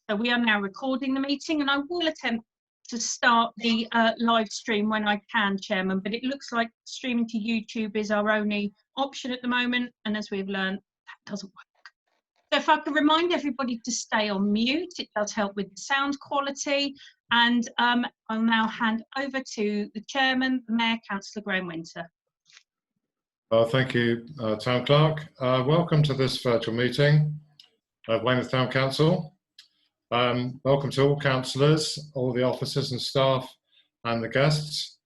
So we are now recording the meeting, and I will attempt to start the live stream when I can, Chairman, but it looks like streaming to YouTube is our only option at the moment, and as we've learned, that doesn't work. So if I could remind everybody to stay on mute, it does help with the sound quality, and I'll now hand over to the Chairman, the Mayor, Councillor Graham-Winter. Thank you, Town Clerk. Welcome to this virtual meeting of Weymouth Town Council. Welcome to all councillors, all the officers and staff and the guests,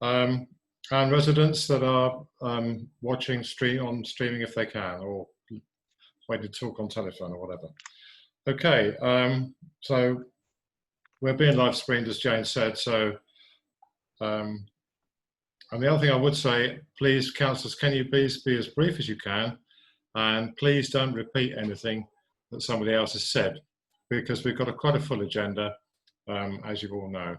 and residents that are watching streaming if they can, or waiting to talk on telephone or whatever. Okay, so we're being live streamed, as Jane said, so and the other thing I would say, please, councillors, can you please be as brief as you can, and please don't repeat anything that somebody else has said, because we've got quite a full agenda, as you all know.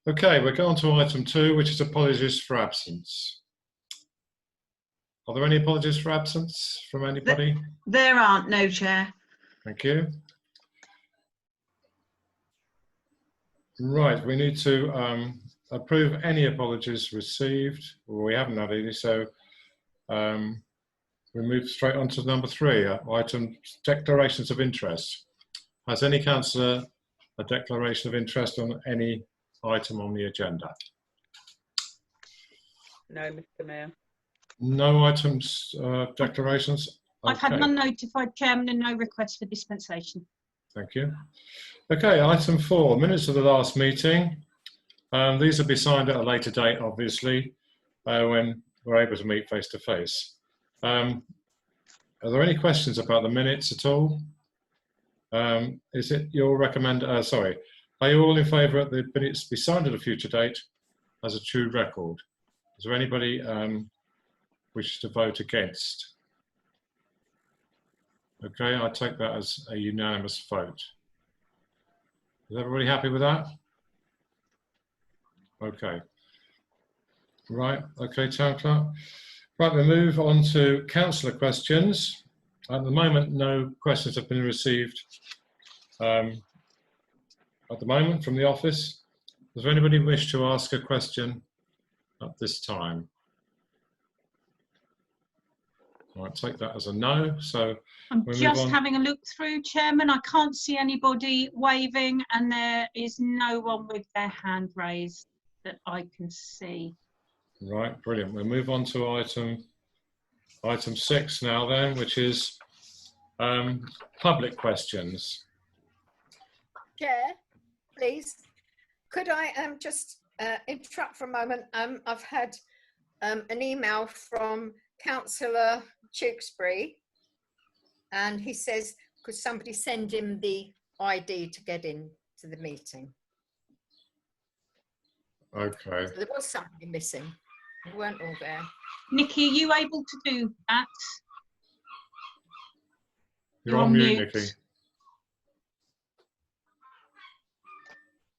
Okay, we're going to item 2, which is apologies for absence. Are there any apologies for absence from anybody? There aren't, no, Chair. Thank you. Right, we need to approve any apologies received. Well, we haven't had any, so we move straight on to number 3, item declarations of interest. Has any councillor a declaration of interest on any item on the agenda? No, Mr. Mayor. No items, declarations? I've had Okay. none notified, Chairman, and no request for dispensation. Thank you. Okay, item 4, minutes of the last meeting. These will be signed at a later date, obviously, when we're able to meet face to face. Are there any questions about the minutes at all? Is it your sorry, are you all in favour that the minutes be signed at a future date as a true record? Is there anybody wishes to vote against? Okay, I take that as a unanimous vote. Is everybody happy with that? Okay. Right, okay, Town Clerk. Right, we move on to councillor questions. At the moment, no questions have been received at the moment from the office. Does anybody wish to ask a question at this time? I'll take that as a no. So I'm just having a look through, Chairman. I can't see anybody waving, and there is no one with their hand raised that I can see. Right, brilliant. We'll move on to item 6 now then, which is public questions. Chair, please, could I just interrupt for a moment? I've had an email from Councillor Tewkesbury, and he says, could somebody send him the ID to get into the meeting? Okay. So there was somebody missing. We weren't all there. Nikki, are you able to do that? You're on mute, Nikki.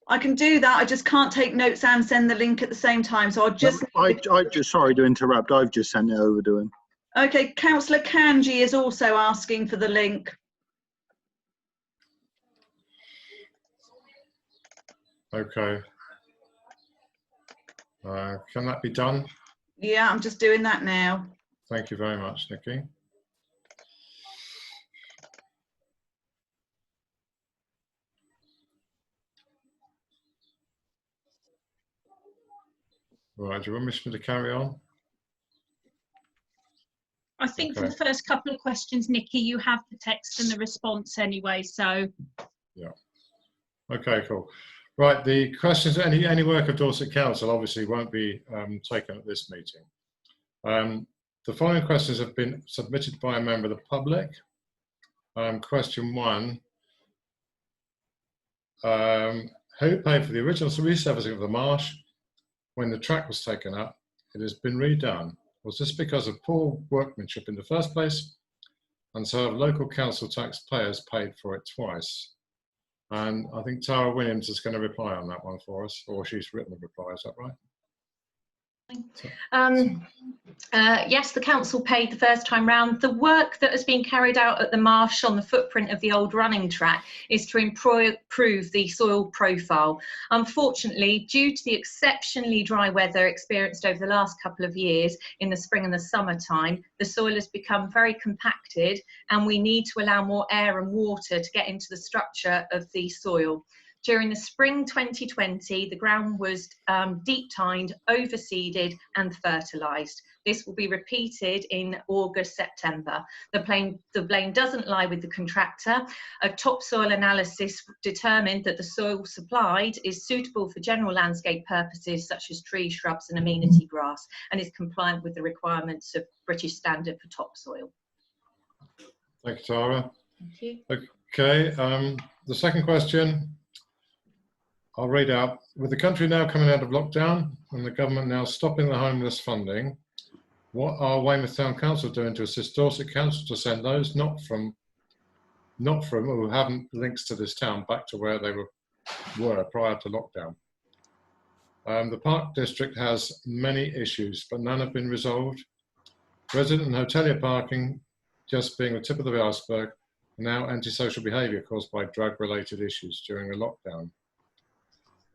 I can do that. I just can't take notes and send the link at the same time. So I'll just. I just, sorry to interrupt. I've just sent it over to him. Okay, Councillor Kanji is also asking for the link. Okay. Can that be done? Yeah, I'm just doing that now. Thank you very much, Nikki. Right, do you want me to carry on? I think Okay. for the first couple of questions, Nikki, you have the text and the response anyway, so. Yeah. Okay, cool. Right, the questions, any work of Dorset Council obviously won't be taken at this meeting. The following questions have been submitted by a member of the public. Question 1, who paid for the original resurfacing of the marsh when the track was taken up? It has been redone. Was this because of poor workmanship in the first place? And so have local council taxpayers paid for it twice? And I think Tara Williams is going to reply on that one for us, or she's written a reply, is that right? Yes, the council paid the first time round. The work that has been carried out at the marsh on the footprint of the old running track is to improve the soil profile. Unfortunately, due to the exceptionally dry weather experienced over the last couple of years in the spring and the summertime, the soil has become very compacted, and we need to allow more air and water to get into the structure of the soil. During the spring 2020, the ground was deep tined, overseeded and fertilised. This will be repeated in August, September. The blame doesn't lie with the contractor. A topsoil analysis determined that the soil supplied is suitable for general landscape purposes such as trees, shrubs and amenity grass, and is compliant with the requirements of British Standard for topsoil. Thank you, Tara. Thank you. Okay, the second question, I'll read out. With the country now coming out of lockdown and the government now stopping the homeless funding, what are Weymouth Town Council doing to assist Dorset Council to send those not from who haven't links to this town back to where they were prior to lockdown? The Park District has many issues, but none have been resolved. Resident and hotelier parking just being the tip of the iceberg, now antisocial behaviour caused by drug-related issues during the lockdown.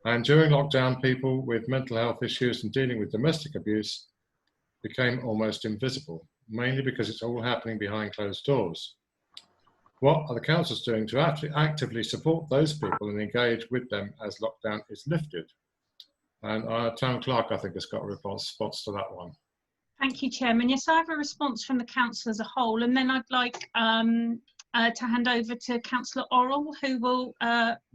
And during lockdown, people with mental health issues and dealing with domestic abuse became almost invisible, mainly because it's all happening behind closed doors. What are the councils doing to actively support those people and engage with them as lockdown is lifted? And our town clerk, I think, has got response to that one. Thank you, Chairman. Yes, I have a response from the council as a whole, and then I'd like to hand over to Councillor Orrell, who will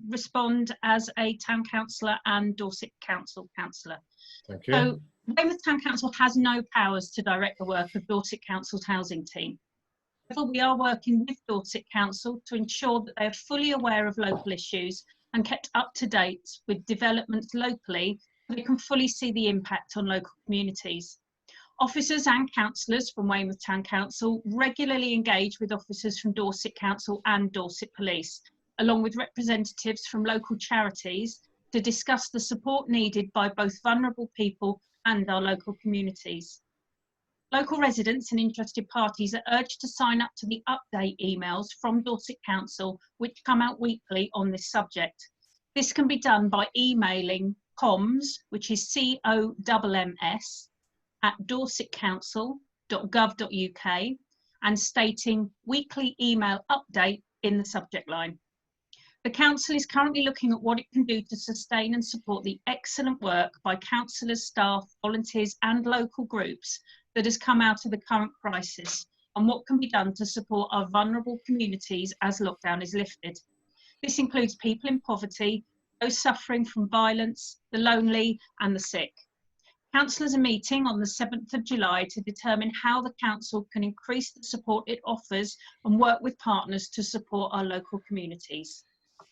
respond as a town councillor and Dorset Council councillor. Thank you. So, Weymouth Town Council has no powers to direct the work of Dorset Council's housing team. However, we are working with Dorset Council to ensure that they are fully aware of local issues and kept up to date with developments locally so they can fully see the impact on local communities. Officers and councillors from Weymouth Town Council regularly engage with officers from Dorset Council and Dorset Police, along with representatives from local charities, to discuss the support needed by both vulnerable people and our local communities. Local residents and interested parties are urged to sign up to the update emails from Dorset Council, which come out weekly on this subject. This can be done by emailing comms, which is COMMS, at dorsetcouncil.gov.uk and stating weekly email update in the subject line. The council is currently looking at what it can do to sustain and support the excellent work by councillors, staff, volunteers and local groups that has come out of the current crisis, and what can be done to support our vulnerable communities as lockdown is lifted. This includes people in poverty, those suffering from violence, the lonely and the sick. Councillors are meeting on the 7th of July to determine how the council can increase the support it offers and work with partners to support our local communities.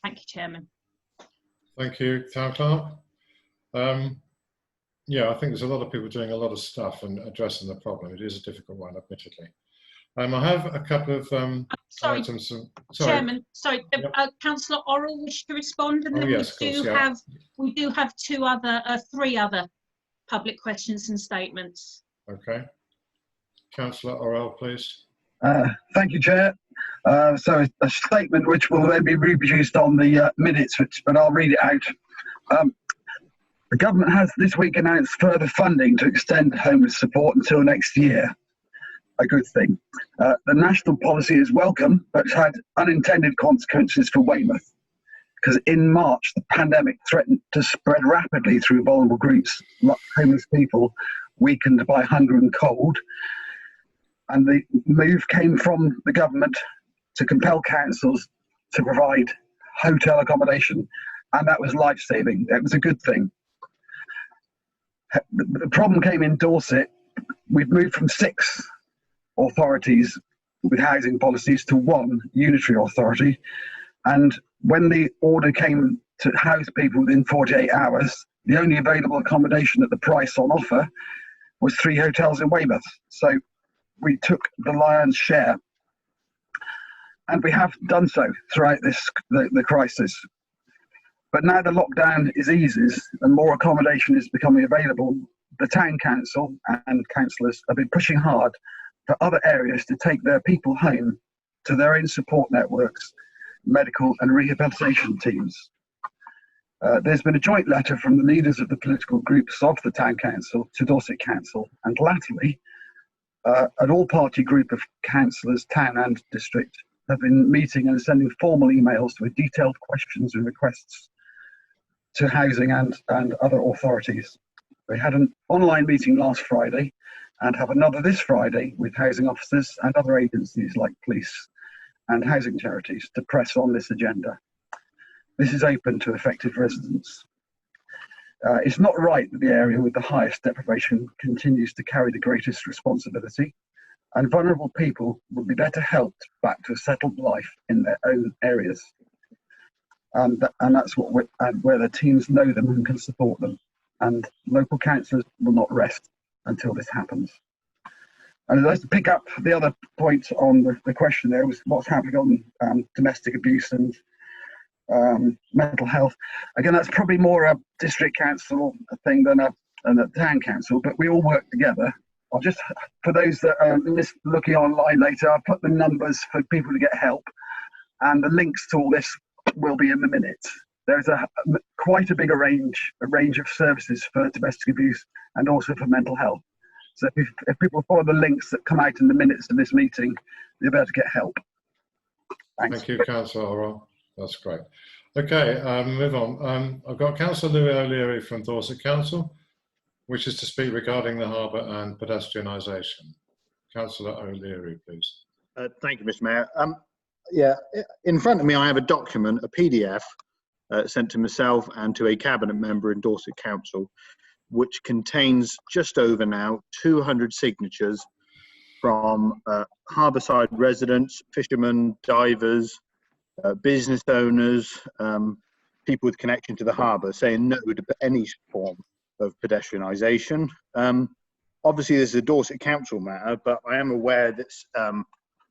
Thank you, Chairman. Thank you, Town Clerk. Yeah, I think there's a lot of people doing a lot of stuff and addressing the problem. It is a difficult one, admittedly. I have a couple of items. Chairman, Yep. Councillor Orrell wished to respond, and then yes, we do have three other public questions and statements. Okay. Councillor Orrell, please. Thank you, Chair. So a statement which will then be reproduced on the minutes, but I'll read it out. The government has this week announced further funding to extend homeless support until next year. A good thing. The national policy is welcome, but it's had unintended consequences for Weymouth, because in March the pandemic threatened to spread rapidly through vulnerable groups, like homeless people weakened by hunger and cold. And the move came from the government to compel councils to provide hotel accommodation, and that was life-saving. It was a good thing. The problem came in Dorset. We've moved from 6 authorities with housing policies to 1 unitary authority, and when the order came to house people within 48 hours, the only available accommodation at the price on offer was 3 hotels in Weymouth. So we took the lion's share, and we have done so throughout the crisis. But now the lockdown eases and more accommodation is becoming available, the town council and councillors have been pushing hard for other areas to take their people home to their own support networks, medical and rehabilitation teams. There's been a joint letter from the leaders of the political groups of the town council to Dorset Council, and latterly an all-party group of councillors, town and district, have been meeting and sending formal emails with detailed questions and requests to housing and other authorities. We had an online meeting last Friday and have another this Friday with housing officers and other agencies like police and housing charities to press on this agenda. This is open to affected residents. It's not right that the area with the highest deprivation continues to carry the greatest responsibility, and vulnerable people would be better helped back to a settled life in their own areas. And that's what where the teams know them and can support them. And local councillors will not rest until this happens. And I'd like to pick up the other point on the question there was what's happening on domestic abuse and mental health. Again, that's probably more a district council thing than a town council, but we all work together. I'll just, for those that are looking online later, I'll put the numbers for people to get help, and the links to all this will be in the minutes. There's quite a big range of services for domestic abuse and also for mental health. So if people follow the links that come out in the minutes of this meeting, they'll be able to get help. Thanks. Thank you, Councillor Orwell. That's great. Okay, move on. I've got Councillor Louis O'Leary from Dorset Council, which is to speak regarding the harbour and pedestrianisation. Councillor O'Leary, please. Thank you, Mr. Mayor. Yeah, in front of me I have a document, a PDF, sent to myself and to a cabinet member in Dorset Council, which contains just over now 200 signatures from harbourside residents, fishermen, divers, business owners, people with connection to the harbour, saying no to any form of pedestrianisation. Obviously, this is a Dorset Council matter, but I am aware that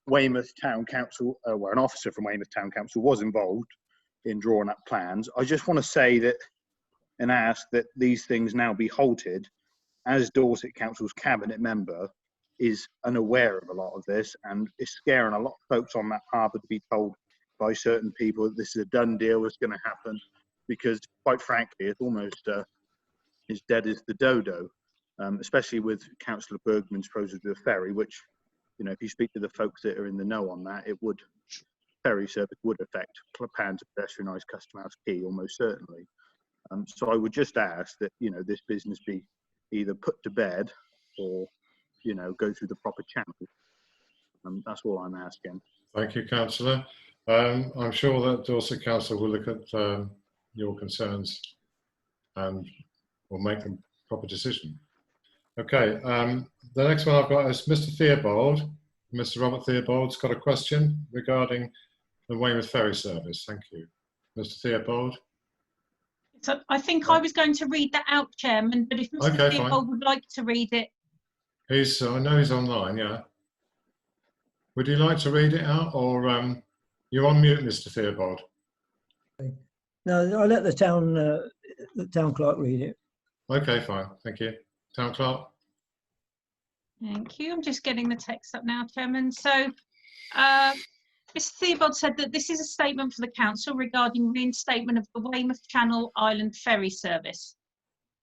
Weymouth Town Council, an officer from Weymouth Town Council was involved in drawing up plans. I just want to say that and ask that these things now be halted, as Dorset Council's cabinet member is unaware of a lot of this, and is scaring a lot of folks on that harbour to be told by certain people that this is a done deal, it's going to happen, because quite frankly it's almost as dead as the dodo, especially with Councillor Bergman's proposal to a ferry, which, you know, if you speak to the folks that are in the know on that, ferry service would affect plans to pedestrianise Custom House Quay almost certainly. So I would just ask that, you know, this business be either put to bed or, you know, go through the proper channels. That's all I'm asking. Thank you, Councillor. I'm sure that Dorset Council will look at your concerns and will make a proper decision. Okay, the next one I've got is Mr. Theobald. Mr. Robert Theobald's got a question regarding the Weymouth ferry service. Thank you. Mr. Theobald. So I think I was going to read that out, Chairman, but if Mr. Theobald would like to read it. I know he's online, yeah. Would you like to read it out, or you're on mute, Mr. Theobald? No, I'll let the town clerk read it. Okay, fine. Thank you. Town clerk. Thank you. I'm just getting the text up now, Chairman. So, Mr. Theobald said that this is a statement for the Council regarding reinstatement of the Weymouth Channel Island ferry service.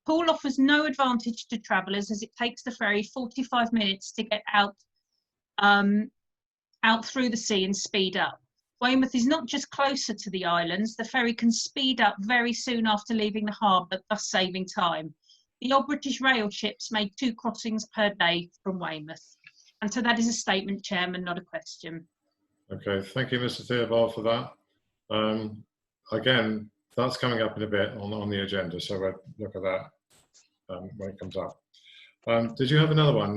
Poole offers no advantage to travellers as it takes the ferry 45 minutes to get out through the sea and speed up. Weymouth is not just closer to the islands, the ferry can speed up very soon after leaving the harbour, thus saving time. The old British rail ships made 2 crossings per day from Weymouth. And so that is a statement, Chairman, not a question. Okay, thank you, Mr. Theobald, for that. Again, that's coming up in a bit on the agenda, so we'll look at that when it comes up. Did you have another one,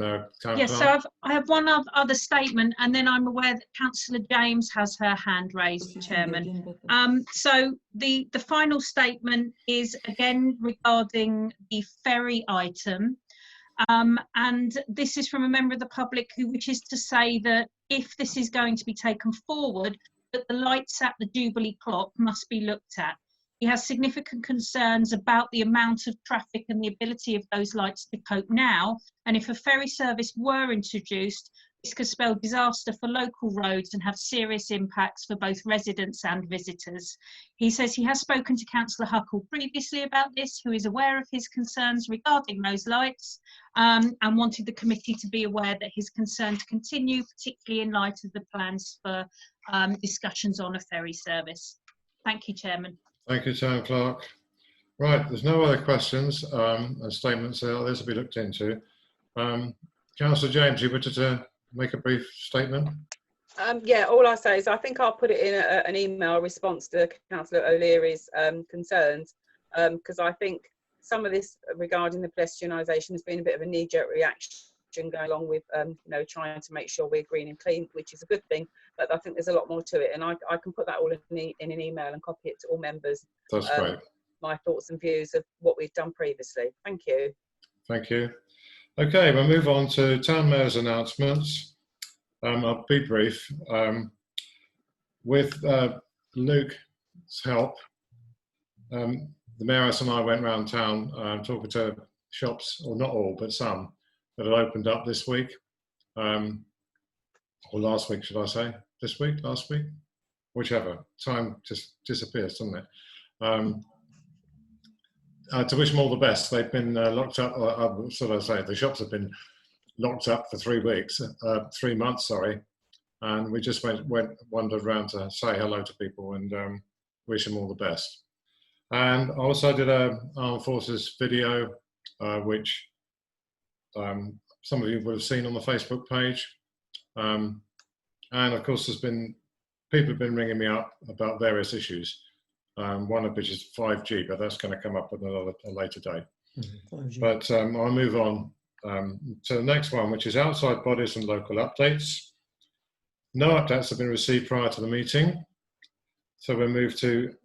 Yes, so I have one other statement, and then I'm aware that Councillor James has her hand raised, Chairman. So the final statement is again regarding the ferry item. And this is from a member of the public who wishes to say that if this is going to be taken forward, that the lights at the Jubilee clock must be looked at. He has significant concerns about the amount of traffic and the ability of those lights to cope now, and if a ferry service were introduced, this could spell disaster for local roads and have serious impacts for both residents and visitors. He says he has spoken to Councillor Huckle previously about this, who is aware of his concerns regarding those lights, and wanted the committee to be aware that his concerns continue, particularly in light of the plans for discussions on a ferry service. Thank you, Chairman. Thank you, Town Clerk. Right, there's no other questions and statements there. This will be looked into. Councillor James, you wanted to make a brief statement? Yeah, all I say is I think I'll put it in an email response to Councillor O'Leary's concerns, because I think some of this regarding the pedestrianisation has been a bit of a knee-jerk reaction going along with you know, trying to make sure we're green and clean, which is a good thing, but I think there's a lot more to it, and I can put that all in an email and copy it to all members. That's great. My thoughts and views of what we've done previously. Thank you. Thank you. Okay, we'll move on to Town Mayor's announcements. I'll be brief. With Luke's help, the Mayoress and I went around town talking to shops, or not all, but some, that had opened up this week, or last week, should I say? This week, last week? Whichever. Time just disappears, doesn't it? To wish them all the best. They've been locked up, the shops have been locked up for 3 weeks, 3 months, sorry. And we just wandered around to say hello to people and wish them all the best. And I also did a Armed Forces video, which some of you would have seen on the Facebook page. And of course, people have been ringing me up about various issues. One of which is 5G, but that's going to come up at a later date. But I'll move on to the next one, which is outside bodies and local updates. No updates have been received prior to the meeting. So we'll move to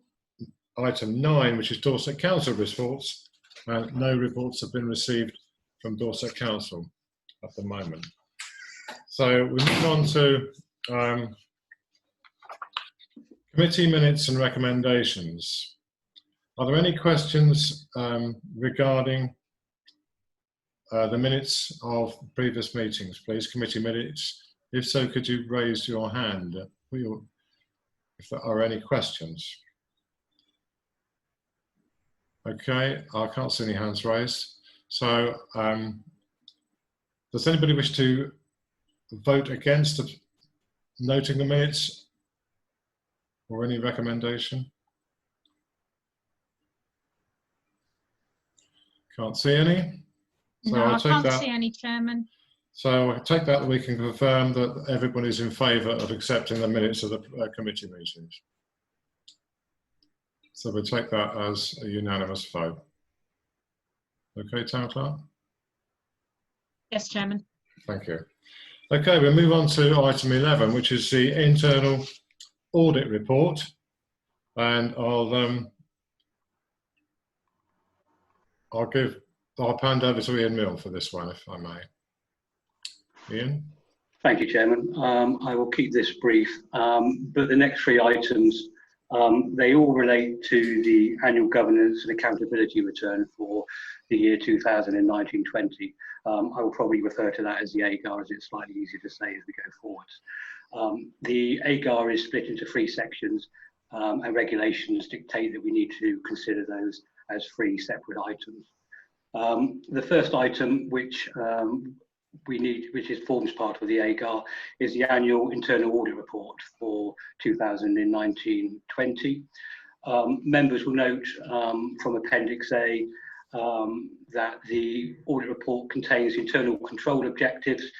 item 9, which is Dorset Council reports. And no reports have been received from Dorset Council at the moment. So we move on to committee minutes and recommendations. Are there any questions regarding the minutes of previous meetings, please? Committee minutes. If so, could you raise your hand if there are any questions? Okay, I can't see any hands raised. So does anybody wish to vote against noting the minutes or any recommendation? Can't see any. So No, I take can't see any, Chairman. So I take that we can confirm that everybody is in favour of accepting the minutes of the committee meetings. So we'll take that as a unanimous vote. Okay, Town Clerk? Yes, Chairman. Thank you. Okay, we'll move on to item 11, which is the internal audit report. And I'll hand over to Ian Mill for this one, if I may. Ian? Thank you, Chairman. I will keep this brief, but the next 3 items, they all relate to the annual governance and accountability return for the year 2019-20. I will probably refer to that as the AGAR, as it's slightly easier to say as we go forwards. The AGAR is split into 3 sections, and regulations dictate that we need to consider those as 3 separate items. The first item, which forms part of the AGAR, is the annual internal audit report for 2019-20. Members will note from Appendix A that the audit report contains internal control objectives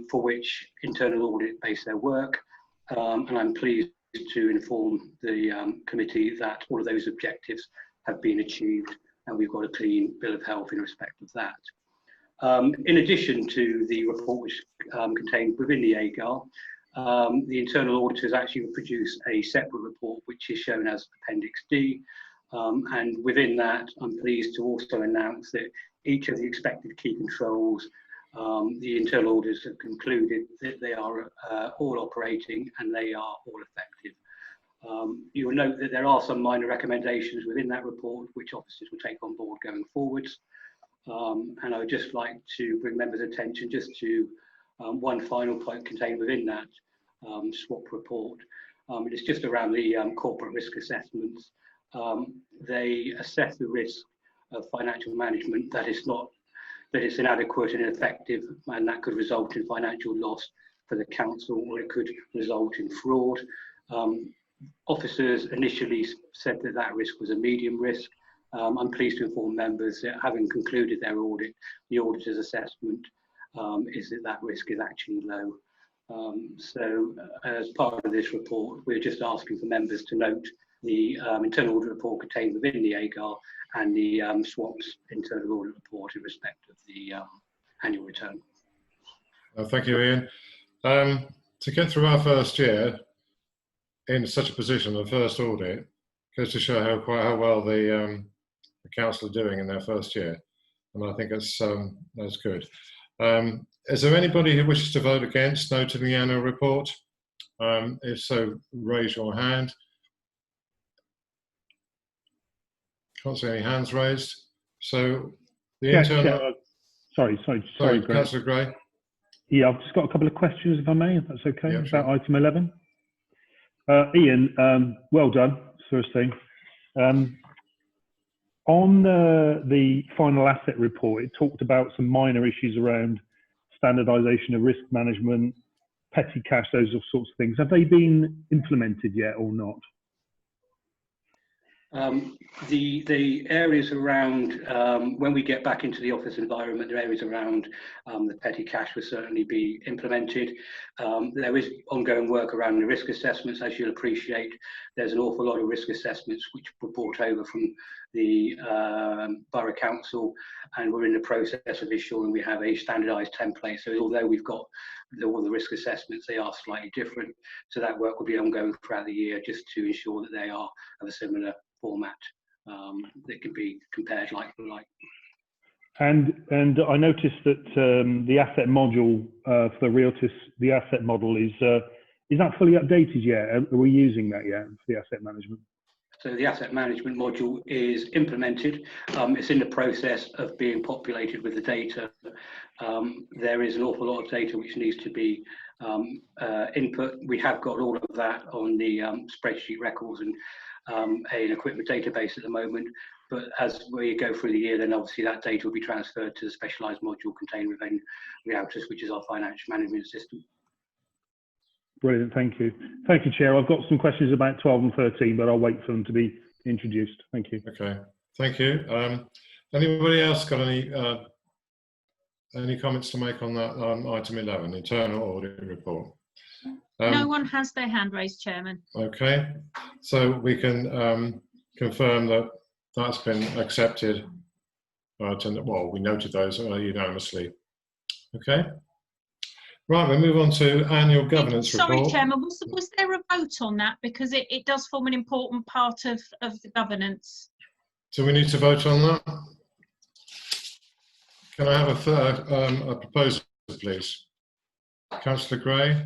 for which internal audit base their work, and I'm pleased to inform the committee that all of those objectives have been achieved, and we've got a clean bill of health in respect of that. In addition to the report which contained within the AGAR, the internal auditors actually produced a separate report which is shown as Appendix D, and within that I'm pleased to also announce that each of the expected key controls, the internal auditors have concluded that they are all operating and they are all effective. You will note that there are some minor recommendations within that report which officers will take on board going forwards. And I would just like to bring members' attention just to one final point contained within that SWAP report. It is just around the corporate risk assessments. They assess the risk of financial management that it's inadequate and ineffective, and that could result in financial loss for the council, or it could result in fraud. Officers initially said that that risk was a medium risk. I'm pleased to inform members that, having concluded their audit, the auditor's assessment is that that risk is actually low. So as part of this report, we're just asking for members to note the internal audit report contained within the AGAR and the SWAP's internal audit report in respect of the annual return. Thank you, Ian. To get through our first year in such a position, the first audit, goes to show how well the council are doing in their first year, and I think that's good. Is there anybody who wishes to vote against noting the annual report? If so, raise your hand. Can't see any hands raised. So the internal. Sorry, Councillor Gray. Yeah, I've just got a couple of questions, if I may, if that's okay, Yeah, about sure. item 11. Ian, well done, first thing. On the final asset report, it talked about some minor issues around standardisation of risk management, petty cash, those sorts of things. Have they been implemented yet or not? The areas around, when we get back into the office environment, the areas around the petty cash will certainly be implemented. There is ongoing work around the risk assessments. As you'll appreciate, there's an awful lot of risk assessments which were brought over from the Borough Council, and we're in the process of ensuring we have a standardised template. So although we've got all the risk assessments, they are slightly different. So that work will be ongoing throughout the year, just to ensure that they are of a similar format that can be compared like for like. And I noticed that the asset module for Realtis, the asset model is that fully updated yet? Are we using that yet for the asset management? So the asset management module is implemented. It's in the process of being populated with the data. There is an awful lot of data which needs to be input. We have got all of that on the spreadsheet records and an equipment database at the moment. But as we go through the year, then obviously that data will be transferred to the specialised module contained within Realtis, which is our financial management system. Brilliant, thank you. Thank you, Chair. I've got some questions about 12 and 13, but I'll wait for them to be introduced. Thank you. Okay, thank you. Anybody else got any comments to make on that item 11, internal audit report? No one has their hand raised, Chairman. Okay, so we can confirm that that's been accepted. Well, we noted those unanimously. Okay. Right, we move on to annual governance report. Sorry, Chairman, was there a vote on that? Because it does form an important part of the governance. Do we need to vote on that? Can I have a proposal, please? Councillor Gray?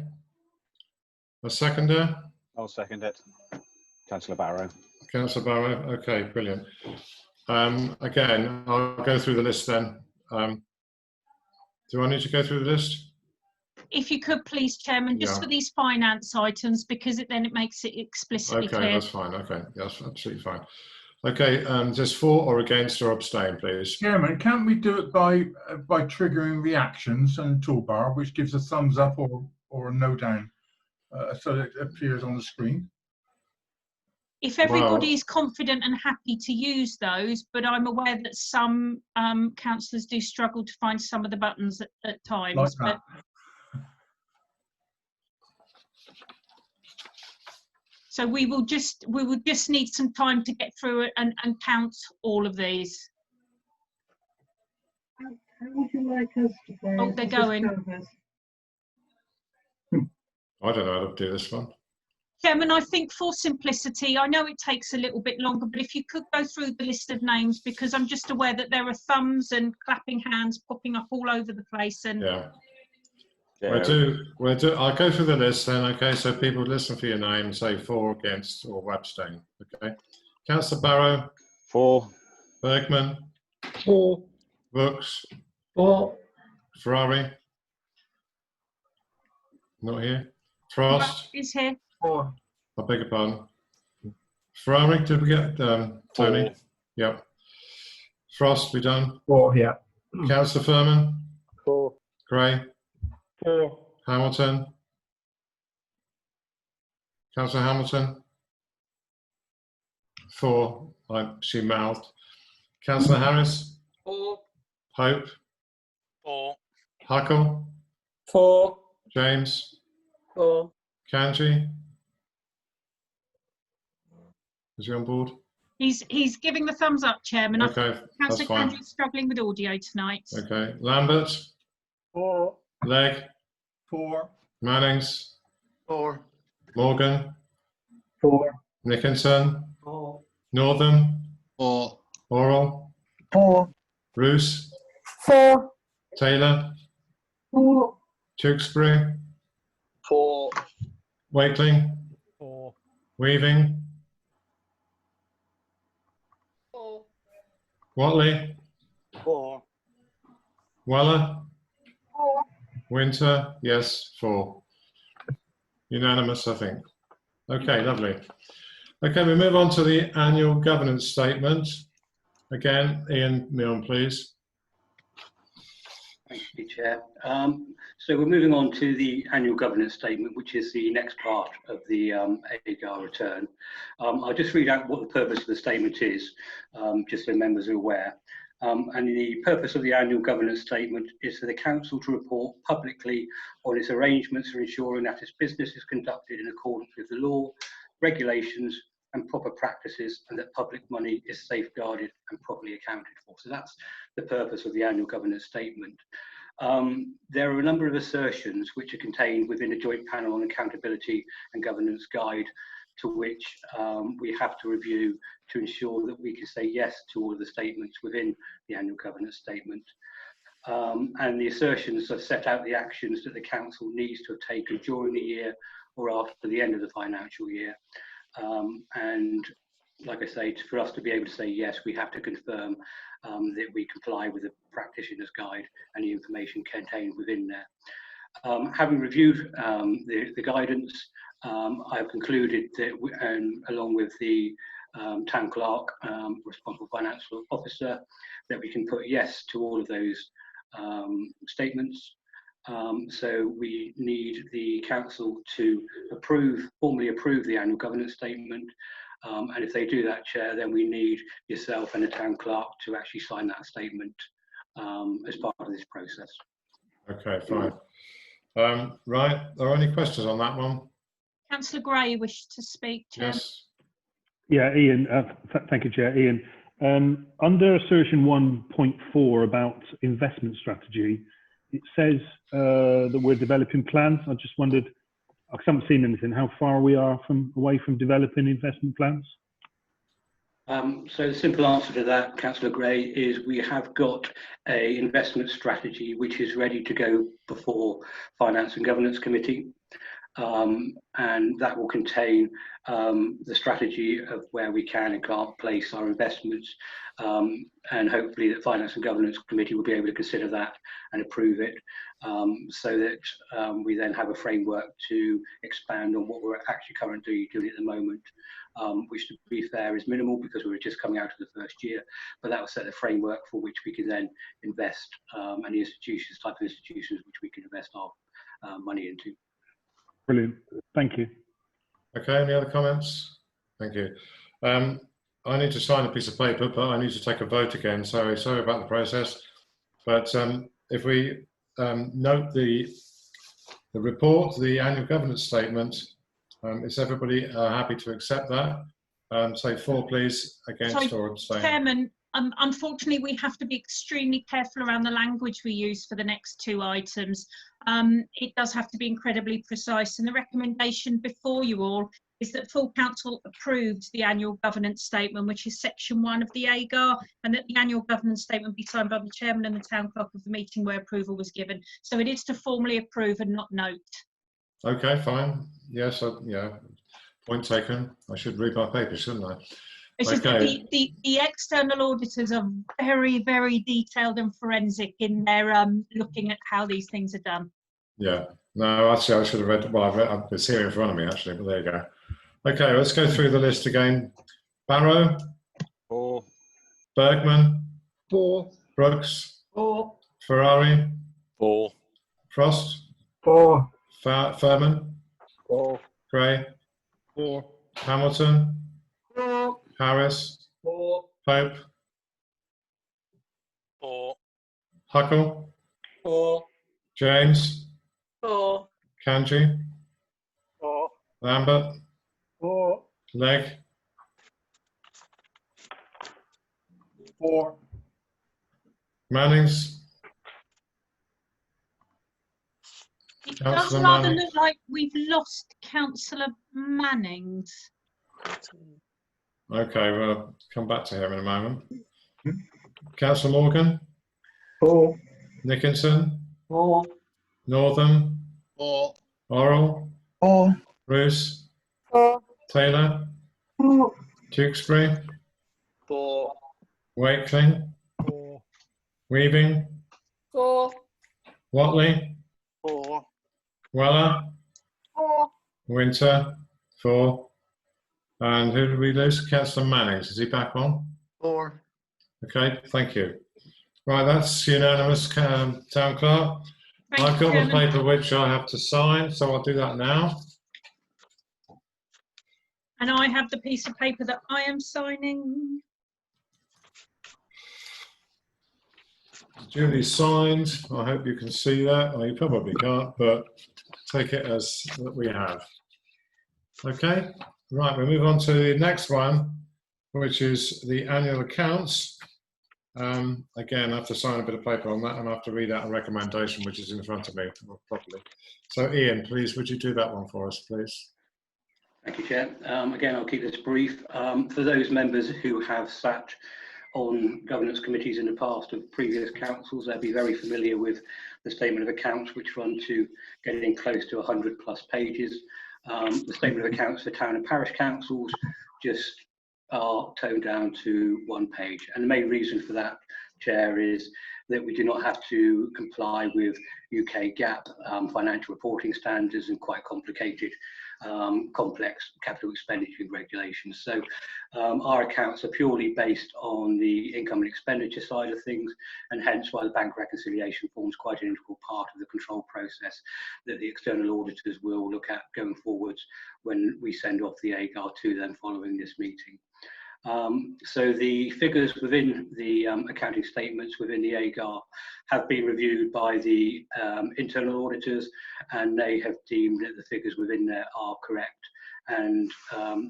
A seconder? I'll second it. Councillor Barrow. Councillor Barrow, okay, brilliant. Again, I'll go through the list then. Do I need to go through the list? If you could please, Chairman, just for these finance items, because then it makes it explicitly clear. Okay, that's fine. Okay, that's absolutely fine. Okay, just for or against or abstain, please. Chairman, can't we do it by triggering reactions and toolbar, which gives a thumbs up or a no down, so that it appears on the screen? If everybody is confident and happy to use those, but I'm aware that some councillors do struggle to find some of the buttons at times. Like that. So we will just need some time to get through it and count all of these. How would you like us to go? Oh, they're going. I don't know how to do this one. Chairman, I think for simplicity, I know it takes a little bit longer, but if you could go through the list of names, because I'm just aware that there are thumbs and clapping hands popping up all over the place. And yeah. I'll go through the list then, okay, so people listen for your name, say for, against, or abstain, okay. Councillor Barrow? For. Bergman? For. Brooks? For. Ferrari? Not here. Frost? Is here. For. I beg your pardon. Ferrari, did we get Tony? For. Yep. Frost, we done? For, yeah. Councillor Furman? For. Gray? For. Hamilton? Councillor Hamilton? For, she mouthed. Councillor Harris? For. Hope? For. Huckle? For. James? For. Kanji? Is he on board? He's giving the thumbs up, Chairman. Okay, that's Councillor fine. Kanji's struggling with audio tonight. Okay, Lambert? For. Legg? For. Mannings? For. Morgan? For. Nickinson? For. Northam? For. Oral? For. Roos? For. Taylor? For. Tewkesbury? For. Wakeling? For. Weaving? For. Watley? For. Weller? Winter? Yes, 4. Unanimous, I think. Okay, lovely. Okay, we move on to the annual governance statement. Again, Ian Milne, please. Thank you, Chair. So we're moving on to the annual governance statement, which is the next part of the AGAR return. I'll just read out what the purpose of the statement is, just so members are aware. And the purpose of the annual governance statement is for the council to report publicly on its arrangements for ensuring that its business is conducted in accordance with the law, regulations and proper practices, and that public money is safeguarded and properly accounted for. So that's the purpose of the annual governance statement. There are a number of assertions which are contained within the Joint Panel on Accountability and Governance Guide, to which we have to review to ensure that we can say yes to all of the statements within the annual governance statement. And the assertions have set out the actions that the council needs to have taken during the year or after the end of the financial year. And like I say, for us to be able to say yes, we have to confirm that we comply with the practitioner's guide and the information contained within there. Having reviewed the guidance, I've concluded that, along with the town clerk, responsible financial officer, that we can put yes to all of those statements. So we need the council to formally approve the annual governance statement. And if they do that, Chair, then we need yourself and the town clerk to actually sign that statement as part of this process. Okay, fine. Right, are there any questions on that one? Councillor Gray wished to speak, Chair. Yes. Yeah, Ian, thank you, Chair. Ian, under assertion 1.4 about investment strategy, it says that we're developing plans. I just wondered, I haven't seen anything, how far we are away from developing investment plans? So the simple answer to that, Councillor Gray, is we have got an investment strategy which is ready to go before Finance and Governance Committee. And that will contain the strategy of where we can and can't place our investments, and hopefully the Finance and Governance Committee will be able to consider that and approve it, so that we then have a framework to expand on what we're actually currently doing at the moment, which, to be fair, is minimal because we're just coming out of the first year, but that will set the framework for which we can then invest, and the institutions, type of institutions which we can invest our money into. Brilliant, thank you. Okay, any other comments? Thank you. I need to sign a piece of paper, but I need to take a vote again. Sorry about the process. But if we note the report, the annual governance statement, is everybody happy to accept that? Say for, please, against or abstain. Chairman, unfortunately, we have to be extremely careful around the language we use for the next 2 items. It does have to be incredibly precise, and the recommendation before you all is that full council approved the annual governance statement, which is section 1 of the AGAR, and that the annual governance statement be signed by the chairman and the town clerk of the meeting where approval was given. So it is to formally approve and not note. Okay, fine. Yes, yeah, point taken. I should read my paper, shouldn't I? It's just that the external auditors are very, very detailed and forensic in their looking at how these things are done. Yeah, no, actually I should have read, well, it's here in front of me actually, but there you go. Okay, let's go through the list again. Barrow? 4. Bergman? 4. Brooks? 4. Ferrari? 4. Frost? 4. Furman? 4. Gray? 4. Hamilton? 4. Harris? 4. Pope? 4. Huckle? 4. James? 4. Kanji? 4. Lambert? 4. Legg? 4. Mannings? It does Councillor rather Manning. look like we've lost Councillor Mannings. Okay, we'll come back to him in a moment. Councillor Morgan? 4. Nickinson? 4. Northern? 4. Orrell? 4. Bruce? 4. Taylor? 4. Tewkesbury? 4. Wakeling? 4. Weaving? 4. Watley? 4. Weller? 4. Winter? 4. And who did we lose? Councillor Mannings. Is he back on? 4. Okay, thank you. Right, that's unanimous, Town Clerk. Thank I've you, got the Chairman. paper which I have to sign, so I'll do that now. And I have the piece of paper that I am signing. Duly signed. I hope you can see that. Well, you probably can't, but take it as that we have. Okay, right, we move on to the next one, which is the annual accounts. Again, I have to sign a bit of paper on that and I have to read out a recommendation which is in front of me properly. So Ian, please, would you do that one for us, please? Thank you, Chair. Again, I'll keep this brief. For those members who have sat on governance committees in the past of previous councils, they'll be very familiar with the statement of accounts, which run to getting close to 100+ pages. The statement of accounts for town and parish councils just are toned down to 1 page. And the main reason for that, Chair, is that we do not have to comply with UK GAAP financial reporting standards and quite complicated, complex capital expenditure regulations. So our accounts are purely based on the income and expenditure side of things, and hence why the bank reconciliation forms quite an integral part of the control process that the external auditors will look at going forwards when we send off the AGAR to them following this meeting. So the figures within the accounting statements within the AGAR have been reviewed by the internal auditors, and they have deemed that the figures within there are correct, and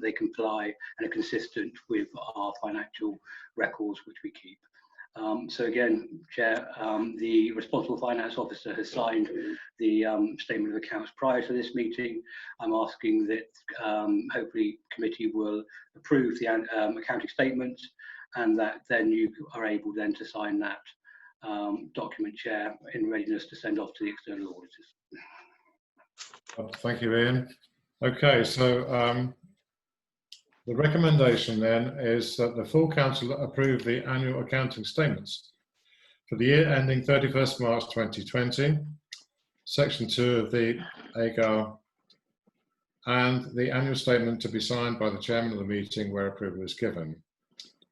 they comply and are consistent with our financial records which we keep. So again, Chair, the responsible finance officer has signed the statement of accounts prior to this meeting. I'm asking that hopefully committee will approve the accounting statements, and that then you are able then to sign that document, Chair, in readiness to send off to the external auditors. Thank you, Ian. Okay, so the recommendation then is that the full council approve the annual accounting statements for the year ending 31st March 2020, section 2 of the AGAR, and the annual statement to be signed by the chairman of the meeting where approval is given.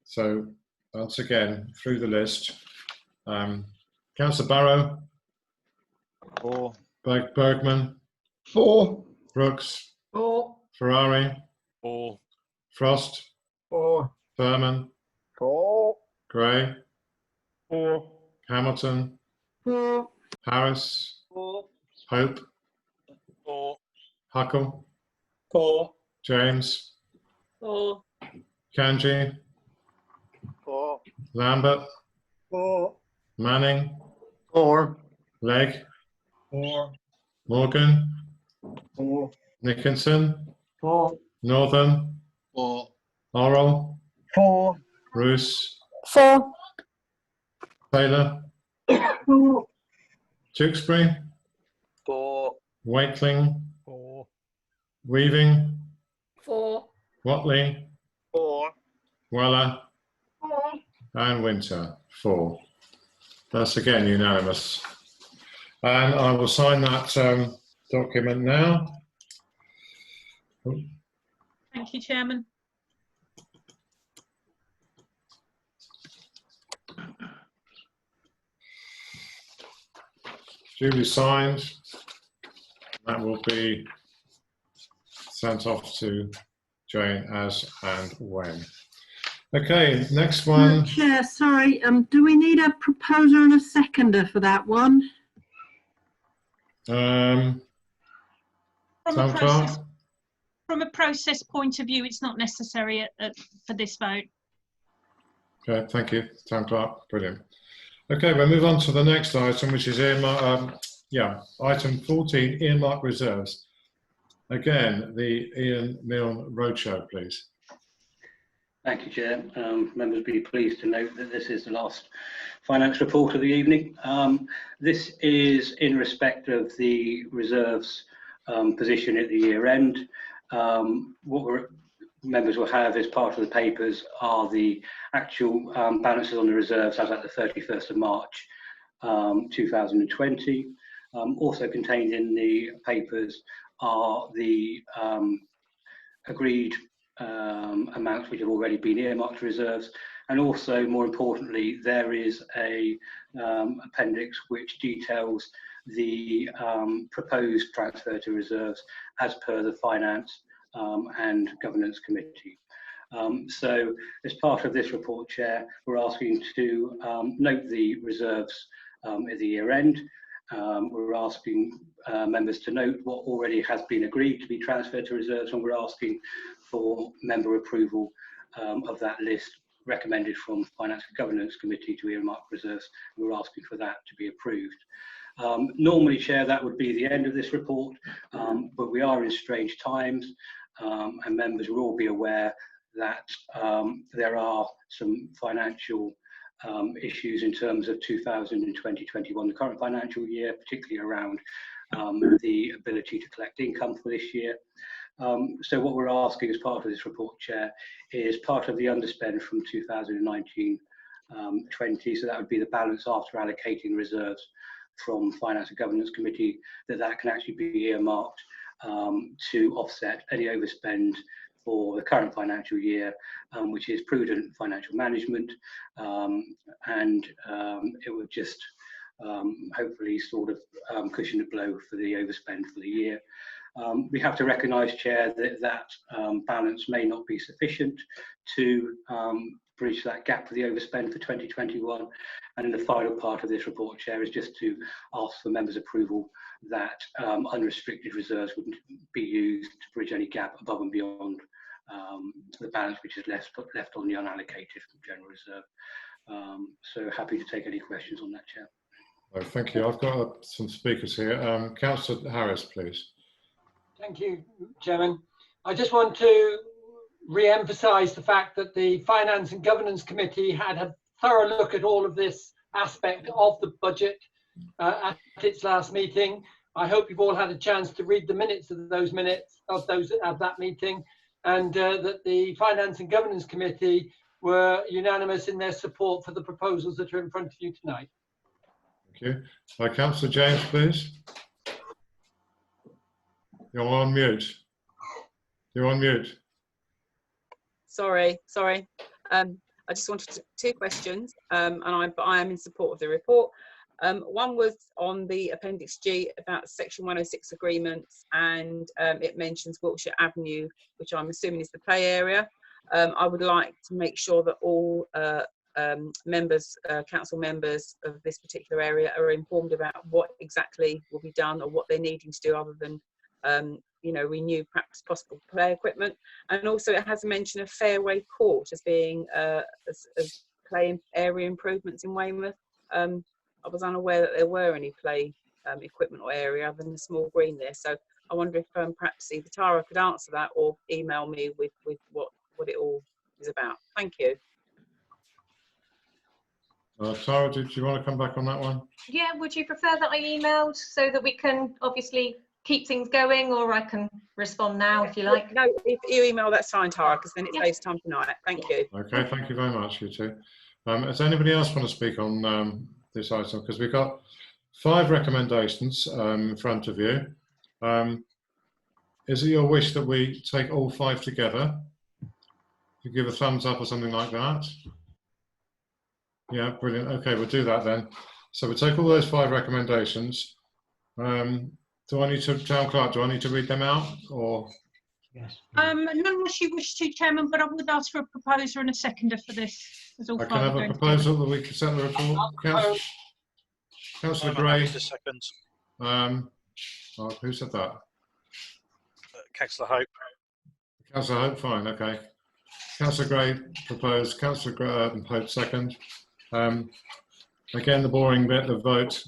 So once again, through the list, Councillor Barrow? 4. Bergman? 4. Brooks? 4. Ferrari? 4. Frost? 4. Furman? 4. Gray? 4. Hamilton? 4. Harris? 4. Hope? 4. Huckle? 4. James? 4. Kanji? 4. Lambert? 4. Manning? 4. Legg? 4. Morgan? 4. Nickinson? 4. Northern, 4. Orrell, 4. Bruce, 4. Taylor, 4. Tewkesbury, 4. Wakeling, 4. Weaving, 4. Watley, 4. Weller, 4. and Winter, 4. That's again unanimous. And I will sign that document now. Thank you, Chairman. Duly signed. That will be sent off to Jane as and when. Okay, next one. Chair, sorry, do we need a proposer and a seconder for that one? From a Town process, Clerk? from a process point of view, it's not necessary for this vote. Okay, thank you, Town Clerk. Brilliant. Okay, we'll move on to the next item, which is item 14, earmark reserves. Again, the Ian Milne Roadshow, please. Thank you, Chair. Members will be pleased to note that this is the last finance report of the evening. This is in respect of the reserves position at the year end. Members will have as part of the papers are the actual balances on the reserves as at the 31st of March 2020. Also contained in the papers are the agreed amounts which have already been earmarked to reserves, and also more importantly there is a appendix which details the proposed transfer to reserves as per the Finance and Governance Committee. So as part of this report, Chair, we're asking to note the reserves at the year end. We're asking members to note what already has been agreed to be transferred to reserves, and we're asking for member approval of that list recommended from Finance and Governance Committee to earmark reserves. We're asking for that to be approved. Normally, Chair, that would be the end of this report, but we are in strange times, and members will all be aware that there are some financial issues in terms of 2020-21, the current financial year, particularly around the ability to collect income for this year. So what we're asking as part of this report, Chair, is part of the underspend from 2019-20, so that would be the balance after allocating reserves from Finance and Governance Committee, that can actually be earmarked to offset any overspend for the current financial year, which is prudent financial management, and it would just hopefully sort of cushion the blow for the overspend for the year. We have to recognise, Chair, that balance may not be sufficient to bridge that gap for the overspend for 2021. And in the final part of this report, Chair, is just to ask for members' approval that unrestricted reserves would be used to bridge any gap above and beyond the balance which is left on the unallocated general reserve. So happy to take any questions on that, Chair. Oh, thank you. I've got some speakers here. Councillor Harris, please. Thank you, Chairman. I just want to re-emphasise the fact that the Finance and Governance Committee had a thorough look at all of this aspect of the budget at its last meeting. I hope you've all had a chance to read the minutes of that meeting, and that the Finance and Governance Committee were unanimous in their support for the proposals that are in front of you tonight. Thank you. Councillor James, please. You're on mute. You're on mute. Sorry. I just wanted two questions, and I am in support of the report. One was on the Appendix G about Section 106 agreements, and it mentions Wiltshire Avenue, which I'm assuming is the play area. I would like to make sure that all council members of this particular area are informed about what exactly will be done or what they're needing to do, other than renew perhaps possible play equipment. And also it has a mention of Fairway Court as being as play area improvements in Weymouth. I was unaware that there were any play equipment or area other than the small green there, so I wonder if perhaps either Tara could answer that or email me with what it all is about. Thank you. Tara, did you want to come back on that one? Yeah, would you prefer that I emailed so that we can obviously keep things going, or I can respond now if you like? No, if you email, that's fine, Tara, because then it saves time tonight. Thank you. Okay, thank you very much, you two. Does anybody else want to speak on this item? Because we've got 5 recommendations in front of you. Is it your wish that we take all 5 together? You give a thumbs up or something like that? Yeah, brilliant. Okay, we'll do that then. So we'll take all those 5 recommendations. Do I need to, Town Clerk, do I need to read them out, or? Yes. Not unless you wish to, Chairman, but I would ask for a proposer and a seconder for this. I can have a proposal that we can set the report. Councillor Gray. Seconds. Who said that? Councillor Hope. Councillor Hope, fine, okay. Councillor Gray proposed, Councillor Hope second. Again, the boring bit, the vote.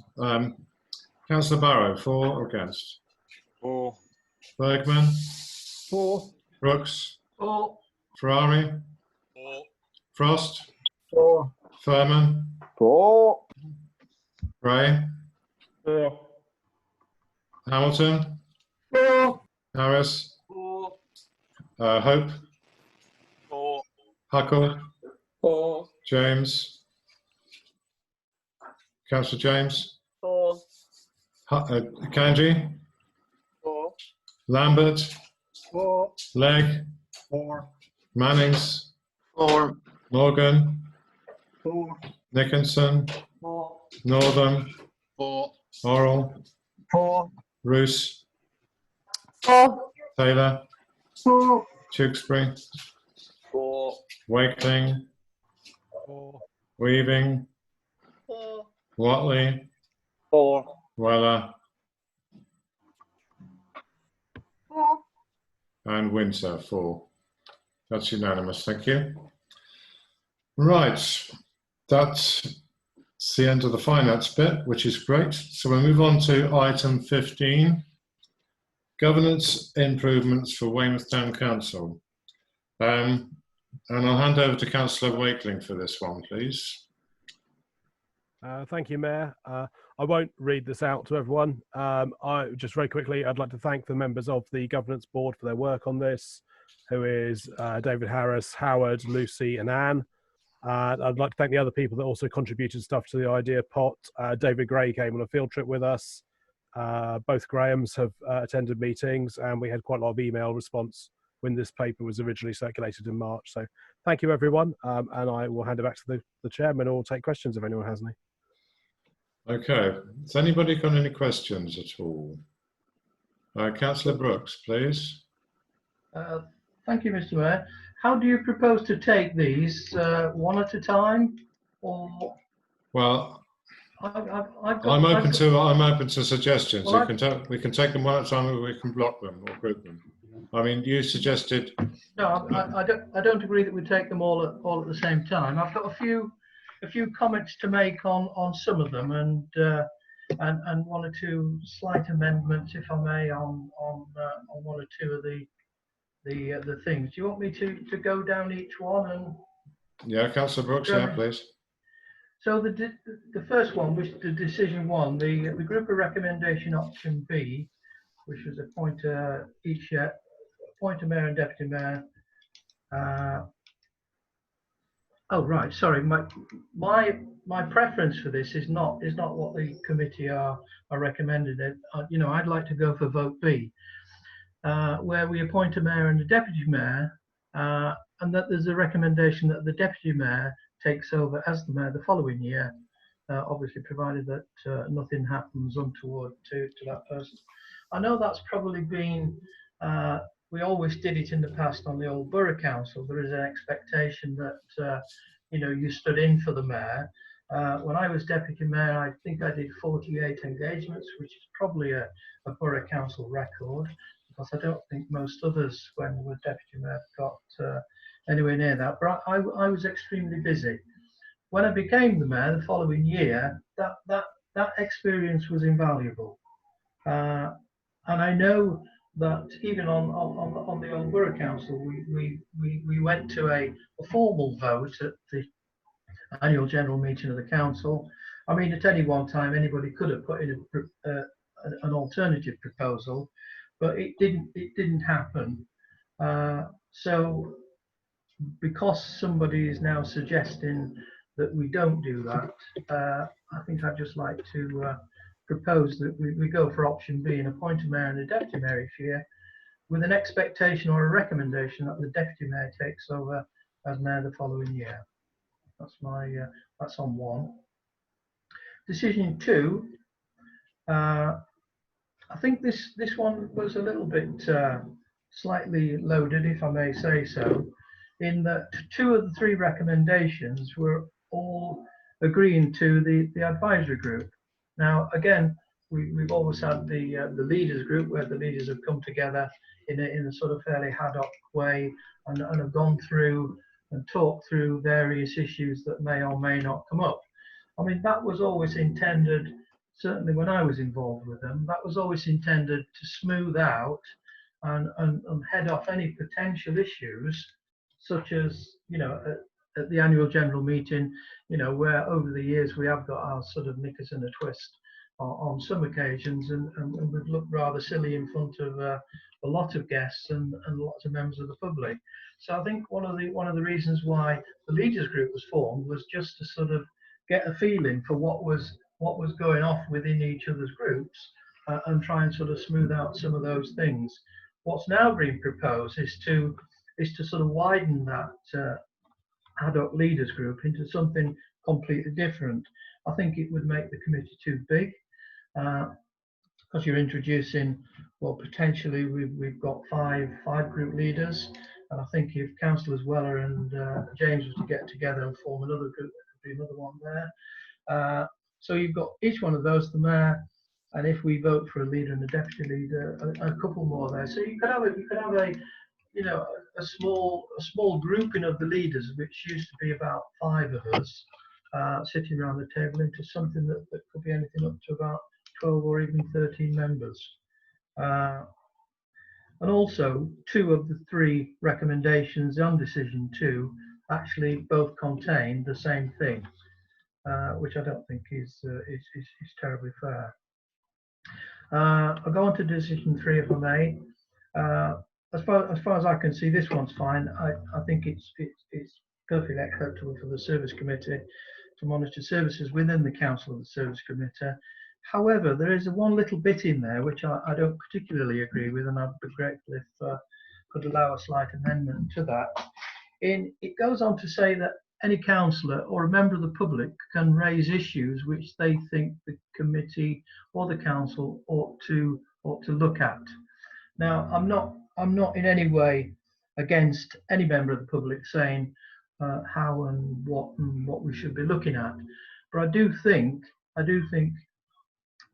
Councillor Barrow, for or against? For. Bergman? For. Brooks? For. Ferrari? For. Frost? For. Furman? For. Gray? For. Hamilton? For. Harris? For. Hope? For. Huckle? For. James? Councillor James? For. Kanji? For. Lambert? For. Legg? For. Mannings? For. Morgan? For. Nickinson? For. Northam? For. Orrell? For. Roos? For. Taylor? For. Tewkesbury? For. Wakeling? For. Weaving? For. Watley? For. Weller? For. And Windsor, 4. That's unanimous, thank you. Right, that's the end of the finance bit, which is great. So we'll move on to item 15, governance improvements for Weymouth Town Council. And I'll hand over to Councillor Wakeling for this one, please. Thank you, Mayor. I won't read this out to everyone. Just very quickly, I'd like to thank the members of the Governance Board for their work on this, who is David Harris, Howard, Lucy and Anne. I'd like to thank the other people that also contributed stuff to the idea pot. David Gray came on a field trip with us. Both Grahams have attended meetings, and we had quite a lot of email response when this paper was originally circulated in March. So thank you, everyone. And I will hand it back to the chairman, or take questions if anyone has any. Okay, has anybody got any questions at all? Councillor Brooks, please. Thank you, Mr. Mayor. How do you propose to take these, one at a time, or? Well, I'm open to suggestions. Well, we can take them one at a time, or we can block them or group them. I mean, you suggested. No, I don't agree that we take them all at the same time. I've got a few comments to make on some of them, and one or two slight amendments, if I may, on one or two of the things. Do you want me to go down each one? And Yeah, Councillor Brooks, yeah, please. so the first one, which the decision one, the group of recommendation option B, which was appoint a mayor and deputy mayor. Oh right, sorry. My preference for this is not what the committee are recommending. I'd like to go for vote B, where we appoint a mayor and a deputy mayor, and that there's a recommendation that the deputy mayor takes over as the mayor the following year, obviously provided that nothing happens untoward to that person. I know that's probably been. We always did it in the past on the old borough council. There is an expectation that you stood in for the mayor. When I was deputy mayor, I think I did 48 engagements, which is probably a borough council record, because I don't think most others, when we were deputy mayor, got anywhere near that. But I was extremely busy. When I became the mayor the following year, that experience was invaluable. And I know that even on the old borough council, we went to a formal vote at the annual general meeting of the council. I mean, at any one time, anybody could have put in an alternative proposal, but it didn't happen. So because somebody is now suggesting that we don't do that, I think I'd just like to propose that we go for option B and appoint a mayor and a deputy mayor each year, with an expectation or a recommendation that the deputy mayor takes over as mayor the following year. That's my that's on 1. Decision 2. I think this one was a little bit slightly loaded, if I may say so, in that 2 of the 3 recommendations were all agreeing to the advisory group. Now, again, we've always had the leaders group, where the leaders have come together in a sort of fairly ad hoc way and have gone through and talked through various issues that may or may not come up. I mean, that was always intended, certainly when I was involved with them, that was always intended to smooth out and head off any potential issues, such as, you know, at the annual general meeting, you know, where over the years we have got our sort of knickers in a twist on some occasions, and we've looked rather silly in front of a lot of guests and lots of members of the public. So I think one of the reasons why the leaders group was formed was just to sort of get a feeling for what was going off within each other's groups, and try and sort of smooth out some of those things. What's now being proposed is to sort of widen that ad hoc leaders group into something completely different. I think it would make the committee too big, because you're introducing, well, potentially we've got five group leaders, and I think if councillors Weller and James was to get together and form another group, there could be another one there. So you've got each one of those, the mayor, and if we vote for a leader and a deputy leader, a couple more there. So you could have a you know, a small grouping of the leaders, which used to be about 5 of us, sitting around the table, into something that could be anything up to about 12 or even 13 members. And also, 2 of the 3 recommendations on decision 2 actually both contain the same thing, which I don't think is terribly fair. I'll go on to decision 3, if I may. As far as I can see, this one's fine. I think it's perfectly acceptable for the service committee to monitor services within the council of the service committee. However, there is one little bit in there which I don't particularly agree with, and I'd be grateful if could allow a slight amendment to that. It goes on to say that any councillor or a member of the public can raise issues which they think the committee or the council ought to look at. Now, I'm not in any way against any member of the public saying how and what we should be looking at, but I do think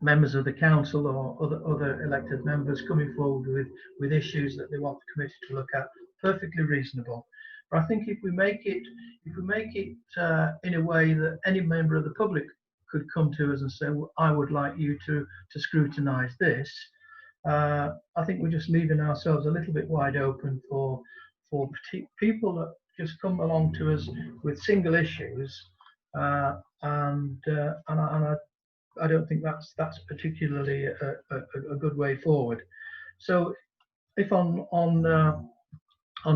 members of the council or other elected members coming forward with issues that they want the committee to look at, perfectly reasonable. But I think if we make it in a way that any member of the public could come to us and say, well, I would like you to scrutinise this, I think we're just leaving ourselves a little bit wide open for people that just come along to us with single issues, and I don't think that's particularly a good way forward. So if on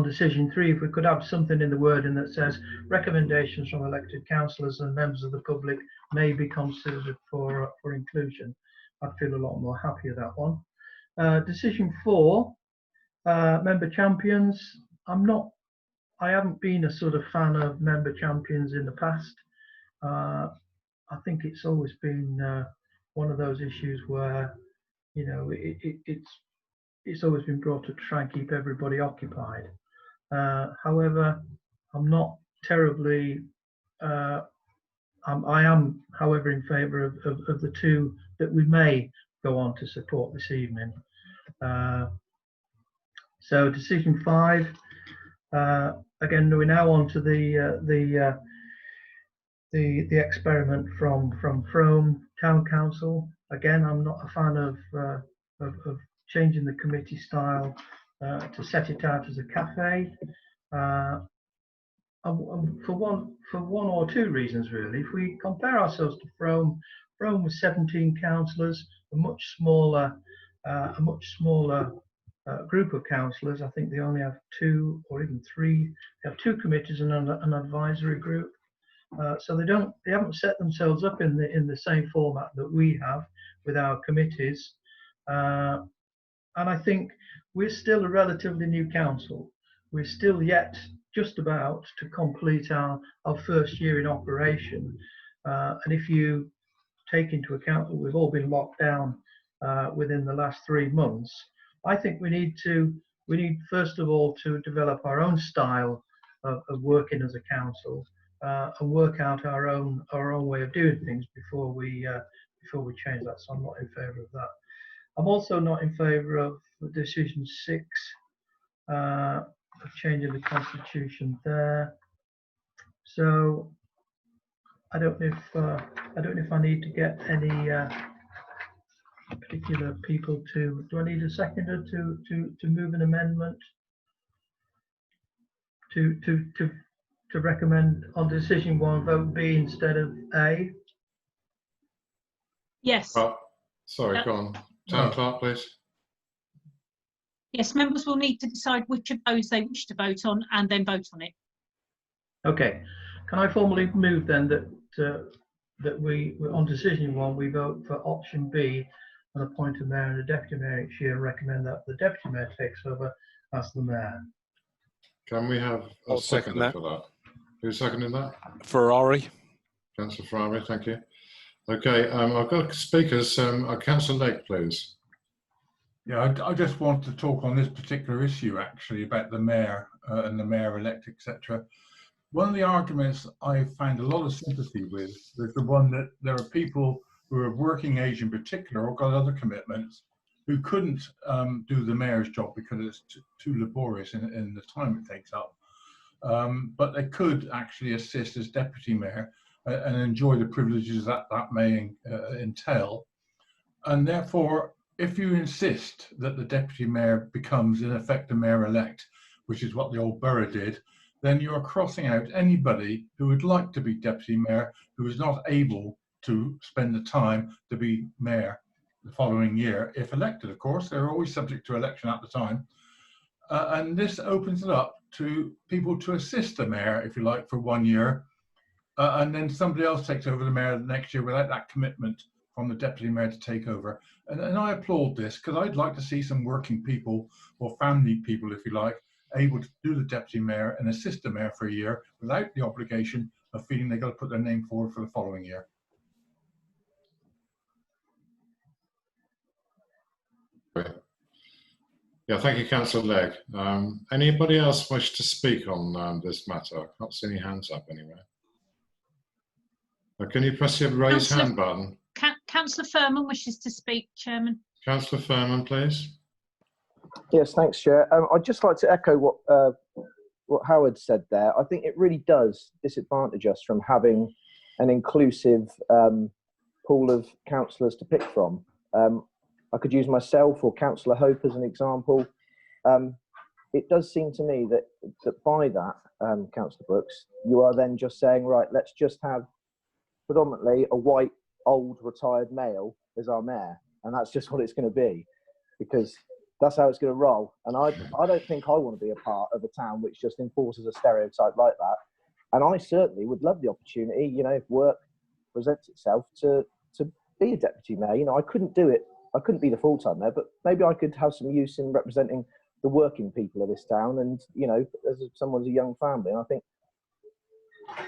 decision 3, if we could have something in the wording that says recommendations from elected councillors and members of the public may be considered for inclusion, I'd feel a lot more happy with that one. Decision 4, member champions. I haven't been a sort of fan of member champions in the past. I think it's always been one of those issues where, you know, it's always been brought up to try and keep everybody occupied. However, I'm not terribly. I am, however, in favour of the 2 that we may go on to support this evening. So decision 5. Again, we're now on to the experiment from Frome Town Council. Again, I'm not a fan of changing the committee style to set it out as a cafe. For one or two reasons really. If we compare ourselves to Frome with 17 councillors, a much smaller group of councillors. I think they only have 2 or even 3. They have 2 committees and an advisory group. So they haven't set themselves up in the same format that we have with our committees. And I think we're still a relatively new council. We're still yet just about to complete our first year in operation. And if you take into account that we've all been locked down within the last 3 months, I think we need first of all to develop our own style of working as a council and work out our own way of doing things before we change that. So I'm not in favour of that. I'm also not in favour of decision 6 of changing the constitution there. So I don't know if I need to get any particular people to. Do I need a seconder to move an amendment to recommend on decision 1 vote B instead of A? Yes. Oh, sorry, go on. Town Clerk, please. Yes, members will need to decide which of those they wish to vote on and then vote on it. Okay. Can I formally move then that we on decision 1 we vote for option B and appoint a mayor and a deputy mayor each year, and recommend that the deputy mayor takes over as the mayor. Can we have a seconder for that? Who's seconding that? Ferrari. Councillor Ferrari, thank you. Okay, I've got speakers. Councillor Legg, please. Yeah, I just want to talk on this particular issue actually about the mayor and the mayor-elect, etc. One of the arguments I find a lot of sympathy with is the one that there are people who are of working age in particular or got other commitments who couldn't do the mayor's job because it's too laborious in the time it takes up. But they could actually assist as deputy mayor and enjoy the privileges that may entail. And therefore, if you insist that the deputy mayor becomes in effect the mayor-elect, which is what the old borough did, then you are crossing out anybody who would like to be deputy mayor who is not able to spend the time to be mayor the following year. If elected, of course, they're always subject to election at the time. And this opens it up to people to assist the mayor, if you like, for 1 year. And then somebody else takes over the mayor the next year without that commitment from the deputy mayor to take over. And I applaud this because I'd like to see some working people or family people, if you like, able to do the deputy mayor and assist the mayor for a year without the obligation of feeling they've got to put their name forward for the following year. Yeah, thank you, Councillor Legg. Anybody else wish to speak on this matter? I can't see any hands up anywhere. Can you press the raise hand button? Councillor Furman wishes to speak, Chairman. Councillor Furman, please. Yes, thanks, Chair. I'd just like to echo what Howard said there. I think it really does disadvantage us from having an inclusive pool of councillors to pick from. I could use myself or Councillor Hope as an example. It does seem to me that by that, Councillor Brooks, you are then just saying, right, let's just have predominantly a white, old, retired male as our mayor. And that's just what it's going to be, because that's how it's going to roll. And I don't think I want to be a part of a town which just enforces a stereotype like that. And I certainly would love the opportunity, you know, if work presents itself to be a deputy mayor. You know, I couldn't do it. I couldn't be the full-time mayor, but maybe I could have some use in representing the working people of this town. And, you know, as someone's a young family, and I think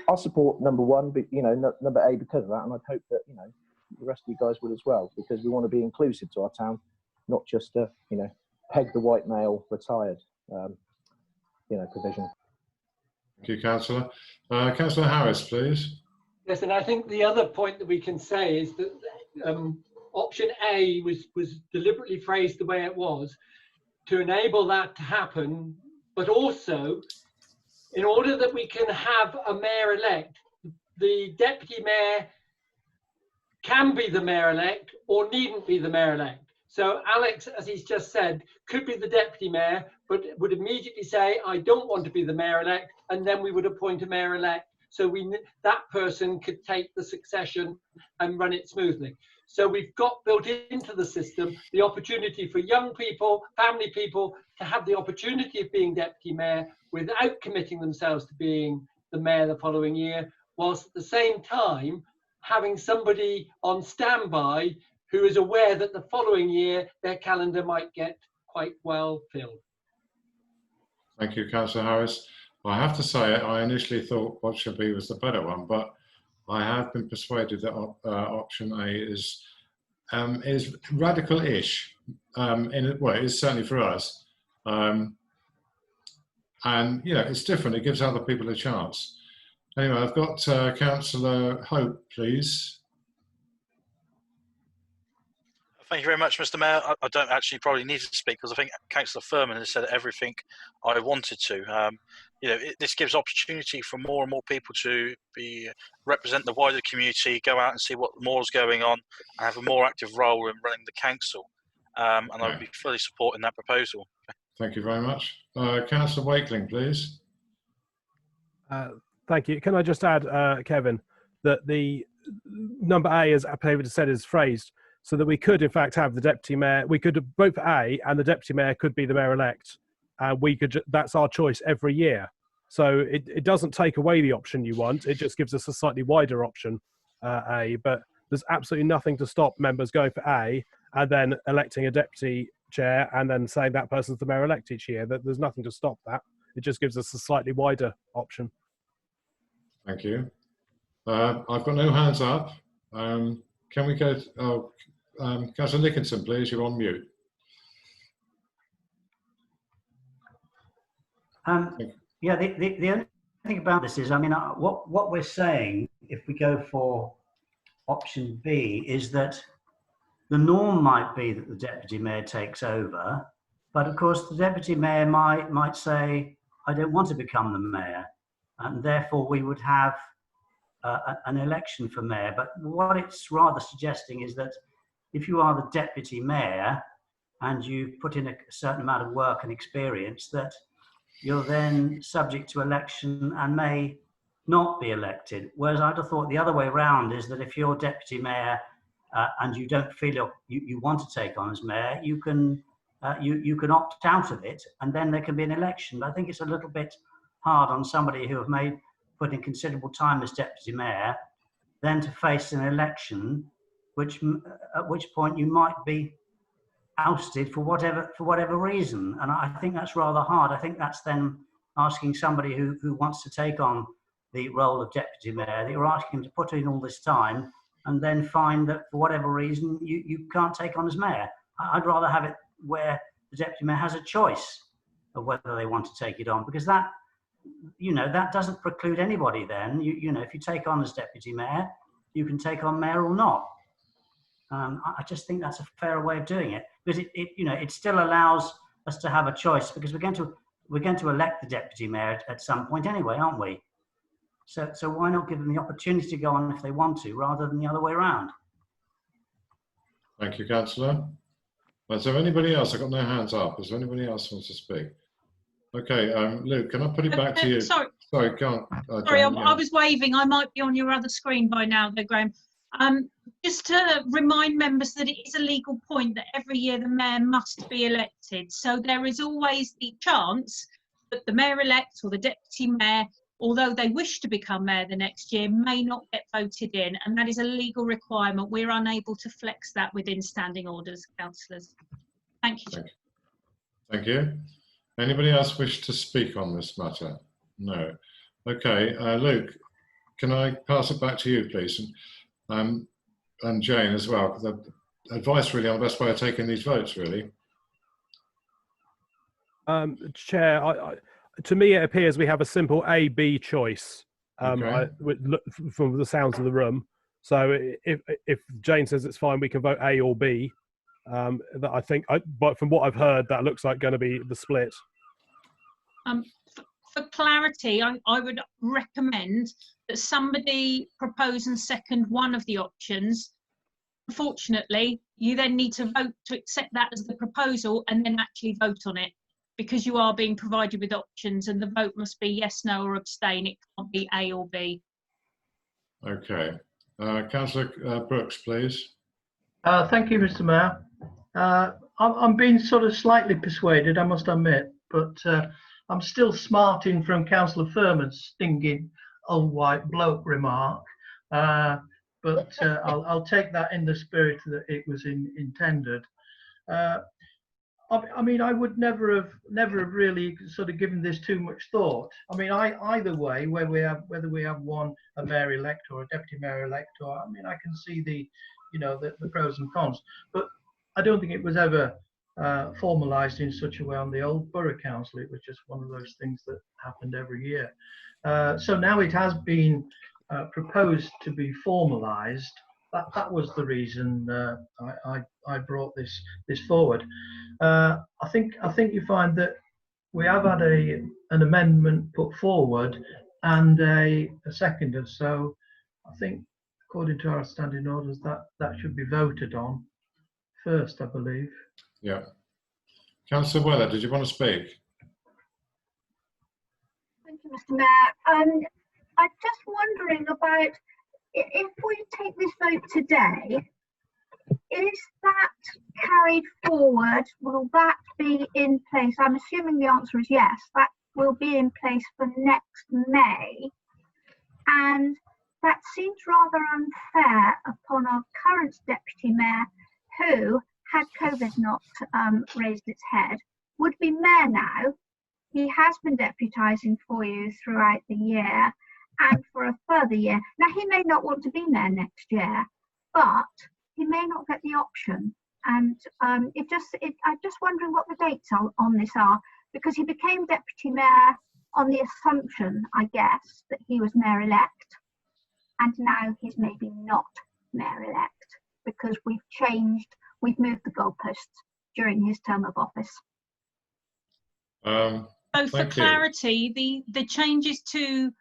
I'll support number one, but, you know, number A because of that. And I'd hope that, you know, the rest of you guys would as well, because we want to be inclusive to our town, not just you know, peg the white male retired, you know, provision. Thank you, Councillor. Councillor Harris, please. Yes, and I think the other point that we can say is that option A was deliberately phrased the way it was to enable that to happen, but also in order that we can have a mayor-elect, the deputy mayor can be the mayor-elect or needn't be the mayor-elect. So Alex, as he's just said, could be the deputy mayor, but would immediately say, I don't want to be the mayor-elect, and then we would appoint a mayor-elect. So that person could take the succession and run it smoothly. So we've got built into the system the opportunity for young people, family people, to have the opportunity of being deputy mayor without committing themselves to being the mayor the following year, whilst at the same time having somebody on standby who is aware that the following year their calendar might get quite well filled. Thank you, Councillor Harris. I have to say, I initially thought option B was the better one, but I have been persuaded that option A is radical-ish. Well, it is certainly for us, and it's different. It gives other people a chance. Anyway, I've got Councillor Hope, please. Thank you very much, Mr. Mayor. I don't actually probably need to speak because I think Councillor Furman has said everything I wanted to. This gives opportunity for more and more people to represent the wider community, go out and see what more is going on, and have a more active role in running the council. And I would be fully supporting that proposal. Thank you very much. Councillor Wakeling, please. Thank you. Can I just add, Kevin, that the number A, as David said, is phrased so that we could, in fact, have the deputy mayor. We could vote for A, and the deputy mayor could be the mayor-elect. That's our choice every year. So it doesn't take away the option you want. It just gives us a slightly wider option, A. But there's absolutely nothing to stop members going for A and then electing a deputy chair and then saying that person's the mayor-elect each year. There's nothing to stop that. It just gives us a slightly wider option. Thank you. I've got no hands up. Can we go to Councillor Nickinson, please? You're on mute. Yeah, the only thing about this is, I mean, what we're saying, if we go for option B, is that the norm might be that the deputy mayor takes over, but of course the deputy mayor might say, I don't want to become the mayor, and therefore we would have an election for mayor. But what it's rather suggesting is that if you are the deputy mayor and you put in a certain amount of work and experience, that you're then subject to election and may not be elected. Whereas I'd have thought the other way around is that if you're deputy mayor and you don't feel you want to take on as mayor, you can opt out of it, and then there can be an election. But I think it's a little bit hard on somebody who have put in considerable time as deputy mayor, then to face an election, at which point you might be ousted for whatever reason. And I think that's rather hard. I think that's then asking somebody who wants to take on the role of deputy mayor, that you're asking him to put in all this time and then find that for whatever reason you can't take on as mayor. I'd rather have it where the deputy mayor has a choice of whether they want to take it on, because that doesn't preclude anybody then. If you take on as deputy mayor, you can take on mayor or not. I just think that's a fair way of doing it, because it still allows us to have a choice, because we're going to elect the deputy mayor at some point anyway, aren't we? So why not give them the opportunity to go on if they want to, rather than the other way around? Thank you, Councillor. Is there anybody else? I've got no hands up. Is there anybody else who wants to speak? Okay, Luke, can I put it back to you? Sorry, go on. Sorry, I was waving. I might be on your other screen by now, though, Graham. Just to remind members that it is a legal point that every year the mayor must be elected. So there is always the chance that the mayor-elect or the deputy mayor, although they wish to become mayor the next year, may not get voted in. And that is a legal requirement. We're unable to flex that within standing orders, councillors. Thank you. Thank you. Anybody else wish to speak on this matter? No. Okay, Luke, can I pass it back to you, please? And Jane as well, because advice really on the best way of taking these votes, really. Chair, to me it appears we have a simple A-B choice from the sounds of the room. So if Jane says it's fine, we can vote A or B. But from what I've heard, that looks like going to be the split. For clarity, I would recommend that somebody propose and second one of the options, Unfortunately, you then need to vote to accept that as the proposal and then actually vote on it, because you are being provided with options and the vote must be yes, no or abstain. It can't be A or B. Okay. Councillor Brooks, please. Thank you, Mr. Mayor. I'm being sort of slightly persuaded, I must admit, but I'm still smarting from Councillor Furman's stinging old white bloke remark. But I'll take that in the spirit that it was intended. I mean, I would never have really sort of given this too much thought. I mean, either way, whether we have a mayor-elect or a deputy mayor-elect, or I mean, I can see the pros and cons, but I don't think it was ever formalised in such a way on the old borough council. It was just one of those things that happened every year. So now it has been proposed to be formalised. That was the reason I brought this forward. I think you find that we have had an amendment put forward and a seconder. So I think, according to our standing orders, that should be voted on first, I believe. Yeah. Councillor Weller, did you want to speak? Thank you, Mr. Mayor. I'm just wondering about, if we take this vote today, is that carried forward? Will that be in place? I'm assuming the answer is yes. That will be in place for next May. And that seems rather unfair upon our current deputy mayor, who, had COVID not raised its head, would be mayor now. He has been deputising for you throughout the year and for a further year. Now, he may not want to be mayor next year, but he may not get the option. And I'm just wondering what the dates on this are, because he became deputy mayor on the assumption, I guess, that he was mayor-elect. And now he's maybe not mayor-elect because we've moved the goalposts during his term of office. So for clarity, the changes to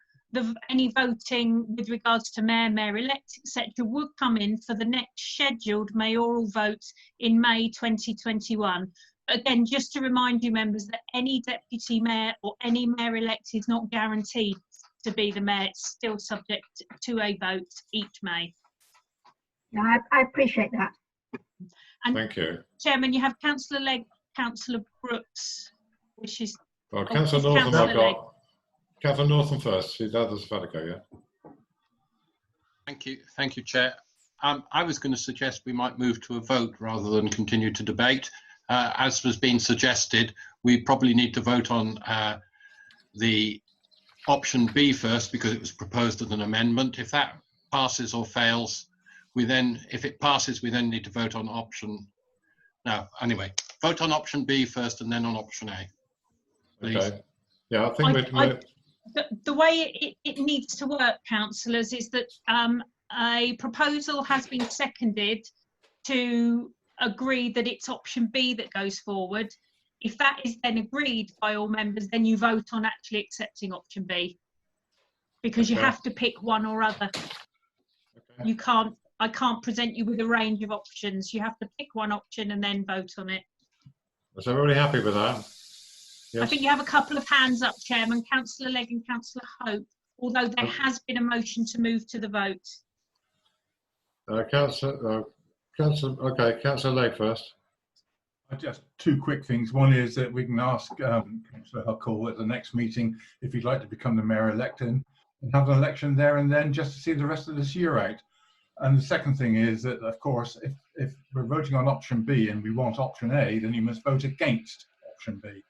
any voting with regards to mayor, mayor-elect, etc., would come in for the next scheduled mayoral votes in May 2021. Again, just to remind you members that any deputy mayor or any mayor-elect is not guaranteed to be the mayor. It's still subject to a vote each May. Yeah, I appreciate that. And thank you. Chairman, you have Councillor Legg, Councillor Brooks, which is... Well, Councillor Northam, I've got. Councillor Northam first. The others have had a go, yeah. Thank you, Chair. I was going to suggest we might move to a vote rather than continue to debate. As was being suggested, we probably need to vote on the option B first because it was proposed as an amendment. If that passes or fails, if it passes, we then need to vote on option. No, anyway, vote on option B first and then on option A. Please. Okay. Yeah, I think the way it needs to work, councillors, is that a proposal has been seconded to agree that it's option B that goes forward. If that is then agreed by all members, then you vote on actually accepting option B, because you have to pick one or other. You can't. I can't present you with a range of options. You have to pick one option and then vote on it. Is everybody happy with that? Yes. I think you have a couple of hands up, Chairman, Councillor Legg and Councillor Hope, although there has been a motion to move to the vote. Councillor Legg first. Just two quick things. One is that we can ask Councillor Huckle at the next meeting if he'd like to become the mayor-elect and have an election there and then just to see the rest of this year out. And the second thing is that, of course, if we're voting on option B and we want option A, then you must vote against option B.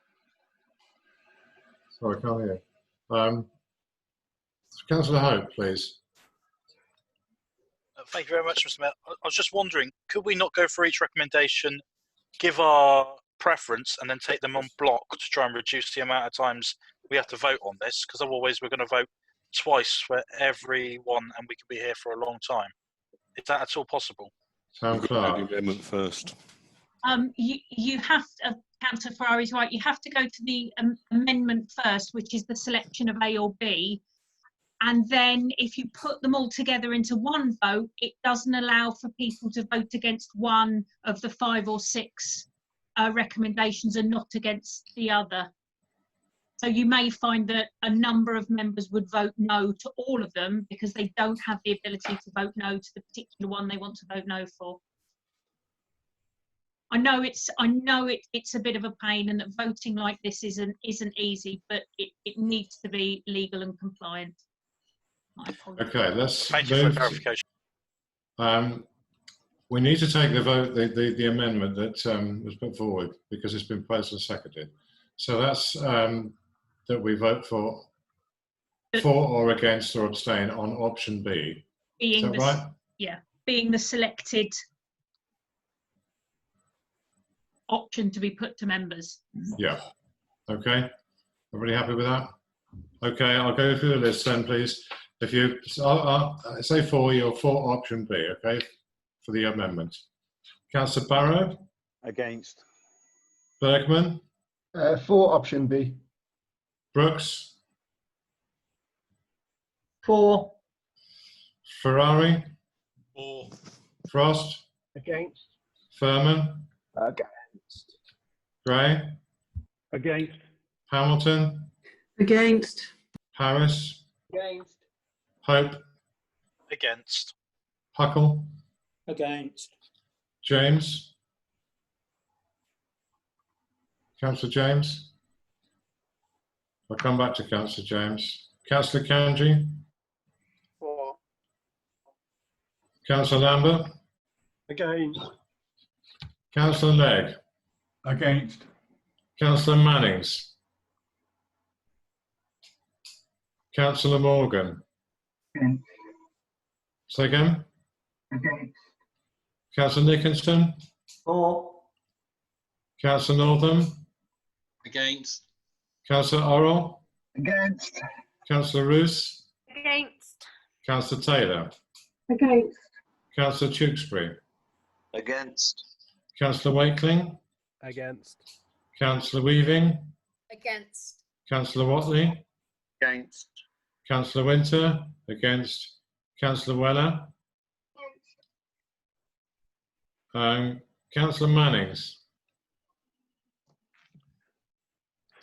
Sorry, I can't hear. Councillor Hope, please. Thank you very much, Mr. Mayor. I was just wondering, could we not go for each recommendation, give our preference, and then take them on block to try and reduce the amount of times we have to vote on this? Because otherwise we're going to vote twice for every one and we could be here for a long time. Is that at all possible? Sound clear. Amendment first. You have to, Councillor Ferrari is right, you have to go to the amendment first, which is the selection of A or B. And then if you put them all together into one vote, it doesn't allow for people to vote against one of the 5 or 6 recommendations and not against the other. So you may find that a number of members would vote no to all of them because they don't have the ability to vote no to the particular one they want to vote no for. I know it's a bit of a pain, and that voting like this isn't easy, but it needs to be legal and compliant. Okay, let's Thank you for move the clarification. we need to take the vote, the amendment that was put forward, because it's been placed and seconded. So that's that we vote for or against or abstain on option B. Is that right? Yeah, being the selected option to be put to members. Yeah. Okay. Everybody happy with that? Okay, I'll go through the list then, please. If you I'll say you're for option B, okay, for the amendment. Councillor Barrow? Against. Bergman? For option B. Brooks? For. Ferrari? For. Frost? Against. Furman? Against. Gray? Against. Hamilton? Against. Harris? Against. Hope? Against. Huckle? Against. James? Councillor James? I'll come back to Councillor James. Councillor Kanji? For. Councillor Lambert? Against. Councillor Legg? Against. Councillor Mannings? Councillor Morgan? Against. Say again? Against. Councillor Nicholson? For. Councillor Northam? Against. Councillor Orrell? Against. Councillor Roos? Against. Councillor Taylor? Against. Councillor Tewkesbury? Against. Councillor Wakeling? Against. Councillor Weaving? Against. Councillor Watley? Against. Councillor Winter? Against. Councillor Weller? Councillor Mannings?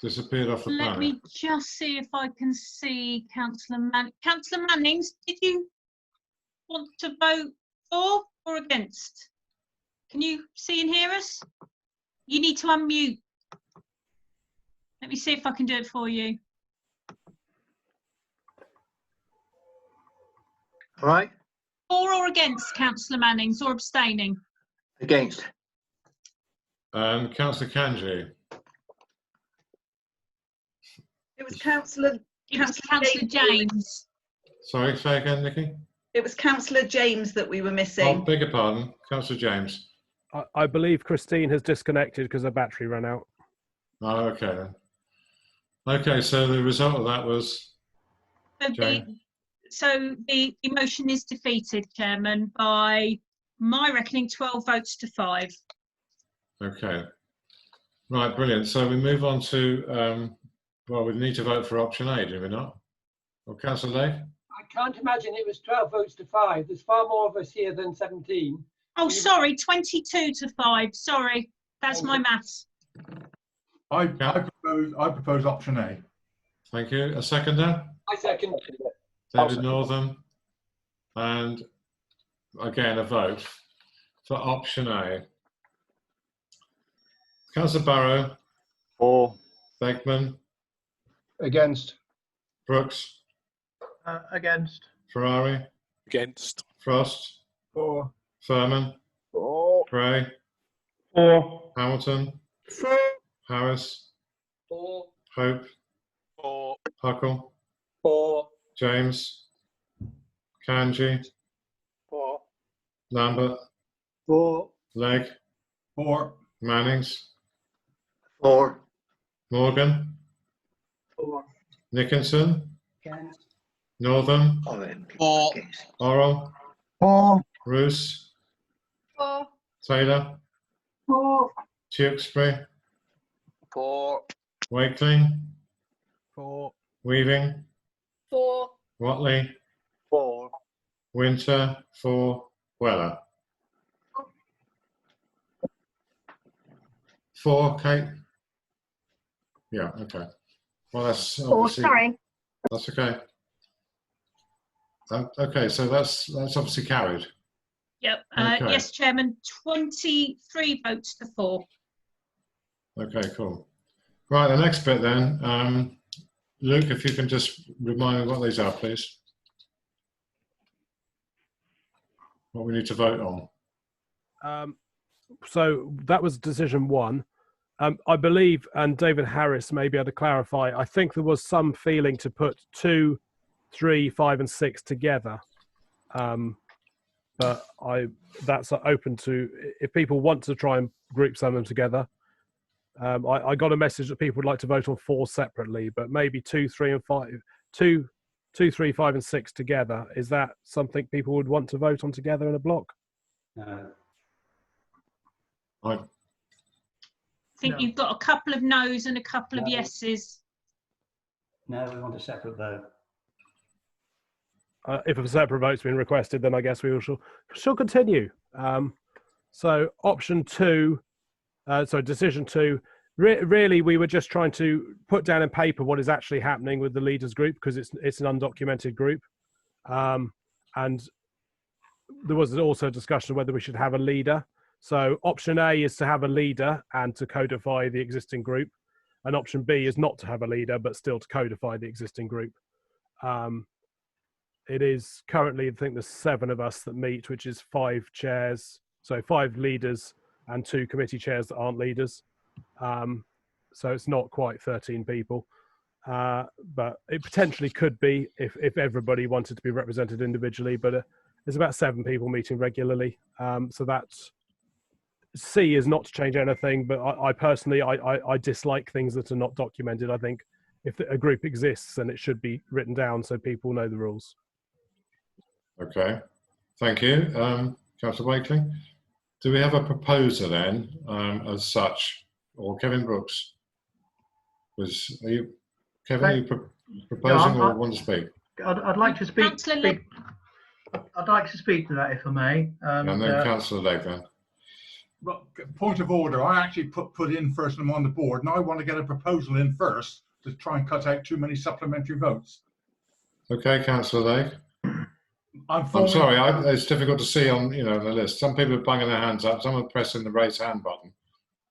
Disappeared off the Let panel. me just see if I can see Councillor Mannings, did you want to vote for or against? Can you see and hear us? You need to unmute. Let me see if I can do it for you. All right. For or against, Councillor Mannings, or abstaining? Against. Councillor Kanji? It was Councillor James. Sorry, say again, Nikki? It was Councillor James that we were Oh, missing. beg your pardon. Councillor James. I believe Christine has disconnected because her battery ran out. Oh, okay then. Okay, so the result of that was... So the motion is defeated, Chairman, by my reckoning 12 votes to 5. Okay. Right, brilliant. So we move on to, well, we need to vote for option A, do we not? Or Councillor Legg? I can't imagine it was 12 votes to 5. There's far more of us here than 17. Oh, sorry, 22 to 5. Sorry, that's my maths. I propose option A. Thank you. A seconder? I second. David Northam. And again, a vote for option A. Councillor Barrow? For. Beckman? Against. Brooks? Against. Ferrari? Against. Frost? For. Furman? For. Gray? For. Hamilton? For. Harris? For. Hope? For. Huckle? For. James? Kanji? For. Lambert? For. Legg? For. Mannings? For. Morgan? For. Nicholson? Against. Northam? For. Orrell? For. Roos? For. Taylor? For. Tewkesbury? For. Wakeling? For. Weaving? For. Watley, 4, Winter, 4, Weller. 4, Kate? Yeah, okay. Well, that's obviously... sorry. That's okay. Okay, so that's obviously carried. Yep. Okay. Yes, Chairman, 23 votes to 4. Okay, cool. Right, the next bit then. Luke, if you can just remind me what these are, please. What we need to vote on. So that was decision 1. I believe, and David Harris may be able to clarify, I think there was some feeling to put 2, 3, 5 and 6 together. But that's open to, if people want to try and group some of them together. I got a message that people would like to vote on 4 separately, but maybe 2, 3 and 5, 2, 3, 5 and 6 together. Is that something people would want to vote on together in a block? I think you've got a couple of no's and a couple of yeses. No, we want a separate vote. If a separate vote's been requested, then I guess we shall continue. So option 2, decision 2, really we were just trying to put down in paper what is actually happening with the leaders group, because it's an undocumented group. And there was also a discussion of whether we should have a leader. So option A is to have a leader and to codify the existing group. And option B is not to have a leader, but still to codify the existing group. It is currently, I think there's 7 of us that meet, which is 5 chairs. So 5 leaders and 2 committee chairs that aren't leaders. So it's not quite 13 people. But it potentially could be if everybody wanted to be represented individually. But there's about 7 people meeting regularly. So that's... C is not to change anything, but I personally, I dislike things that are not documented. I think if a group exists, then it should be written down so people know the rules. Okay, thank you. Councillor Wakely, do we have a proposer then, as such, or Kevin Brooks? Kevin, are you proposing or want to speak? I'd like to speak. I'd like to speak to that, if I may. And then Councillor Legg then. Well, point of order, I actually put in first and I'm on the board, and I want to get a proposal in first to try and cut out too many supplementary votes. Okay, Councillor Legg. I'm sorry, it's difficult to see on the list. Some people are banging their hands up, some are pressing the raise hand button.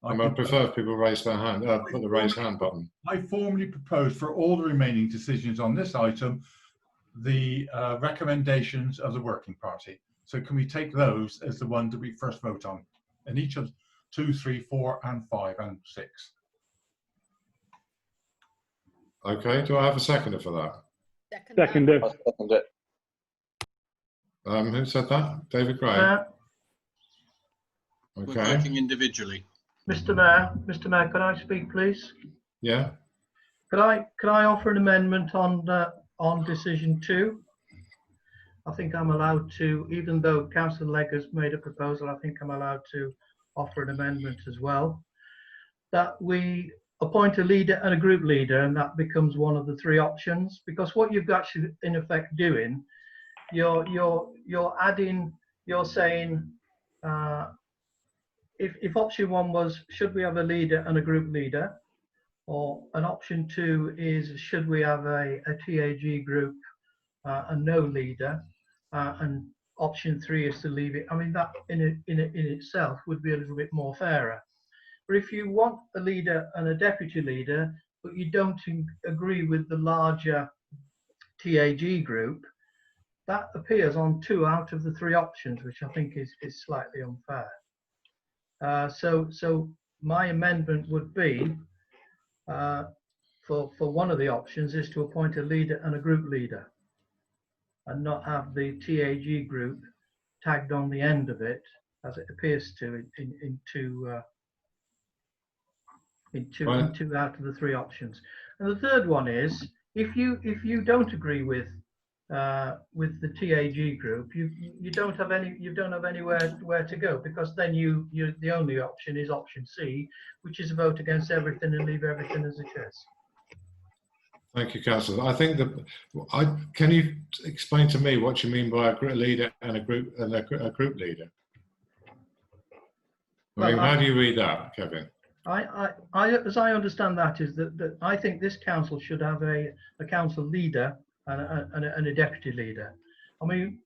I prefer if people raise their hand, put the raise hand button. I formally propose for all the remaining decisions on this item, the recommendations of the working party. So can we take those as the one that we first vote on? And each of 2, 3, 4 and 5 and 6. Okay, do I have a seconder for that? Seconder. I'll second it. Who said that? David Gray. We're Okay. voting individually. Mr. Mayor, can I speak, please? Yeah. Could I offer an amendment on decision 2? I think I'm allowed to, even though Councillor Legg has made a proposal, I think I'm allowed to offer an amendment as well. That we appoint a leader and a group leader, and that becomes one of the 3 options. Because what you've actually in effect doing, you're adding, you're saying, if option 1 was should we have a leader and a group leader, or an option 2 is should we have a TAG group and no leader, and option 3 is to leave it. I mean, that in itself would be a little bit more fairer. But if you want a leader and a deputy leader, but you don't agree with the larger TAG group, that appears on 2 out of the 3 options, which I think is slightly unfair. So my amendment would be for one of the options is to appoint a leader and a group leader, and not have the TAG group tagged on the end of it, as it appears to in 2 out of the 3 options. And the third one is if you don't agree with the TAG group, you don't have anywhere where to go, because then the only option is option C, which is a vote against everything and leave everything as it is. Thank you, Councillor. I think that can you explain to me what you mean by a leader and a group leader? I mean, how do you read that, Kevin? As I understand that, is that I think this council should have a council leader and a deputy leader. I mean,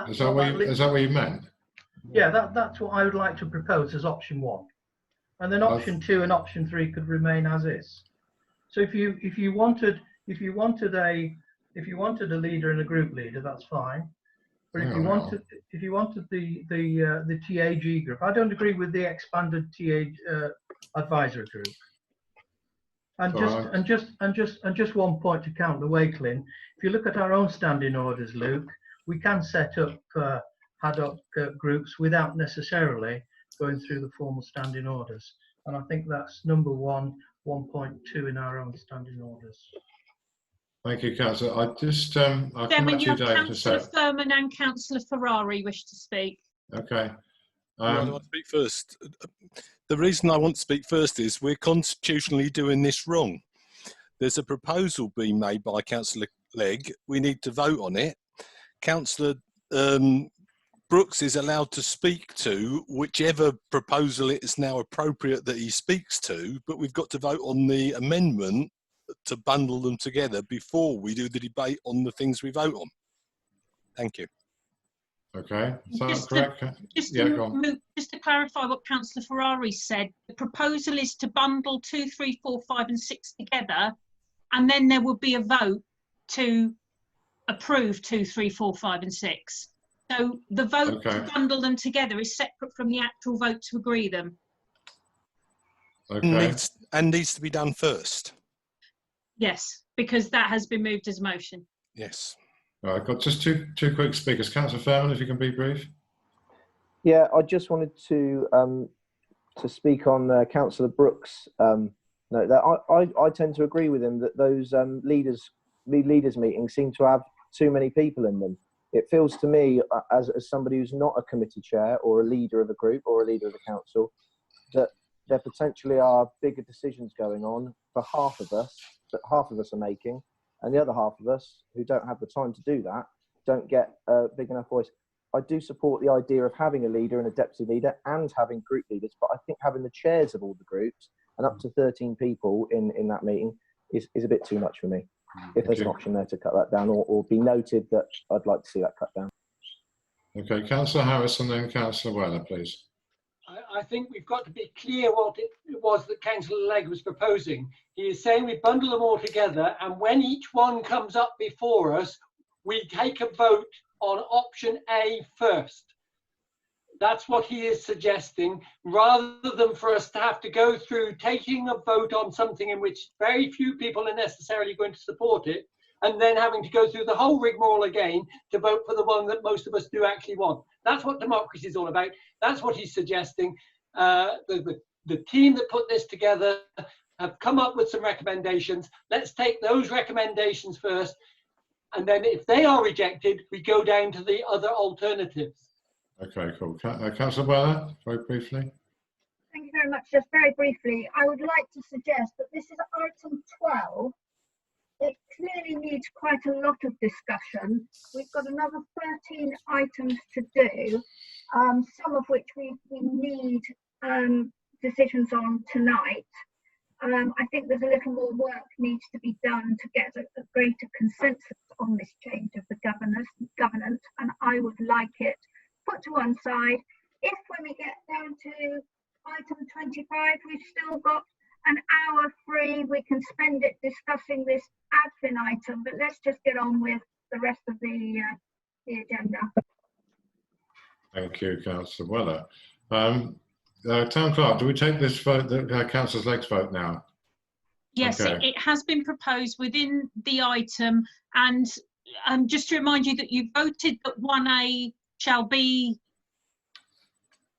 Is that what you meant? Yeah, that's what I would like to propose as option 1, and then option 2 and option 3 could remain as is. So if you wanted a leader and a group leader, that's fine. But if you wanted the TAG group, I don't agree with the expanded TAG advisory group. And just one point to counter the Wakeling. If you look at our own standing orders, Luke, we can set up ad hoc groups without necessarily going through the formal standing orders. And I think that's number 1.2 in our own standing orders. Thank you, Councillor. I'll come back to you, Dave. Councillor Furman and Councillor Ferrari wish to speak. Okay. I want to speak first. The reason I want to speak first is we're constitutionally doing this wrong. There's a proposal being made by Councillor Legg. We need to vote on it. Councillor Brooks is allowed to speak to whichever proposal it is now appropriate that he speaks to, but we've got to vote on the amendment to bundle them together before we do the debate on the things we vote on. Thank you. Okay, Just to clarify what Councillor Ferrari said, the proposal is to bundle 2, 3, 4, 5 and 6 together, and then there will be a vote to approve 2, 3, 4, 5 and 6. So the vote to bundle them together is separate from the actual vote to agree them. Okay. Needs to be done first. Yes, because that has been moved as a motion. Yes. Right, I've got just two quick speakers. Councillor Fairman, if you can be brief. Yeah, I just wanted to speak on Councillor Brooks' note. That I tend to agree with him that those leaders meetings seem to have too many people in them. It feels to me, as somebody who's not a committee chair or a leader of a group or a leader of the council, that there potentially are bigger decisions going on for half of us, that half of us are making, and the other half of us who don't have the time to do that don't get a big enough voice. I do support the idea of having a leader and a deputy leader and having group leaders, but I think having the chairs of all the groups and up to 13 people in that meeting is a bit too much for me. If there's an option there to cut that down, or be noted that I'd like to see that cut down. Okay, Councillor Harris and then Councillor Weller, please. I think we've got to be clear what it was that Councillor Legg was proposing. He is saying we bundle them all together, and when each one comes up before us, we take a vote on option A first. That's what he is suggesting, rather than for us to have to go through taking a vote on something in which very few people are necessarily going to support it, and then having to go through the whole rigmarole again to vote for the one that most of us do actually want. That's what democracy is all about. That's what he's suggesting. The team that put this together have come up with some recommendations. Let's take those recommendations first, and then if they are rejected, we go down to the other alternatives. Okay, cool. Councillor Weller, very briefly. Thank you very much. Just very briefly, I would like to suggest that this is item 12. It clearly needs quite a lot of discussion. We've got another 13 items to do, some of which we need decisions on tonight. I think there's a little more work needs to be done to get a greater consensus on this change of the governance, and I would like it put to one side. If when we get down to item 25, we've still got an hour free, we can spend it discussing this admin item, but let's just get on with the rest of the agenda. Thank you, Councillor Weller. Town Clerk, do we take this vote, Councillor Legg's vote now? Yes, okay. It has been proposed within the item, and just to remind you that you voted that 1A shall be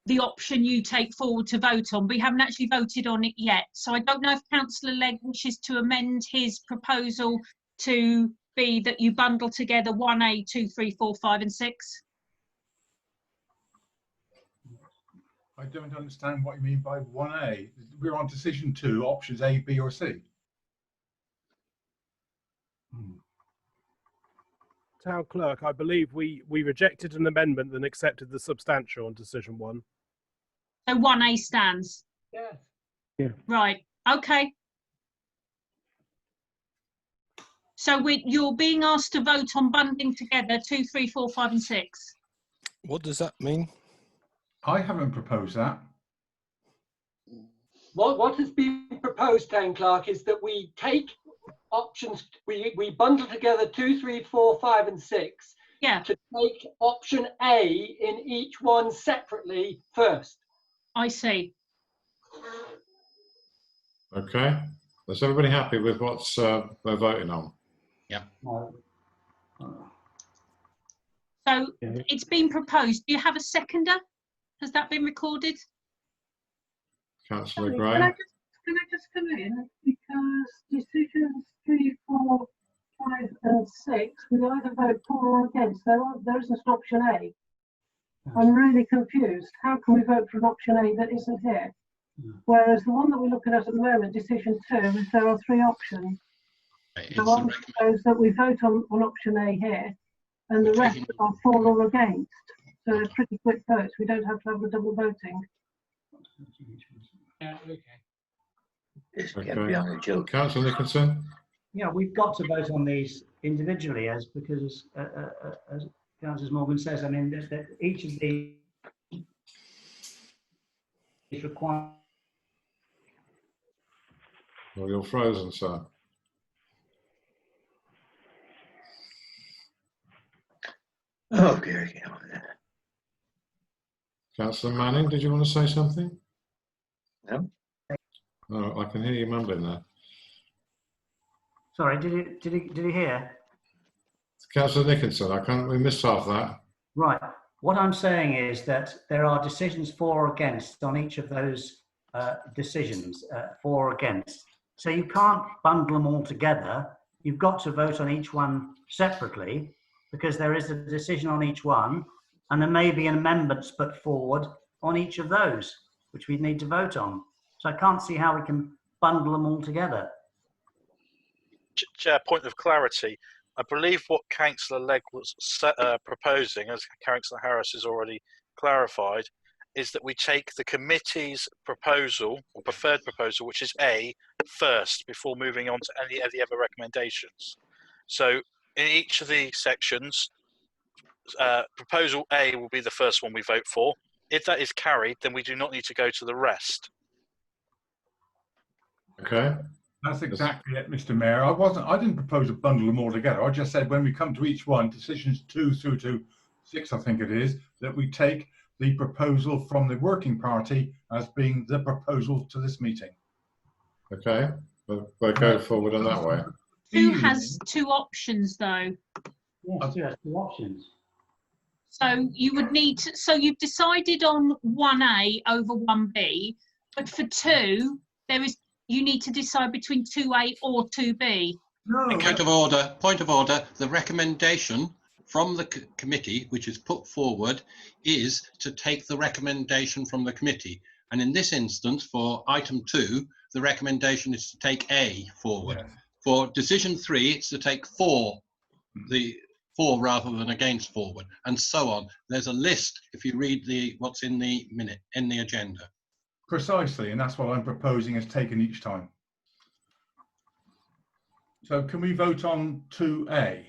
the option you take forward to vote on. We haven't actually voted on it yet. So I don't know if Councillor Legg wishes to amend his proposal to be that you bundle together 1A, 2, 3, 4, 5 and 6. I don't understand what you mean by 1A. We're on decision 2, options A, B or C. Town Clerk, I believe we rejected an amendment and accepted the substantial on decision 1. So 1A stands. Yes. Yeah. Right. Okay. So you're being asked to vote on bundling together 2, 3, 4, 5 and 6. What does that mean? I haven't proposed that. What has been proposed, Town Clerk, is that we take options, we bundle together 2, 3, 4, 5 and 6. Yeah. To take option A in each one separately first. I see. Okay. Is everybody happy with what's we're voting on? Yeah. So it's been proposed. Do you have a seconder? Has that been recorded? Councillor Can Gray. I just come in, because decisions 3, 4, 5 and 6, we either vote for or against. There isn't an option A. I'm really confused. How can we vote for an option A that isn't here? Whereas the one that we're looking at the moment, decision 2, is there are 3 options. So I would suppose that we vote on option A here, and the rest are for or against. So they're pretty quick votes. We don't have to have the double voting. Okay. Councillor Nicholson. Yeah, we've got to vote on these individually, because as Councillor Morgan says, I mean, that each of these is required. Well, you're frozen, sir. Oh, dear. Councillor Manning, did you want to say something? No. Oh, I can hear you mumbling there. Sorry, did you hear? Councillor Nicholson, we missed half that. Right. What I'm saying is that there are decisions for or against on each of those decisions, for or against. So you can't bundle them all together. You've got to vote on each one separately, because there is a decision on each one, and there may be amendments put forward on each of those, which we need to vote on. So I can't see how we can bundle them all together. Chair, point of clarity. I believe what Councillor Legg was proposing, as Councillor Harris has already clarified, is that we take the committee's proposal, or preferred proposal, which is A, first, before moving on to any of the other recommendations. So in each of the sections, proposal A will be the first one we vote for. If that is carried, then we do not need to go to the rest. Okay. That's exactly it, Mr. Mayor. I didn't propose to bundle them all together. I just said when we come to each one, decisions 2 through to 6, I think it is, that we take the proposal from the working party as being the proposal to this meeting. Okay. We'll go forward in that way. Who has 2 options though? Yes, 2 has 2 options. So you would need to, so you've decided on 1A over 1B, but for 2, you need to decide between 2A or 2B. No. Point of order. Point of order. The recommendation from the committee, which is put forward, is to take the recommendation from the committee. And in this instance, for item 2, the recommendation is to take A forward. Yes. For decision 3, it's to take 4 rather than against forward, and so on. There's a list if you read what's in the agenda. Precisely, and that's what I'm proposing is taken each time. So can we vote on 2A?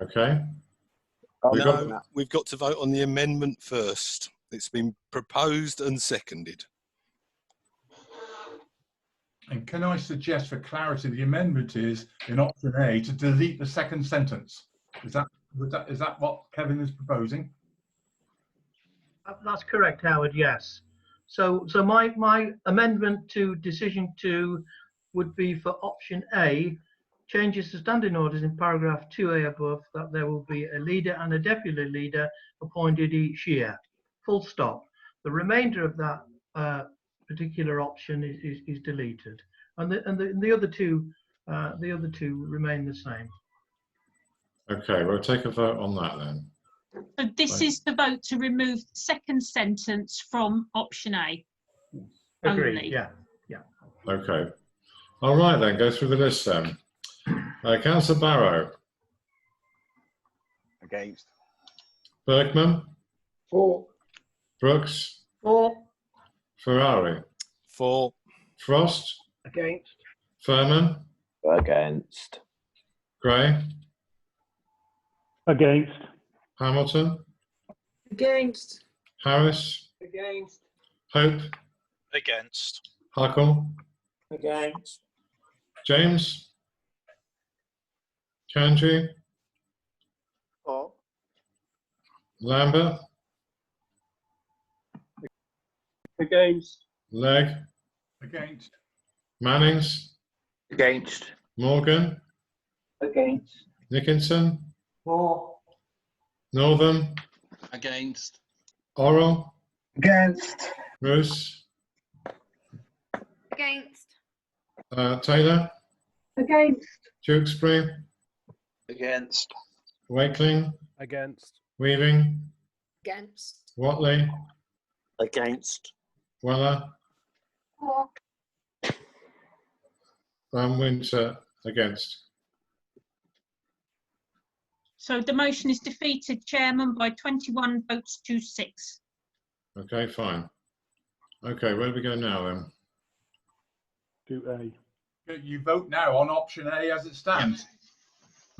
Okay. No, we've got to vote on the amendment first. It's been proposed and seconded. And can I suggest for clarity, the amendment is in option A to delete the second sentence. Is that what Kevin is proposing? That's correct, Howard, yes. So my amendment to decision 2 would be for option A, changes to standing orders in paragraph 2A above, that there will be a leader and a deputy leader appointed each year. Full stop. The remainder of that particular option is deleted, and the other two remain the same. Okay, we'll take a vote on that then. So this is the vote to remove the second sentence from option A. Agreed. Only. Yeah. Okay. All right then, go through the list then. Councillor Barrow. Against. Bergman. For. Brooks. For. Ferrari. For. Frost. Against. Furman. Against. Gray. Against. Hamilton. Against. Harris. Against. Hope. Against. Huckle. Against. James. Kanji. For. Lambert. Against. Legg. Against. Mannings. Against. Morgan. Against. Nickinson. For. Northern. Against. Oral. Against. Bruce. Against. Taylor. Against. Tewkesbury. Against. Wakeling. Against. Weaving. Against. Watley. Against. Weller. For. Winter. Against. So the motion is defeated, Chairman, by 21 votes to 6. Okay, fine. Okay, where do we go now then? Do A. You vote now on option A as it stands.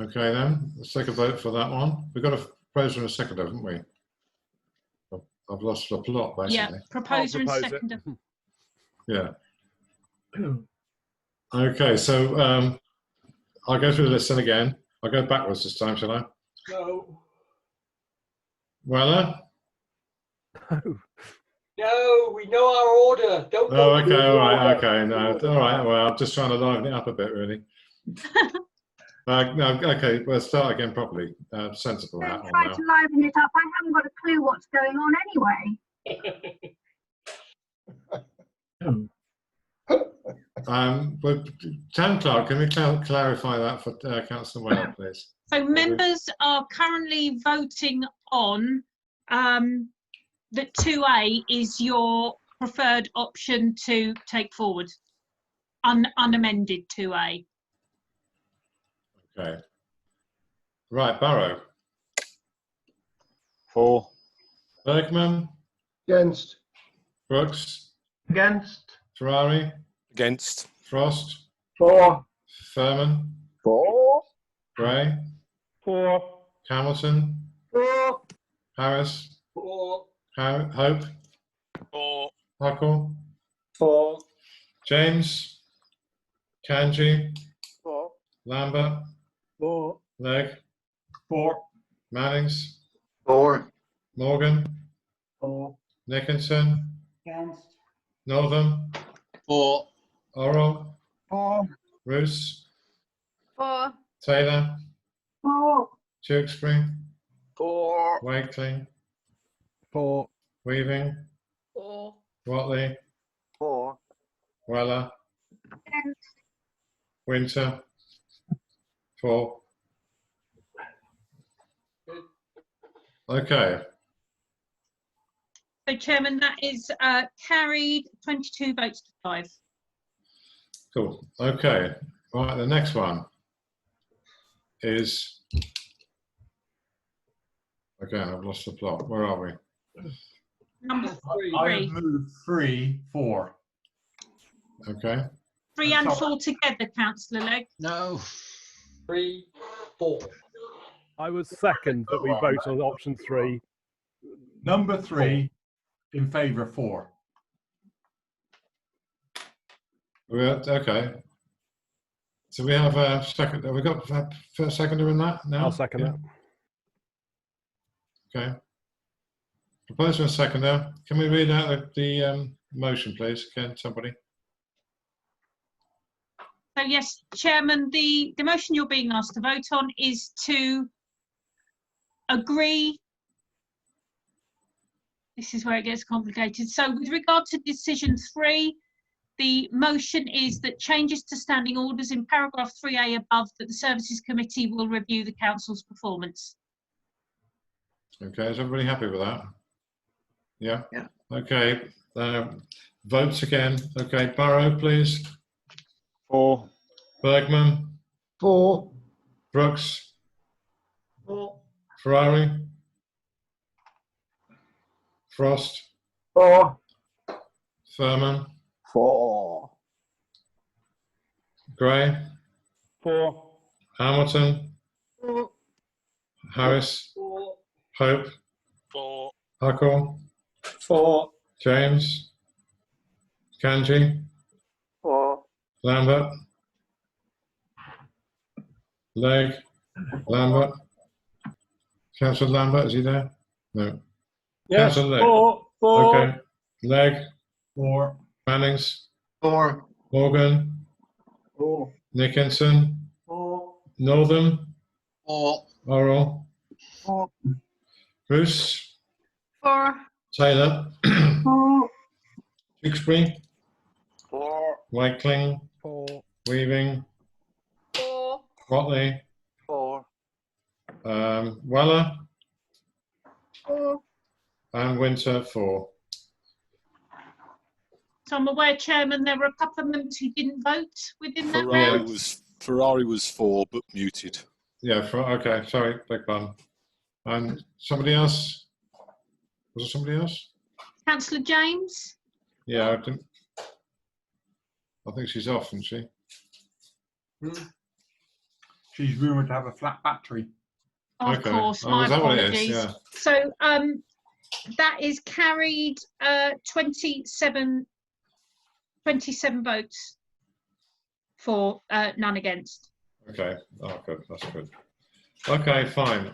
Okay then, let's take a vote for that one. We've got a proposer and a seconder, haven't we? I've lost the plot, basically. Yeah, proposer and propose it. seconder. Yeah. Okay, so I'll go through the list then again. I'll go backwards this time, shall I? No. Weller? No, we know our order. Don't go Oh, okay, through all the right, order. okay, no, all right, well, I'm just trying to liven it up a bit, really. No, okay, we'll start again properly. Sensible that Don't one try now. to liven it up. I haven't got a clue what's going on anyway. But Town Clerk, can we clarify that for Councillor Weller, please? So members are currently voting on that 2A is your preferred option to take forward, unamended 2A. Okay. Right, Barrow. For. Bergman. Against. Brooks. Against. Ferrari. Against. Frost. For. Furman. For. Gray. For. Hamilton. For. Harris. For. Hope. For. Huckle. For. James. Kanji. For. Lambert. For. Legg. For. Mannings. For. Morgan. For. Nickinson. Against. Northern. For. Oral. For. Roos. For. Taylor. For. Tewkesbury. For. Wakeling. For. Weaving. For. Watley. For. Weller. Against. Winter. 4. Okay. So Chairman, that is carried 22 votes to 5. Cool. Okay. Right. The next one is. Again, I've lost the plot. Where are we? Number I 3. have moved 3, 4. Okay. 3 and 4 together, Councillor Legg. No. 3, 4. I was second that we vote on option 3. Number 3 in favour 4. Okay. So we have a second. Have we got first seconder in that now? I'll second that. Okay. Proposer and seconder. Can we read out the motion, please? Can somebody? So yes, Chairman, the motion you're being asked to vote on is to agree. This is where it gets complicated. So with regard to decision 3, the motion is that changes to standing orders in paragraph 3A above, that the Services Committee will review the Council's performance. Okay, is everybody happy with that? Yeah? Yeah. Okay, votes again. Okay, Barrow, please. 4. Bergman, 4. Brooks, 4. Ferrari, Frost, 4. Furman, 4. Gray, 4. Hamilton, 4. Harris, 4. Hope, 4. Huckle, 4. James, Kanji, 4. Lambert, Legg, Lambert. Councillor Lambert, is he there? No. Yes. Councillor Legg. 4. 4. Okay. Legg, 4. Mannings, 4. Morgan, 4. Nickinson, 4. Northern, 4. Oral, 4. Bruce, 4. Taylor, 4. Tewkesbury, 4. Wakeling, 4. Weaving, 4. Watley, 4. Weller, 4. and Winter 4. So I'm aware, Chairman, there were a couple of members who didn't vote within that Ferrari round. was 4 but muted. Yeah, okay, sorry, beg pardon. And somebody else? Was there somebody else? Councillor James? Yeah, I think she's off, isn't she? She's rumoured to have a flat battery. Of Okay. course, Oh, my is that what it is? apologies. Yeah. So that is carried 27 votes for, none against. Okay. Oh, good. That's good. Okay, fine.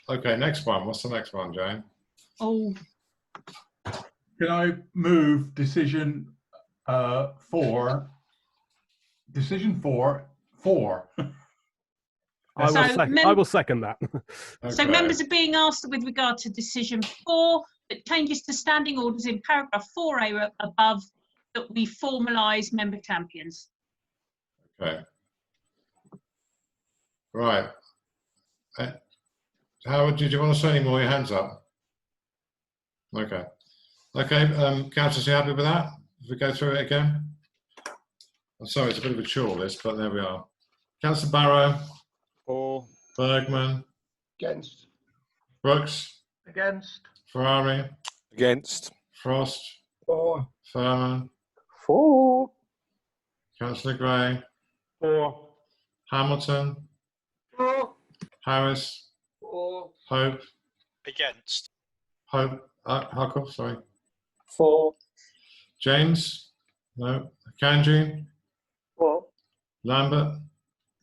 Okay, next one. What's the next one, Jane? Oh, Can I move decision 4? Decision 4. I will second that. So members are being asked with regard to decision 4 that changes to standing orders in paragraph 4A above that we formalise member champions. Okay. Right. Howard, did you want to say any more? Your hands up. Okay. Okay, councillors, you happy with that? If we go through it again? I'm sorry, it's a bit of a chore this, but there we are. Councillor Barrow. 4. Bergman. Against. Brooks. Against. Ferrari. Against. Frost. 4. Furman. 4. Councillor Gray. 4. Hamilton. 4. Harris. 4. Hope. Against. Hope. Huckle, sorry. 4. James. No. Kanji. 4. Lambert.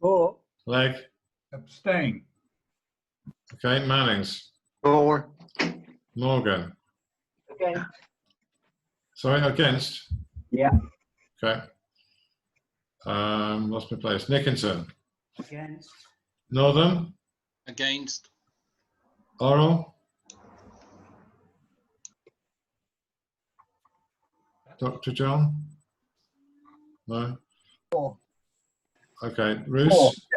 4. Legg. Abstain. Okay, Mannings. 4. Morgan. Against. Sorry, against? Yeah. Okay. Lost my place. Nickinson. Against. Northern. Against. Oral. Dr. John? No? 4. Okay, Roos?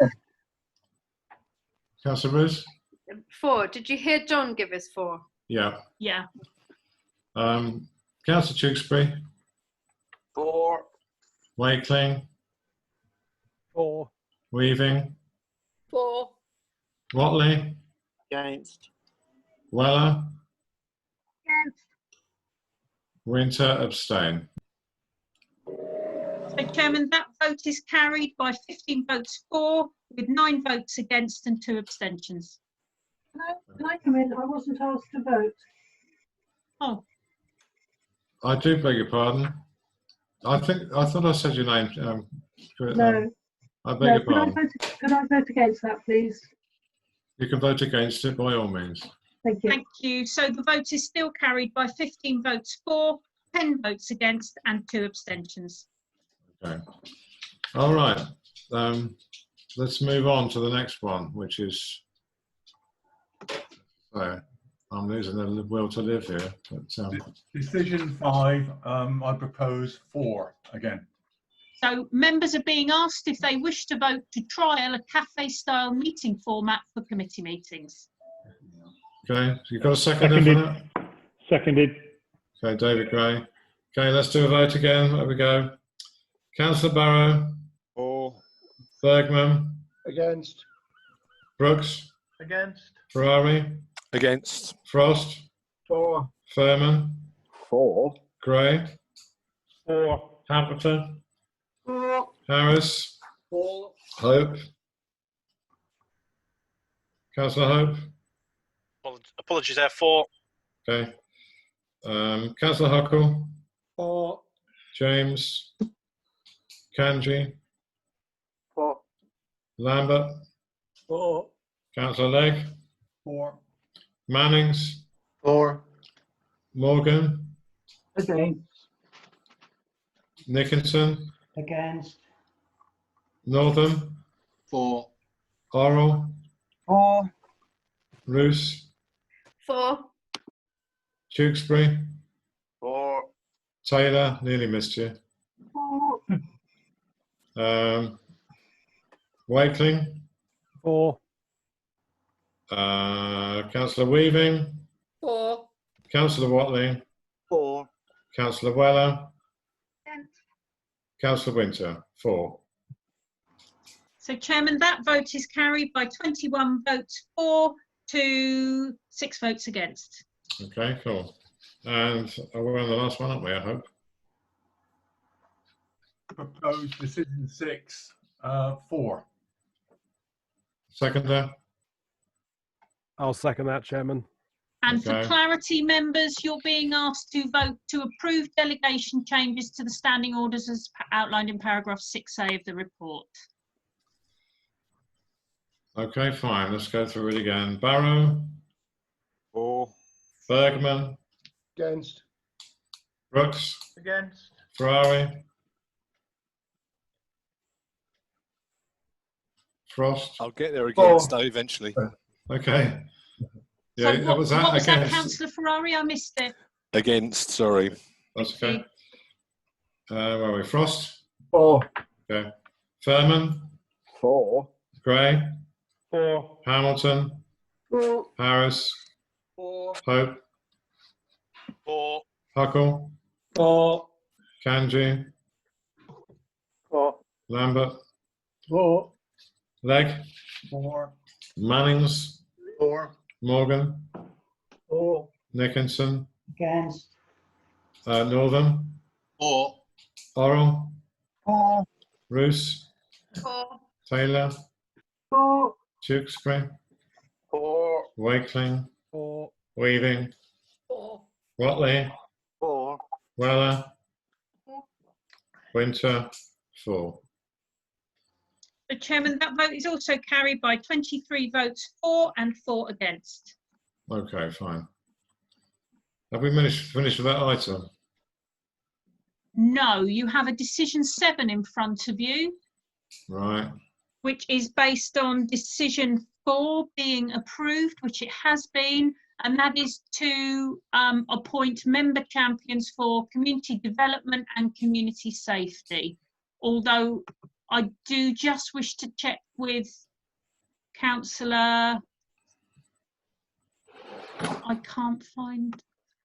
Councillor Roos? 4. Did you hear John give us 4? Yeah. Yeah. Councillor Tewkesbury? 4. Wakeling? 4. Weaving? 4. Watley? Against. Weller? Against. Winter, abstain. So, Chairman, that vote is carried by 15 votes for, with 9 votes against and 2 abstentions. Can I come in? I wasn't asked to vote. Oh. I do beg your pardon. I thought I said your name. No. I beg your pardon. Could I vote against that, please? You can vote against it by all means. Thank you. Thank you. So the vote is still carried by 15 votes for, 10 votes against and 2 abstentions. Okay. All right. Let's move on to the next one, which is. So I'm losing the will to live here. But, Decision 5. I propose 4 again. So members are being asked if they wish to vote to trial a cafe-style meeting format for committee meetings. okay. So you've got a seconder for that? Seconded. Okay, David Gray. Okay, let's do a vote again. There we go. Councillor Barrow. Bergman, Against. Brooks, Against. Ferrari, Against. Frost, 4. Furman, 4. Gray, 4. Hamilton, 4. Harris, 4. Hope. Councillor Hope. Apologies there. 4. Okay. Councillor Huckle, 4. James, Kanji, 4. Lambert, 4. Councillor Legg, 4. Mannings, 4. Morgan, Against. Nickinson, Against. Northam, 4. Oral, 4. Roos, 4. Tewkesbury, 4. Taylor, nearly missed you. 4. Wakeling, 4. Councillor Weaving, 4. Councillor Watling, 4. Councillor Weller, Against. Councillor Winter, 4. So, Chairman, that vote is carried by 21 votes for to 6 votes against. Okay, cool. And we're on the last one, aren't we, I hope? Proposed decision 6, 4. Seconder? I'll second that, Chairman. And for Okay. clarity, members, you're being asked to vote to approve delegation changes to the standing orders as outlined in paragraph 6A of the report. Okay, fine. Let's go through it again. Barrow, 4. Bergman, Against. Brooks, Against. Ferrari, Frost. I'll get there against 4. though eventually. Okay. Yeah, So that was that what was that, against. Councillor Ferrari? I missed it. Against, sorry. That's okay. Where are we? Frost? 4. Okay. Furman, 4. Gray, 4. Hamilton, 4. Harris, 4. Hope, 4. Huckle, 4. Kanji, 4. Lambert, 4. Legg, 4. Mannings, 4. Morgan, 4. Nickinson, Against. Northam, 4. Oral, 4. Roos, 4. Taylor, 4. Tewkesbury, 4. Wakeling, 4. Weaving, 4. Watley, 4. Weller, Winter, 4. The Chairman, that vote is also carried by 23 votes for and 4 against. Okay, fine. Have we finished with that item? No, you have a decision 7 in front of you, Right. which is based on decision 4 being approved, which it has been, and that is to appoint member champions for community development and community safety. Although I do just wish to check with Councillor, I can't find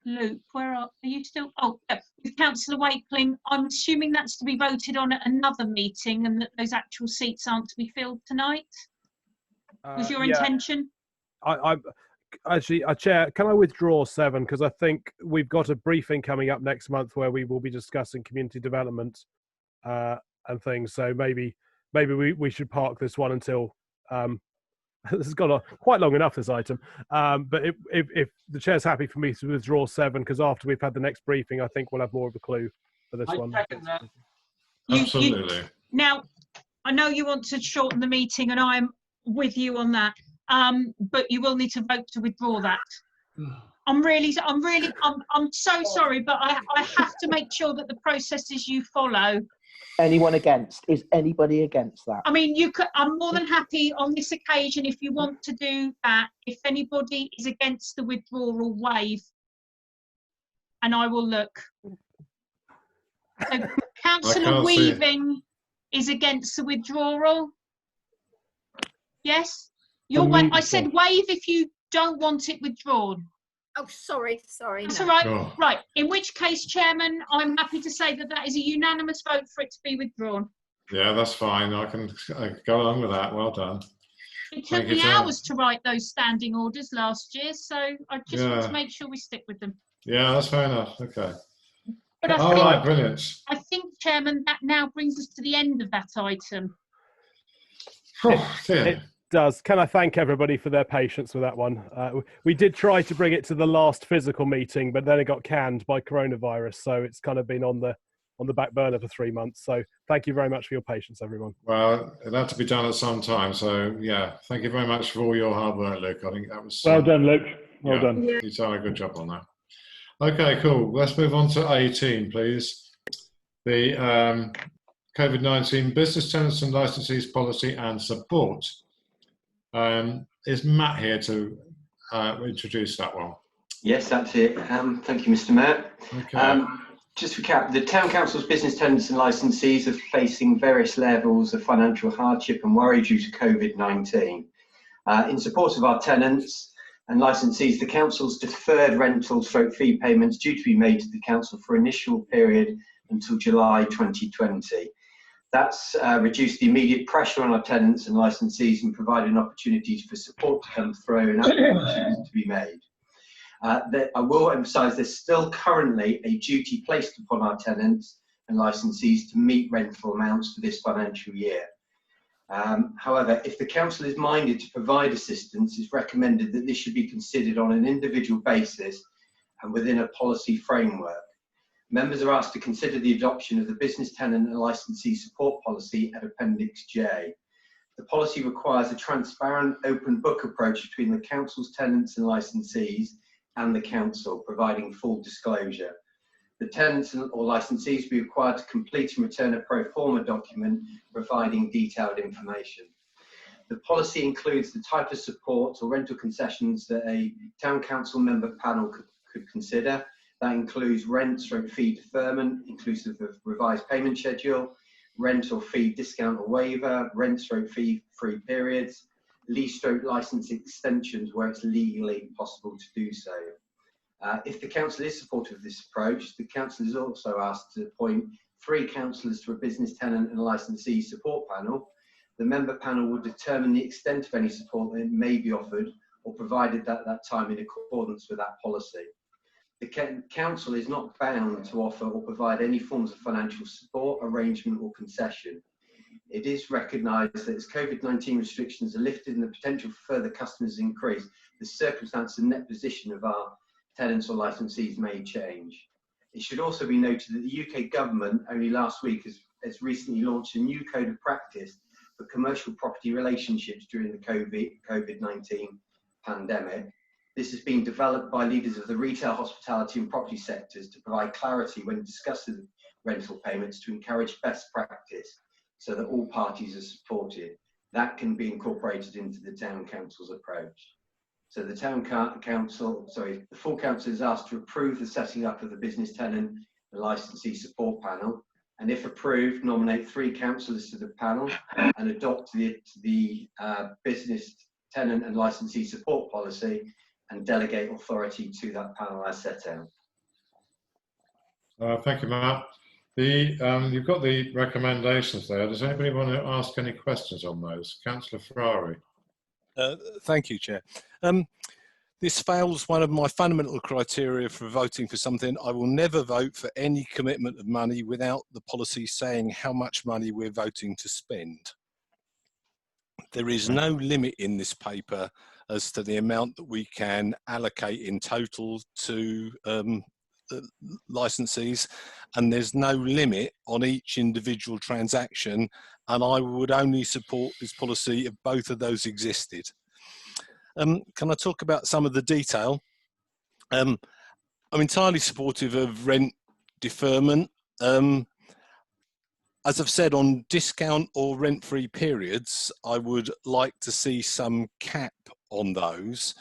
Luke, where are you still? Oh, with Councillor Wakeling, I'm assuming that's to be voted on at another meeting and that those actual seats aren't to be filled tonight? Was your Yeah. intention? I actually, Chair, can I withdraw 7? Because I think we've got a briefing coming up next month where we will be discussing community development and things. So maybe we should park this one until this has gone on quite long enough, this item. But if the Chair's happy for me to withdraw 7, because after we've had the next briefing, I think we'll have more of a clue for this I one. second that. Absolutely. Now, I know you want to shorten the meeting, and I'm with you on that. But you will need to vote to withdraw that. I'm so sorry, but I have to make sure that the processes you follow. Anyone against? Is anybody against that? I mean, I'm more than happy on this occasion if you want to do that. If anybody is against the withdrawal, wave, and I will look. So, Councillor Weaving is against the withdrawal. Yes, I said wave if you don't want it withdrawn. Oh, sorry. That's no. all right. Oh. Right. In which case, Chairman, I'm happy to say that that is a unanimous vote for it to be withdrawn. Yeah, that's fine. I can go along with that. Well done. It Thank took you, me Jan. hours to write those standing orders last year, so I just want Yeah. to make sure we stick with them. Yeah, that's fair enough. Okay. But I All think, right, brilliant. I think, Chairman, that now brings us to the end of that item. It does. Can I thank everybody for their patience with that one? We did try to bring it to the last physical meeting, but then it got canned by coronavirus, so it's kind of been on the back burner for 3 months. So thank you very much for your patience, everyone. Well, it had to be done at some time. So yeah, thank you very much for all your hard work, Luke. I think that was Well done, Luke. Well yeah, done. you've done a good job on that. Okay, cool. Let's move on to 18, please. The COVID-19 Business Tenants and Licensees Policy and Support. Is Matt here to introduce that one? Yes, that's it. Thank you, Mr. Mayor. Okay. Just to recap, the Town Council's business tenants and licensees are facing various levels of financial hardship and worry due to COVID-19. In support of our tenants and licensees, the Council's deferred rental/fee payments due to be made to the Council for initial period until July 2020. That's reduced the immediate pressure on our tenants and licensees and provided opportunities for support to come through and applications to be made. I will emphasise there's still currently a duty placed upon our tenants and licensees to meet rental amounts for this financial year. However, if the Council is minded to provide assistance, it's recommended that this should be considered on an individual basis and within a policy framework. Members are asked to consider the adoption of the Business Tenant and Licensee Support Policy at Appendix J. The policy requires a transparent, open book approach between the Council's tenants and licensees and the Council, providing full disclosure. The tenants or licensees will be required to complete and return a pro forma document providing detailed information. The policy includes the type of support or rental concessions that a Town Council member panel could consider. That includes rent/fee deferment, inclusive of revised payment schedule, rent or fee discount or waiver, rent/fee free periods, lease/license extensions where it's legally possible to do so. If the Council is supportive of this approach, the Council is also asked to appoint 3 councillors to a business tenant and licensee support panel. The member panel will determine the extent of any support that may be offered or provided at that time in accordance with that policy. The Council is not bound to offer or provide any forms of financial support, arrangement or concession. It is recognised that as COVID-19 restrictions are lifted and the potential for further customers increase, the circumstance and net position of our tenants or licensees may change. It should also be noted that the UK government only last week has recently launched a new code of practice for commercial property relationships during the COVID-19 pandemic. This has been developed by leaders of the retail, hospitality and property sectors to provide clarity when discussing rental payments to encourage best practice so that all parties are supported. That can be incorporated into the Town Council's approach. So the the full Council is asked to approve the setting up of the Business Tenant and Licensee Support Panel, and if approved, nominate 3 councillors to the panel and adopt the Business Tenant and Licensee Support Policy and delegate authority to that panel as set out. Thank you, Matt. You've got the recommendations there. Does anybody want to ask any questions on those? Councillor Ferrari. Thank you, Chair. This fails one of my fundamental criteria for voting for something. I will never vote for any commitment of money without the policy saying how much money we're voting to spend. There is no limit in this paper as to the amount that we can allocate in total to licensees, and there's no limit on each individual transaction, and I would only support this policy if both of those existed. Can I talk about some of the detail? I'm entirely supportive of rent deferment. As I've said, on discount or rent-free periods, I would like to see some cap on those.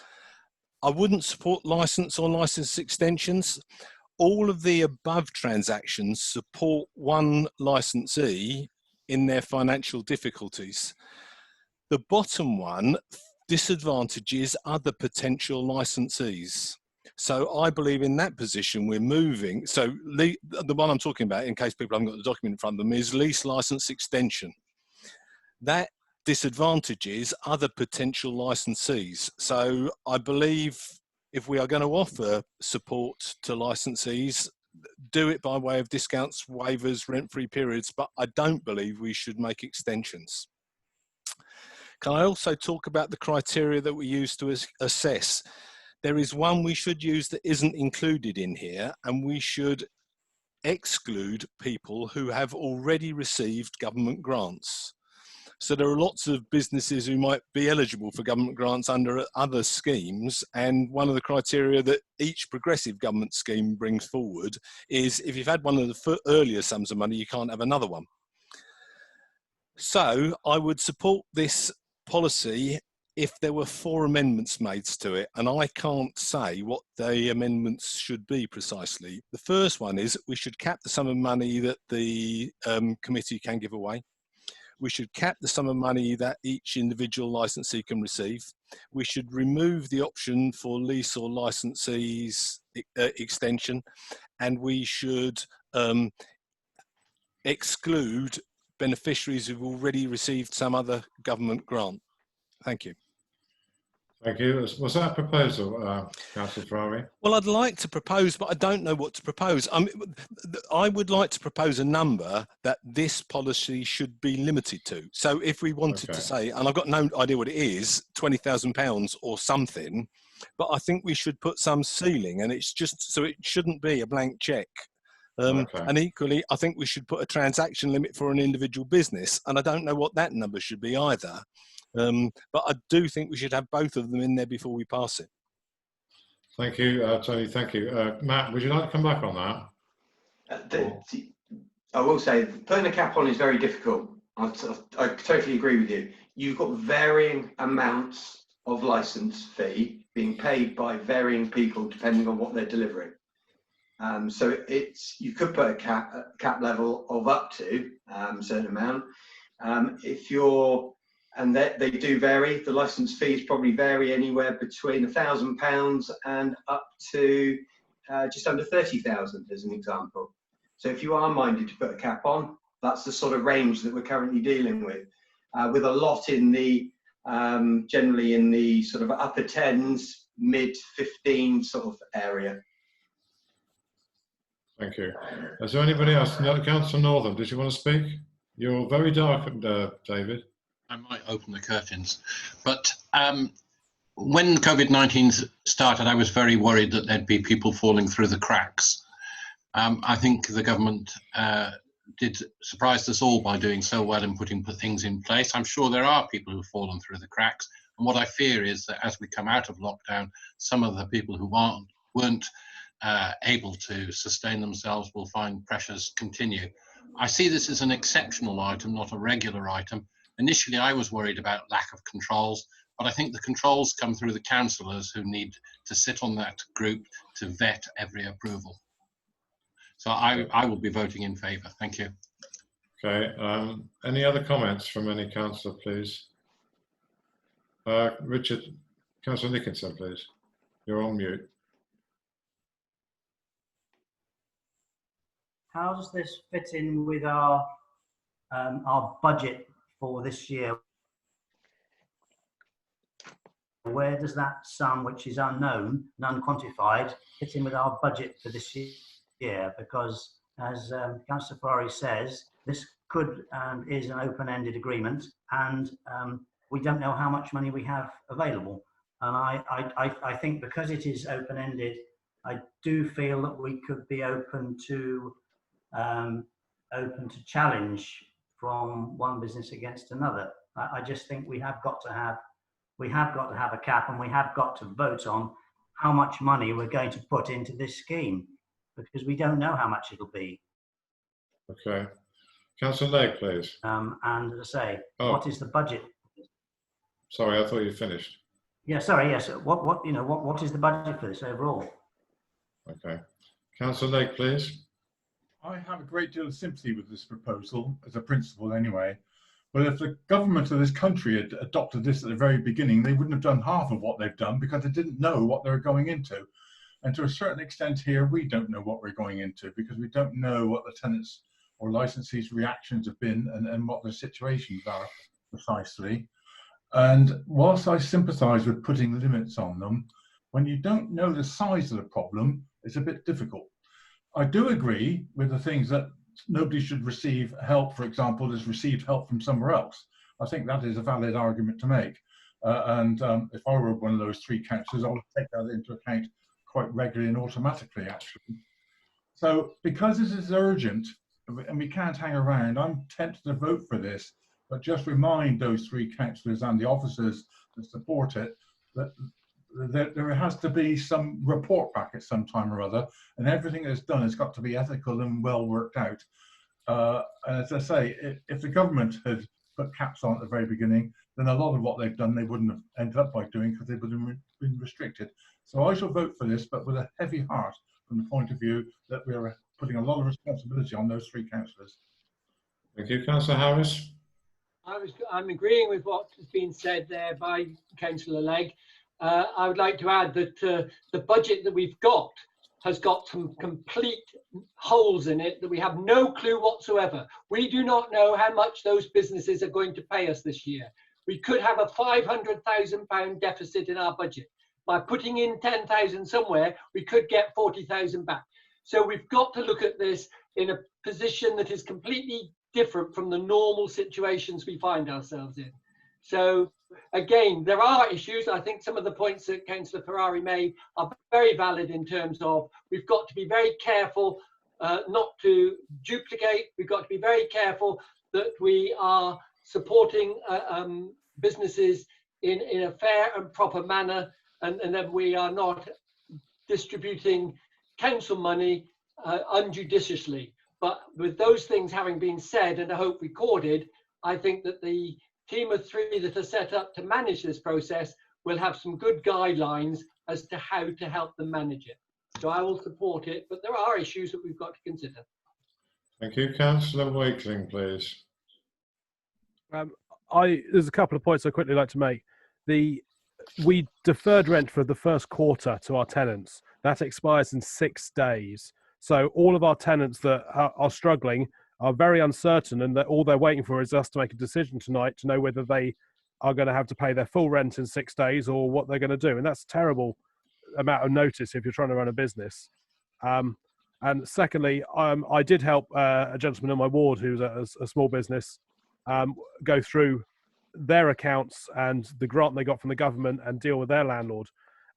I wouldn't support license or license extensions. All of the above transactions support one licensee in their financial difficulties. The bottom one disadvantages other potential licensees. So I believe in that position we're moving. So the one I'm talking about, in case people haven't got the document in front of them, is lease license extension. That disadvantages other potential licensees. So I believe if we are going to offer support to licensees, do it by way of discounts, waivers, rent-free periods, but I don't believe we should make extensions. Can I also talk about the criteria that we use to assess? There is one we should use that isn't included in here, and we should exclude people who have already received government grants. So there are lots of businesses who might be eligible for government grants under other schemes, and one of the criteria that each progressive government scheme brings forward is if you've had one of the earlier sums of money, you can't have another one. So I would support this policy if there were 4 amendments made to it, and I can't say what the amendments should be precisely. The first one is we should cap the sum of money that the committee can give away. We should cap the sum of money that each individual licensee can receive. We should remove the option for lease or licensees extension, and we should exclude beneficiaries who've already received some other government grant. Thank you. Thank you. Was that a proposal, Councillor Ferrari? Well, I'd like to propose, but I don't know what to propose. I would like to propose a number that this policy should be limited to. So if we wanted to say, and I've got no idea what it is, £20,000 or something, but I think we should put some ceiling, and it's just, so it shouldn't be a blank cheque. And equally, I think we should put a transaction limit for an individual business, and I don't know what that number should be either. But I do think we should have both of them in there before we pass it. Thank you, Tony. Thank you. Matt, would you like to come back on that? I will say, putting a cap on is very difficult. I totally agree with you. You've got varying amounts of licence fee being paid by varying people depending on what they're delivering. So you could put a cap level of up to a certain amount. And they do vary. The licence fees probably vary anywhere between £1,000 and up to just under 30,000 as an example. So if you are minded to put a cap on, that's the sort of range that we're currently dealing with a lot in the, generally in the sort of upper 10s, mid 15 sort of area. Thank you. Is there anybody else? Councillor Northam, did you want to speak? You're very dark, David. I might open the curtains, but when COVID-19 started, I was very worried that there'd be people falling through the cracks. I think the government did surprise us all by doing so well and putting things in place. I'm sure there are people who've fallen through the cracks, and what I fear is that as we come out of lockdown, some of the people who weren't able to sustain themselves will find pressures continue. I see this as an exceptional item, not a regular item. Initially, I was worried about lack of controls, but I think the controls come through the councillors who need to sit on that group to vet every approval. So I will be voting in favour. Thank you. Okay. Any other comments from any councillor, please? Richard, Councillor Nickinson, please. You're on mute. How does this fit in with our budget for this year? Where does that sum, which is unknown and unquantified, fit in with our budget for this year? Because as Councillor Ferrari says, this could and is an open-ended agreement, and we don't know how much money we have available. And I think because it is open-ended, I do feel that we could be open to challenge from one business against another. I just think we have got to have a cap, and we have got to vote on how much money we're going to put into this scheme, because we don't know how much it'll be. Okay. Councillor Legg, please. And as I say, what is the budget? Sorry, I thought you finished. Yeah, sorry. Yes. What is the budget for this overall? Okay. Councillor Legg, please. I have a great deal of sympathy with this proposal, as a principle anyway. But if the government of this country had adopted this at the very beginning, they wouldn't have done half of what they've done because they didn't know what they were going into. And to a certain extent here, we don't know what we're going into because we don't know what the tenants or licensees' reactions have been and what their situations are precisely. And whilst I sympathise with putting limits on them, when you don't know the size of the problem, it's a bit difficult. I do agree with the things that nobody should receive help, for example, that's received help from somewhere else. I think that is a valid argument to make. If I were one of those three councillors, I would take that into account quite regularly and automatically, actually. So because this is urgent and we can't hang around, I'm tempted to vote for this, but just remind those three councillors and the officers that support it that there has to be some report back at some time or other, and everything that's done has got to be ethical and well worked out. And as I say, if the government had put caps on at the very beginning, then a lot of what they've done they wouldn't have ended up by doing because they would have been restricted. So I shall vote for this, but with a heavy heart from the point of view that we are putting a lot of responsibility on those three councillors. Thank you. Councillor Harris. I'm agreeing with what has been said there by Councillor Legg. I would like to add that the budget that we've got has got some complete holes in it that we have no clue whatsoever. We do not know how much those businesses are going to pay us this year. We could have a £500,000 deficit in our budget. By putting in 10,000 somewhere, we could get 40,000 back. So we've got to look at this in a position that is completely different from the normal situations we find ourselves in. So again, there are issues. I think some of the points that Councillor Ferrari made are very valid in terms of we've got to be very careful not to duplicate. We've got to be very careful that we are supporting businesses in a fair and proper manner, and that we are not distributing council money unjudiciously. But with those things having been said and I hope recorded, I think that the team of three that are set up to manage this process will have some good guidelines as to how to help them manage it. So I will support it, but there are issues that we've got to consider. Thank you. Councillor Wakeling, please. There's a couple of points I'd quickly like to make. We deferred rent for the first quarter to our tenants. That expires in 6 days. So all of our tenants that are struggling are very uncertain, and that all they're waiting for is us to make a decision tonight to know whether they are going to have to pay their full rent in 6 days or what they're going to do. And that's a terrible amount of notice if you're trying to run a business. And secondly, I did help a gentleman in my ward who's a small business go through their accounts and the grant they got from the government and deal with their landlord.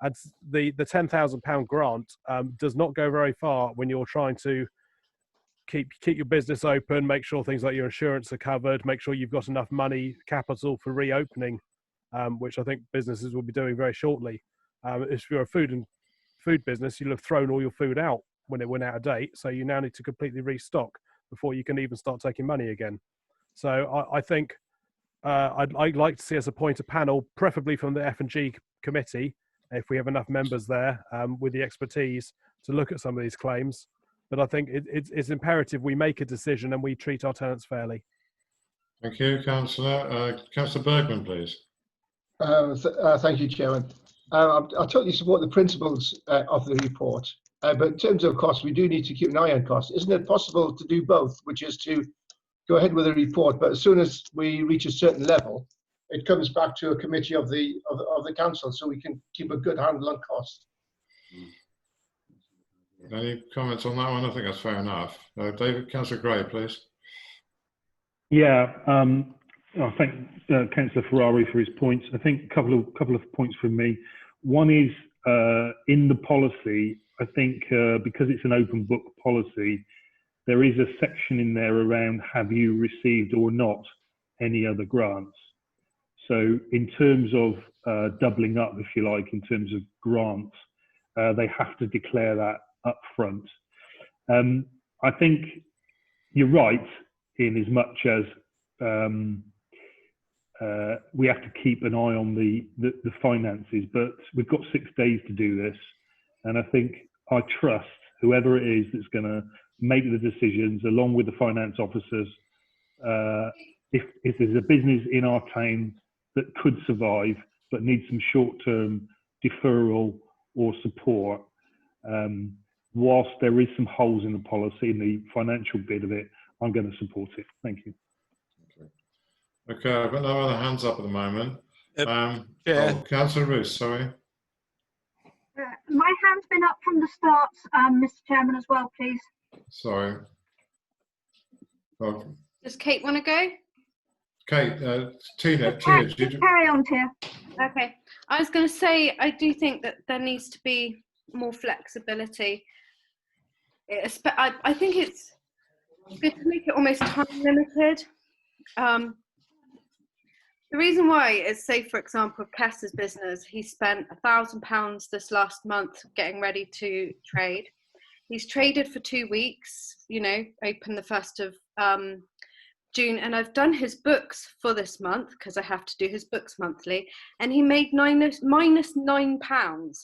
And the £10,000 grant does not go very far when you're trying to keep your business open, make sure things like your insurance are covered, make sure you've got enough money, capital for reopening, which I think businesses will be doing very shortly. If you're a food business, you'll have thrown all your food out when it went out of date, so you now need to completely restock before you can even start taking money again. So I think I'd like to see us appoint a panel, preferably from the F&G committee, if we have enough members there with the expertise to look at some of these claims. But I think it's imperative we make a decision and we treat our tenants fairly. Thank you, Councillor. Councillor Bergman, please. Thank you, Chairman. I totally support the principles of the report, but in terms of costs, we do need to keep an eye on costs. Isn't it possible to do both, which is to go ahead with a report, but as soon as we reach a certain level, it comes back to a committee of the council, so we can keep a good handle on costs. Any comments on that one? I think that's fair enough. David, Councillor Gray, please. Yeah, I thank Councillor Ferrari for his points. I think a couple of points from me. One is in the policy. I think because it's an open book policy, there is a section in there around have you received or not any other grants. So in terms of doubling up, if you like, in terms of grants, they have to declare that up front. I think you're right in as much as we have to keep an eye on the finances, but we've got 6 days to do this. And I think I trust whoever it is that's going to make the decisions along with the finance officers. If there's a business in our town that could survive but needs some short-term deferral or support, Whilst there is some holes in the policy, in the financial bit of it, I'm going to support it. Thank you. Okay, I've got no other hands up at the moment. Yeah. Oh, Councillor Roos, sorry. My hand's been up from the start, Mr. Chairman, as well, please. Sorry. Oh, Does Kate want to go? Kate, Tina, Just carry on, Tia. Okay. I was going to say, I do think that there needs to be more flexibility. I think it's good to make it almost time limited. The reason why is, say, for example, Kess's business, he spent £1,000 this last month getting ready to trade. He's traded for 2 weeks, you know, open the 1st of June, and I've done his books for this month because I have to do his books monthly, and he made minus £9.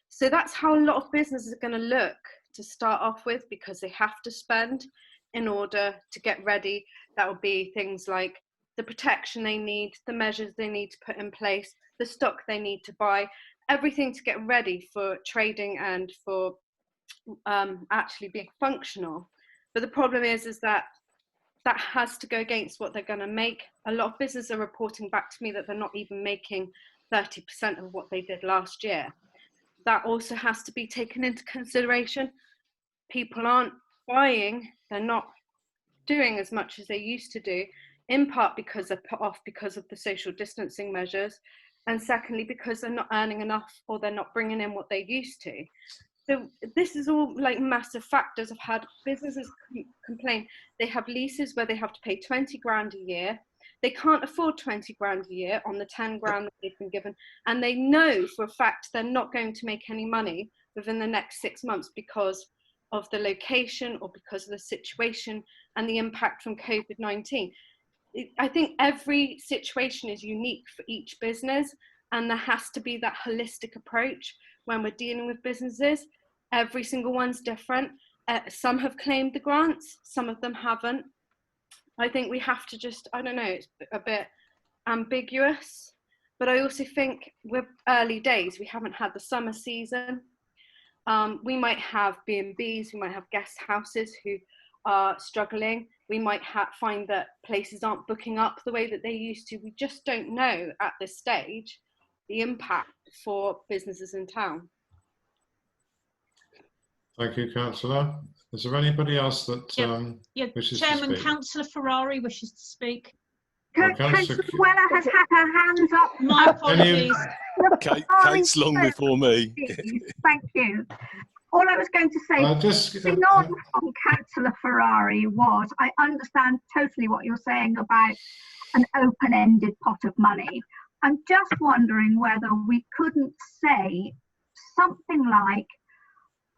So that's how a lot of businesses are going to look to start off with, because they have to spend in order to get ready. That will be things like the protection they need, the measures they need to put in place, the stock they need to buy, everything to get ready for trading and for actually being functional. But the problem is that has to go against what they're going to make. A lot of businesses are reporting back to me that they're not even making 30% of what they did last year. That also has to be taken into consideration. People aren't buying, they're not doing as much as they used to do, in part because they're put off because of the social distancing measures, and secondly because they're not earning enough or they're not bringing in what they used to. So this is all like massive factors. I've had businesses complain they have leases where they have to pay 20 grand a year. They can't afford 20 grand a year on the 10 grand that they've been given, and they know for a fact they're not going to make any money within the next 6 months because of the location or because of the situation and the impact from COVID-19. I think every situation is unique for each business, and there has to be that holistic approach when we're dealing with businesses. Every single one's different. Some have claimed the grants, some of them haven't. I think we have to just, I don't know, it's a bit ambiguous, but I also think we're early days. We haven't had the summer season. We might have B&Bs, we might have guest houses who are struggling. We might find that places aren't booking up the way that they used to. We just don't know at this stage the impact for businesses in town. Thank you, Councillor. Is there anybody else that wishes Chairman, to speak? Councillor Ferrari wishes to speak. Councillor Weller has had her hands up. My apologies. Kate's long before me. Thank you. All I was going to say, the on from Councillor Ferrari was, I understand totally what you're saying about an open-ended pot of money. I'm just wondering whether we couldn't say something like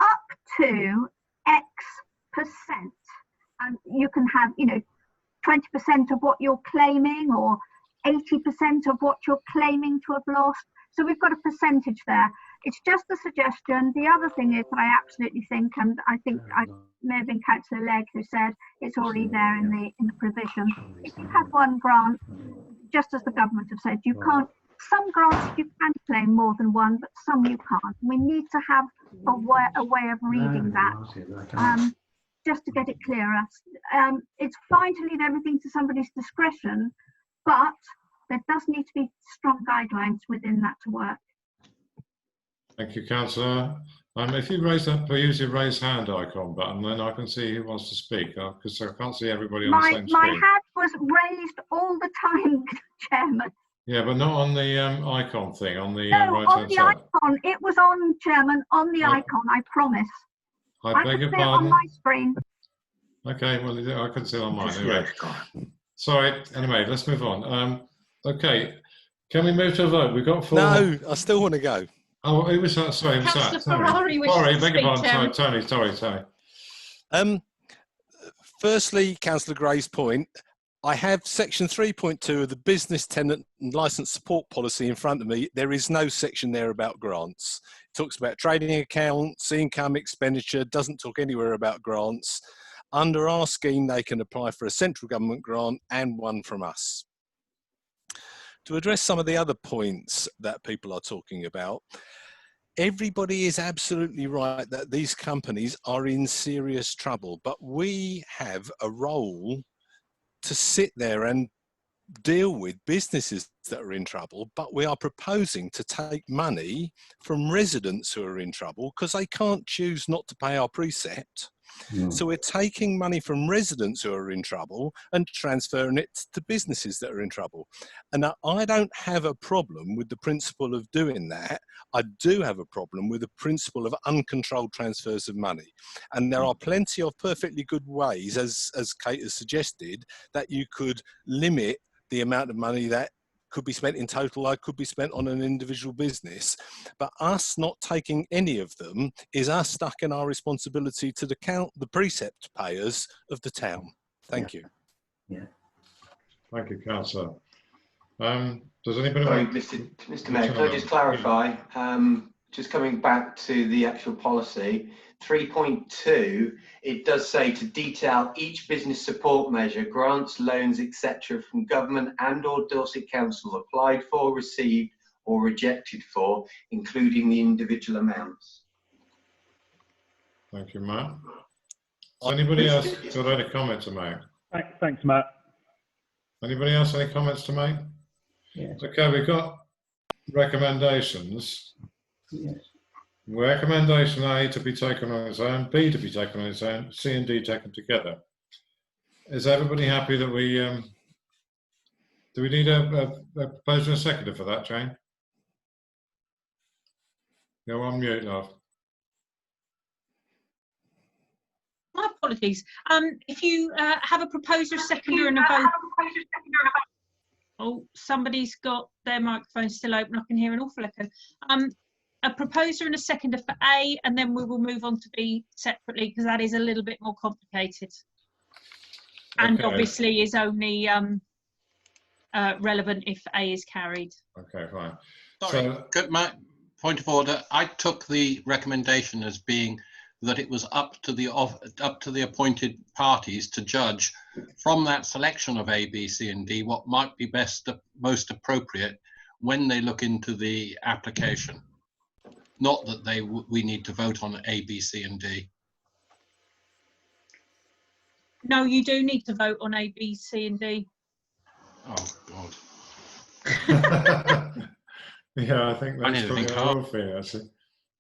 up to X percent, and you can have, you know, 20% of what you're claiming or 80% of what you're claiming to have lost. So we've got a percentage there. It's just a suggestion. The other thing is that I absolutely think, and I think I may have been Councillor Legg who said it's already there in the provision. If you have one grant, just as the government have said, you can't. Some grants you can claim more than one, but some you can't. We need to have a way of reading that, just to get it clearer. It's fine to leave everything to somebody's discretion, but there does need to be strong guidelines within that to work. Thank you, Councillor. If you raise that, use your raise hand icon button, then I can see who wants to speak, because I can't see everybody on the same screen. My hand was raised all the time, Chairman. Yeah, but not on the icon thing, on the No, right-hand side. Icon. It was on, Chairman, on the icon, I promise. I beg your can see it pardon? on my screen. Okay, well, I couldn't see it on mine. Anyway. Sorry, anyway, let's move on. Okay, can we move to a vote? We've got 4. No, I still want to go. Oh, who was that? Sorry, who was that? Councillor Ferrari wishes Sorry, to beg your speak, pardon. Sorry. Firstly, Councillor Gray's point, I have section 3.2 of the business tenant and licence support policy in front of me. There is no section there about grants. It talks about trading accounts, income, expenditure, doesn't talk anywhere about grants. Under our scheme, they can apply for a central government grant and one from us. To address some of the other points that people are talking about, everybody is absolutely right that these companies are in serious trouble, but we have a role to sit there and deal with businesses that are in trouble, but we are proposing to take money from residents who are in trouble because they can't choose not to pay our precept. So we're taking money from residents who are in trouble and transferring it to businesses that are in trouble. And I don't have a problem with the principle of doing that. I do have a problem with the principle of uncontrolled transfers of money. And there are plenty of perfectly good ways, as Kate has suggested, that you could limit the amount of money that could be spent in total, could be spent on an individual business. But us not taking any of them is us stuck in our responsibility to the precept payers of the town. Thank you. Yeah. Thank you, Councillor. Does anybody Sorry, want... Mr. Mayor, can I just clarify? Just coming back to the actual policy, 3.2, it does say to detail each business support measure, grants, loans, etc. from government and or Dorset Council applied for, received or rejected for, including the individual amounts. Thank you, Matt. Has anybody else got any comments to make? Thanks, Matt. Anybody else any comments to make? Yes. Okay, we've got recommendations. Yes. Recommendation A to be taken on its own, B to be taken on its own, C and D taken together. Is everybody happy that we, do we need a proposer and a seconder for that, Jane? You're on mute, love. My apologies. If you have a proposer, a seconder and a vote. Oh, somebody's got their microphone still open. I can hear an awful echo. A proposer and a seconder for A, and then we will move on to B separately because that is a little bit more complicated. And Okay. obviously is only relevant if A is carried. Okay, fine. Sorry, my point of order. I took the recommendation as being that it was up to the appointed parties to judge from that selection of A, B, C, and D what might be most appropriate when they look into the application. Not that we need to vote on A, B, C, and D. No, you do need to vote on A, B, C, and D. Oh God. Yeah, I think I that's need to probably think our hard. own thing, actually.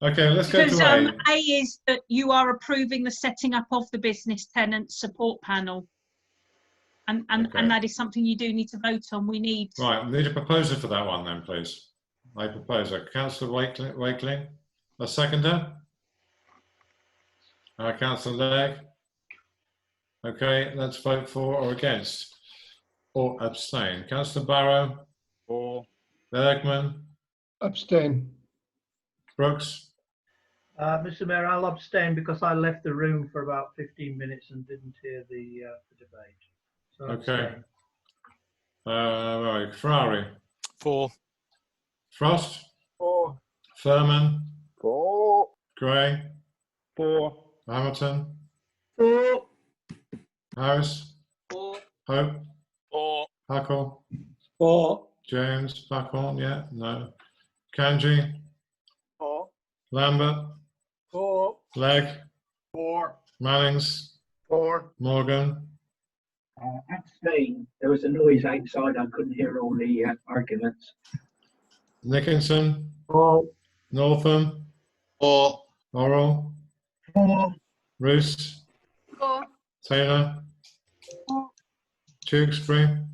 Okay, let's go Because to A. A is that you are approving the setting up of the business tenant support panel. And that is something you do need to vote on. We need... Right, we need a proposer for that one then, please. I proposer. Councillor Wakeling, a seconder? Councillor Legg? Okay, let's vote for or against. Or abstain. Councillor Barrow? For. Bergman? Abstain. Brooks? Mr. Mayor, I'll abstain because I left the room for about 15 minutes and didn't hear the debate. So Okay. abstain. Right, Ferrari? For. Frost? For. Furman? For. Gray? For. Hamilton? For. Harris? For. Hope? For. Huckle? For. James? Buckhorn? Yeah? No. Kanji? For. Lambert? For. Legg? For. Mannings? For. Morgan? Abstain. There was a noise outside. I couldn't hear all the arguments. Nickinson? For. Northam? For. Orrell? For. Roos? For. Taylor? For. Tewkesbury?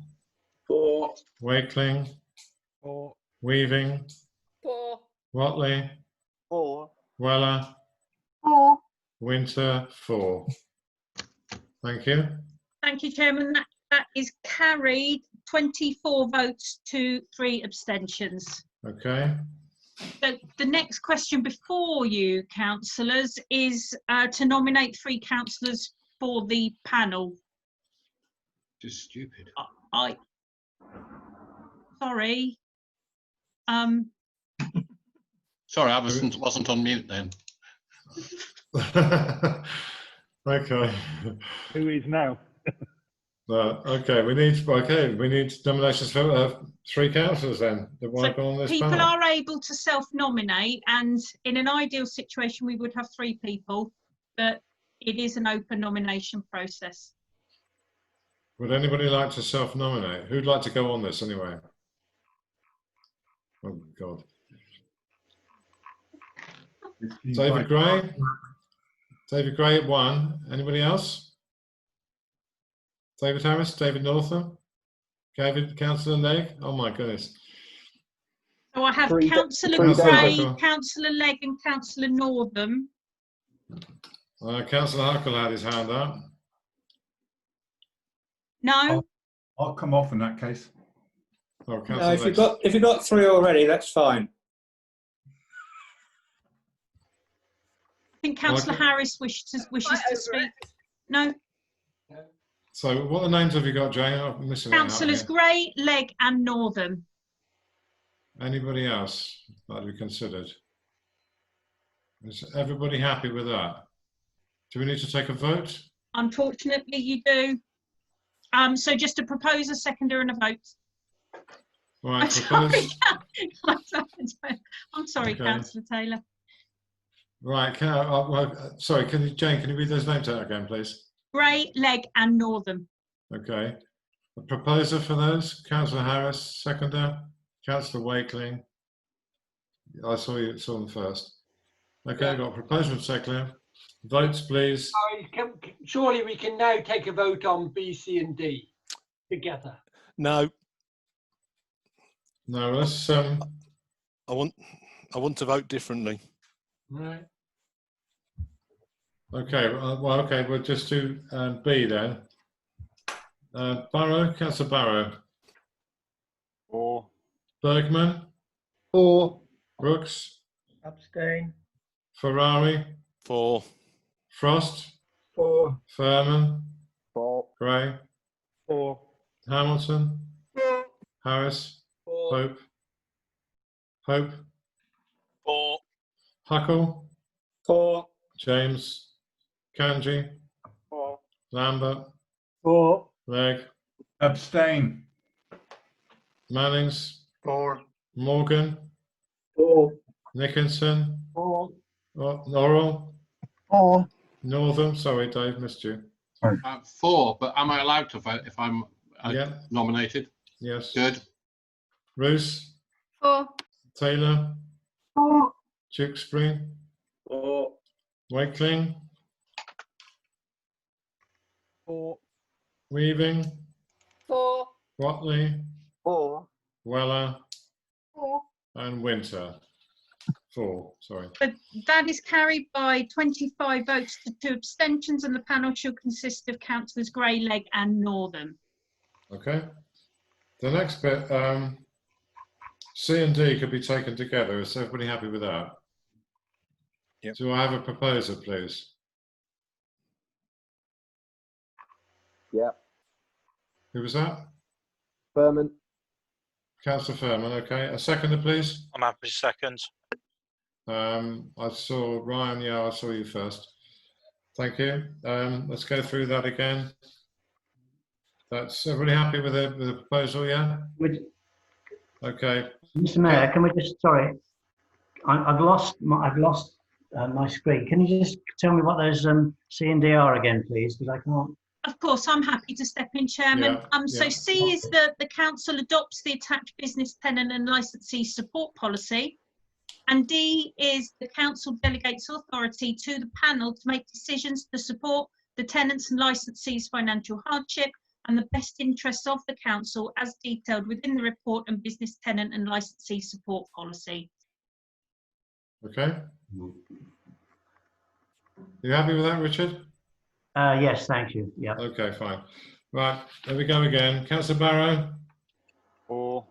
For. Wakeling? For. Weaving? For. Watley? For. Weller? For. Winter? 4. Thank you. Thank you, Chairman. That is carried. 24 votes to 3 abstentions. Okay. So the next question before you, councillors, is to nominate 3 councillors for the panel. Just stupid. Sorry. Sorry, I wasn't on mute then. Okay. Who is now? Okay, we need nominations for 3 councillors then that want to go on this People panel. are able to self-nominate, and in an ideal situation, we would have 3 people, but it is an open nomination process. Would anybody like to self-nominate? Who'd like to go on this anyway? Oh God. David Gray. David Gray at 1. Anybody else? David Harris, David Northam, Councillor Legg. Oh my goodness. So I have Councillor Gray, Councillor Legg and Councillor Northam. Councillor Huckle had his hand up. No. I'll come off in that case. Oh, No, if you've got 3 already, that's fine. I think Councillor Harris wishes to speak. No. So what names have you got, Jane? I'm missing Councillors Gray, Legg and Northam. Anybody else that we considered? Is everybody happy with that? Do we need to take a vote? Unfortunately, you do. So just a proposer, seconder and a vote. Right, propose. I'm sorry, Okay. Councillor Taylor. Right, sorry, Jane, can you read those names out again, please? Gray, Legg and Northam. Okay. A proposer for those? Councillor Harris, seconder. Councillor Wakeling. I saw them first. Okay, Yeah. I've got a proposer and seconder. Votes, please. Surely we can now take a vote on B, C and D together. No. No, let's. I want to vote differently. Right. Okay, well, okay, we'll just do B then. Barrow, Councillor Barrow. 4. Bergman. 4. Brooks. Abstain. Ferrari. 4. Frost. 4. Furman. 4. Gray. 4. Hamilton. 4. Harris. 4. Hope. Hope. 4. Huckle. 4. James. Kanji. 4. Lambert. 4. Legg. Abstain. Mannings. 4. Morgan. 4. Nickinson. 4. Norrell. 4. Northam. Sorry, Dave, missed you. 4, but am I allowed to vote if I'm nominated? Yes. Good. Roos. 4. Taylor. 4. Tewkesbury. 4. Wakeling. 4. Weaving. 4. Watley. 4. Weller. 4. And Winter. 4, sorry. But that is carried by 25 votes to 2 abstentions, and the panel shall consist of Councillors Gray, Legg and Northam. Okay. The next bit, C and D could be taken together. Is everybody happy with that? Yep. Do I have a proposer, please? Yeah. Who was that? Furman. Councillor Furman, okay. A seconder, please. I'm happy to second. I saw Ryan, yeah, I saw you first. Thank you. Let's go through that again. That's everybody happy with the proposal, yeah? Okay. Mr. Mayor, can we just, sorry, I've lost my screen. Can you just tell me what those C and D are again, please? Because I can't. Of course, I'm happy to step in, Chairman. So C is that the council adopts the attached business tenant and licensee support policy. And D is the council delegates authority to the panel to make decisions to support the tenants and licensees' financial hardship and the best interests of the council as detailed within the report and business tenant and licensee support policy. Okay. You happy with that, Richard? Yes, thank you. Yeah. Okay, fine. Right, there we go again. Councillor Barrow. 4.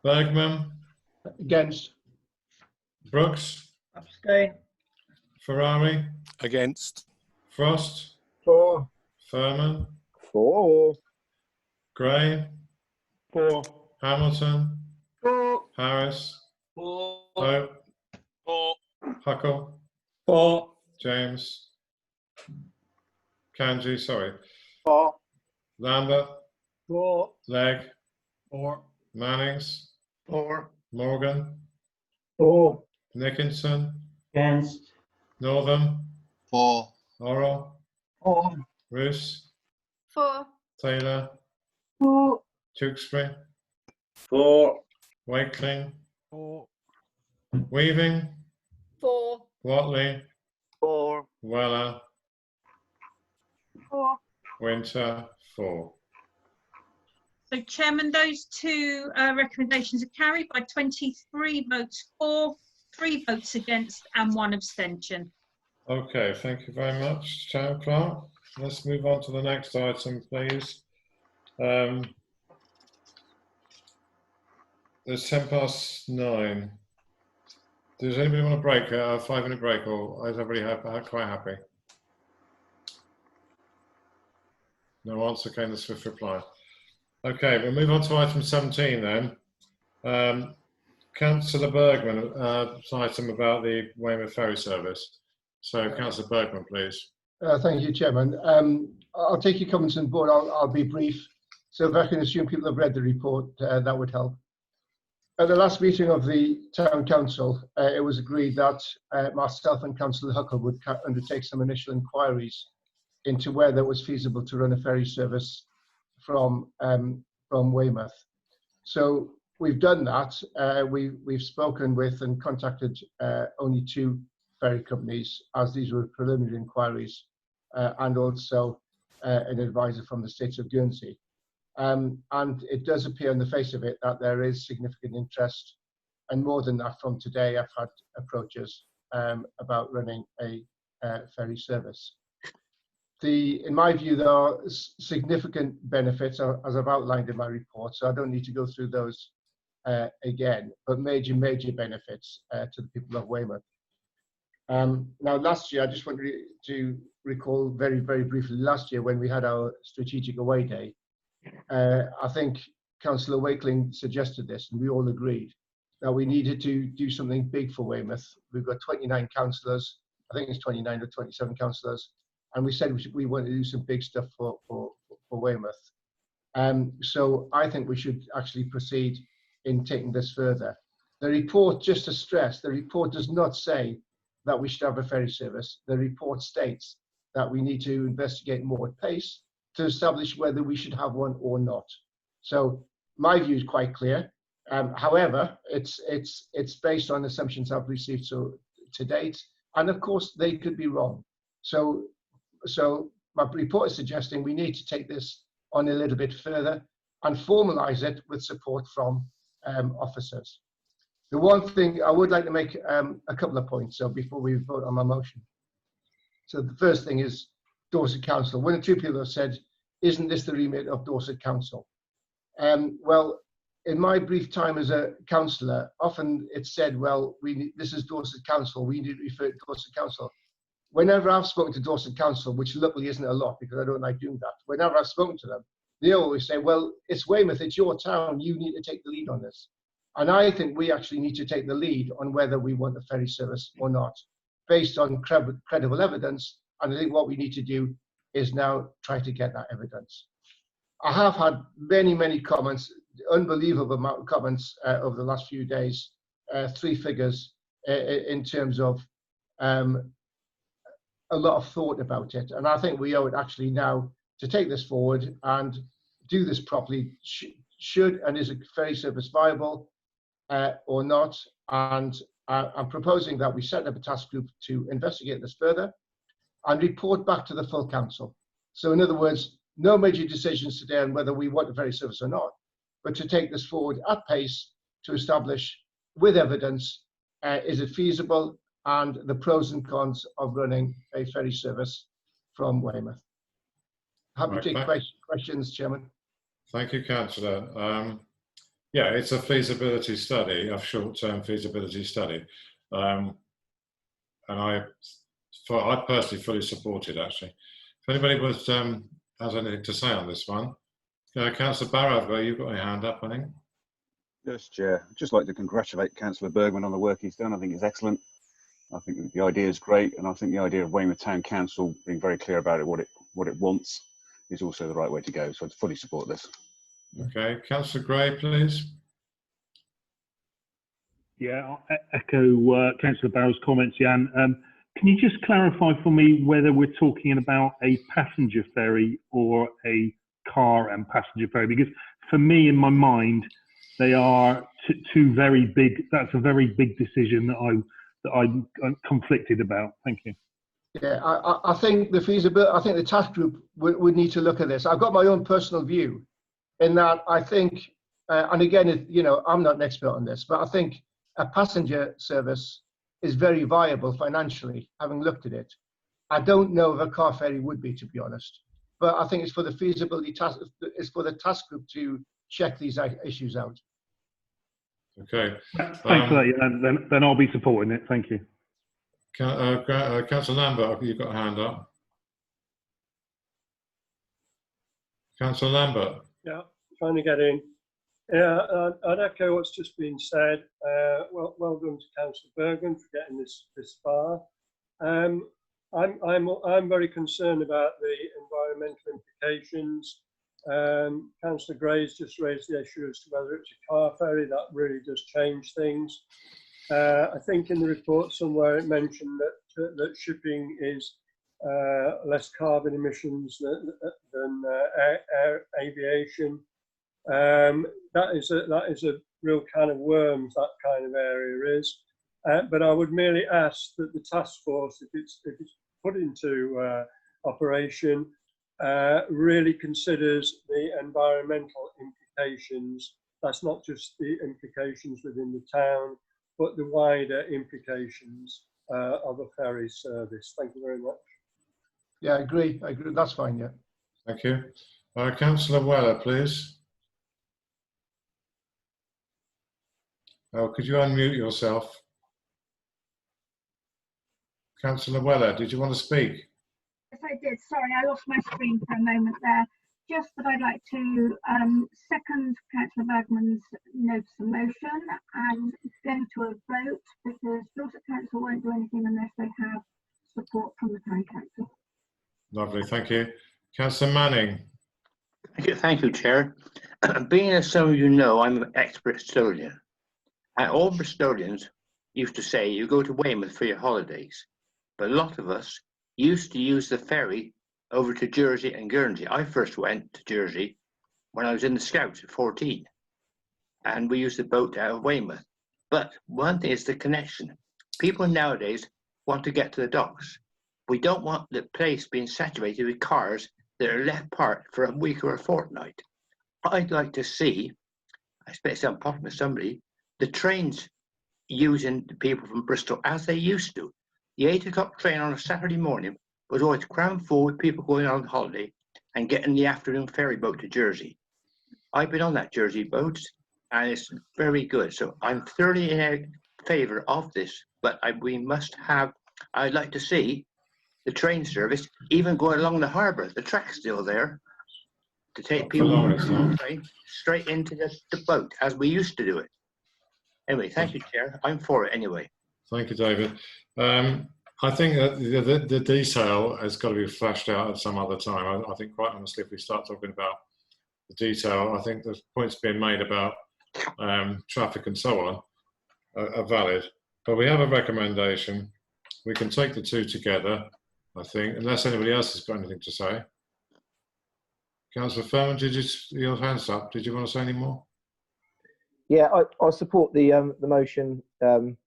Bergman. Against. Brooks. Abstain. Ferrari. Against. Frost. 4. Furman. 4. Gray. 4. Hamilton. 4. Harris. 4. Hope. 4. Huckle. 4. James. Kanji, sorry. 4. Lambert. For. Legg, For. Mannings, For. Morgan, For. Nickinson, Against. Northam, For. Orrell, For. Roos, 4, Taylor, For. Tewkesbury, For. Wakeling, For. Weaving, 4, Watley, For. Weller, For. Winter, 4. So, Chairman, those two recommendations are carried by 23 votes for, 3 votes against, and 1 abstention. Okay, thank you very much, Town Clerk. Let's move on to the next item, please. It's 9:10. Does anybody want a break, a 5-minute break, or is everybody quite happy? No answer came, the swift reply. Okay, we'll move on to item 17 then. Councillor Bergman, item about the Weymouth ferry service. So, Councillor Bergman, please. Thank you, Chairman. I'll take your comments on board. I'll be brief. So if I can assume people have read the report, that would help. At the last meeting of the Town Council, it was agreed that myself and Councillor Huckle would undertake some initial inquiries into whether it was feasible to run a ferry service from Weymouth. So we've done that. We've spoken with and contacted only 2 ferry companies, as these were preliminary inquiries, and also an advisor from the State of Guernsey. And it does appear on the face of it that there is significant interest, and more than that, from today I've had approaches about running a ferry service. In my view, there are significant benefits, as I've outlined in my report, so I don't need to go through those again, but major benefits to the people of Weymouth. Now, last year, I just want to recall very briefly, last year when we had our strategic away day, I think Councillor Wakeling suggested this, and we all agreed that we needed to do something big for Weymouth. We've got 29 councillors, I think it's 29 or 27 councillors, and we said we want to do some big stuff for Weymouth. So I think we should actually proceed in taking this further. The report, just to stress, the report does not say that we should have a ferry service. The report states that we need to investigate more at pace to establish whether we should have one or not. So my view is quite clear. However, it's based on assumptions I've received to date, and of course they could be wrong. So my report is suggesting we need to take this on a little bit further and formalise it with support from officers. The one thing I would like to make a couple of points so before we vote on my motion. So the first thing is Dorset Council. One or 2 people have said, isn't this the remit of Dorset Council? Well, in my brief time as a councillor, often it's said, well, this is Dorset Council, we need to refer to Dorset Council. Whenever I've spoken to Dorset Council, which luckily isn't a lot because I don't like doing that, whenever I've spoken to them, they always say, well, it's Weymouth, it's your town, you need to take the lead on this. And I think we actually need to take the lead on whether we want a ferry service or not, based on credible evidence. And I think what we need to do is now try to get that evidence. I have had many comments, unbelievable amount of comments over the last few days, 3 figures in terms of a lot of thought about it. And I think we owe it actually now to take this forward and do this properly. Should and is a ferry service viable or not? And I'm proposing that we set up a task group to investigate this further and report back to the full council. So in other words, no major decisions today on whether we want a ferry service or not, but to take this forward at pace to establish with evidence, is it feasible, and the pros and cons of running a ferry service from Weymouth. Happy to take questions, Chairman. Thank you, Councillor. Yeah, it's a feasibility study, a short-term feasibility study. And I personally fully support it, actually. If anybody has anything to say on this one, Councillor Barrow, you've got your hand up, I think. Yes, Chair. I'd just like to congratulate Councillor Bergman on the work he's done. I think it's excellent. I think the idea is great, and I think the idea of Weymouth Town Council being very clear about it, what it wants, is also the right way to go. So I'd fully support this. Okay, Councillor Gray, please. Yeah, I'll echo Councillor Barrow's comments, Jan. Can you just clarify for me whether we're talking about a passenger ferry or a car and passenger ferry? Because for me, in my mind, they are two very big. That's a very big decision that I'm conflicted about. Thank you. Yeah, I think the feasibility. I think the task group would need to look at this. I've got my own personal view, in that I think, and again, you know, I'm not an expert on this, but I think a passenger service is very viable financially, having looked at it. I don't know if a car ferry would be, to be honest, but I think it's for the feasibility task. It's for the task group to check these issues out. Okay. Thanks for that, Jan. Then I'll be supporting it. Thank you. Councillor Lambert, you've got a hand up. Councillor Lambert. Yeah, trying to get in. Yeah, I'd echo what's just been said. Well done to Councillor Bergman for getting this far. I'm very concerned about the environmental implications. Councillor Gray's just raised the issue as to whether it's a car ferry. That really does change things. I think in the report somewhere it mentioned that shipping is less carbon emissions than aviation. That is a real can of worms, that kind of area is. But I would merely ask that the task force, if it's put into operation, really considers the environmental implications. That's not just the implications within the town, but the wider implications of a ferry service. Thank you very much. Yeah, I agree. That's fine, yeah. Thank you. Councillor Weller, please. Could you unmute yourself? Councillor Weller, did you want to speak? Yes, I did. Sorry, I lost my screen for a moment there. Just that I'd like to second Councillor Bergman's notice of motion and go to a vote, because Dorset Council won't do anything unless they have support from the Town Council. Lovely, thank you. Councillor Manning. Thank you, Chair. Being as some of you know, I'm an expert Bristolian. And all Bristolians used to say you go to Weymouth for your holidays. But a lot of us used to use the ferry over to Jersey and Guernsey. I first went to Jersey when I was in the Scouts at 14. And we used the boat out of Weymouth. But one thing is the connection. People nowadays want to get to the docks. We don't want the place being saturated with cars that are left parked for a week or a fortnight. I'd like to see, I expect I'm talking with somebody, the trains using the people from Bristol as they used to. The 8 o'clock train on a Saturday morning was always crammed full with people going on holiday and getting the afternoon ferry boat to Jersey. I've been on that Jersey boat and it's very good. So I'm thoroughly in favour of this, but we must have, I'd like to see the train service even going along the harbour. The track's still there to take people from the train straight into the boat as we used to do it. Anyway, thank you, Chair. I'm for it anyway. Thank you, David. I think that the detail has got to be fleshed out at some other time. I think, quite honestly, if we start talking about the detail, I think the points being made about traffic and so on are valid. But we have a recommendation. We can take the two together, I think, unless anybody else has got anything to say. Councillor Furman, your hands up? Did you want to say any more? Yeah, I support the motion,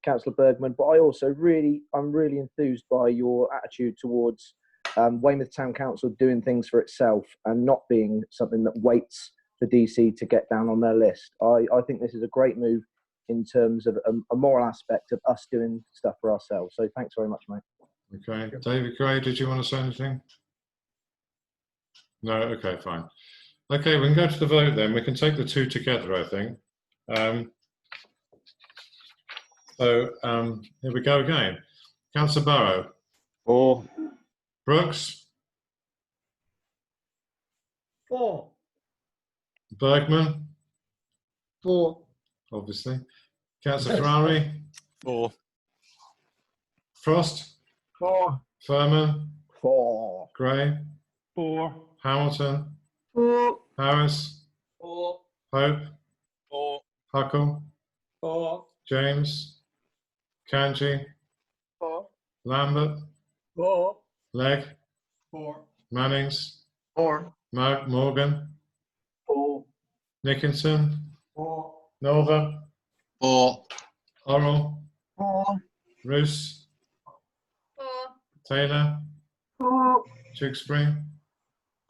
Councillor Bergman, but I'm really enthused by your attitude towards Weymouth Town Council doing things for itself and not being something that waits for DC to get down on their list. I think this is a great move in terms of a moral aspect of us doing stuff for ourselves. So thanks very much, mate. Okay, David Gray, did you want to say anything? No, okay, fine. Okay, we can go to the vote then. We can take the two together, I think. Here we go again. Councillor Barrow. For. Brooks. For. Bergman. For. Obviously. Councillor Ferrari. For. Frost. For. Furman. For. Gray. For. Hamilton. For. Harris. For. Pope, For. Huckle, For. James, Kanji, For. Lambert, For. Legg, For. Mannings, For. Morgan, For. Nickinson, For. Nova, For. Orrell, For. Roos, For. Taylor, For. Tewkesbury,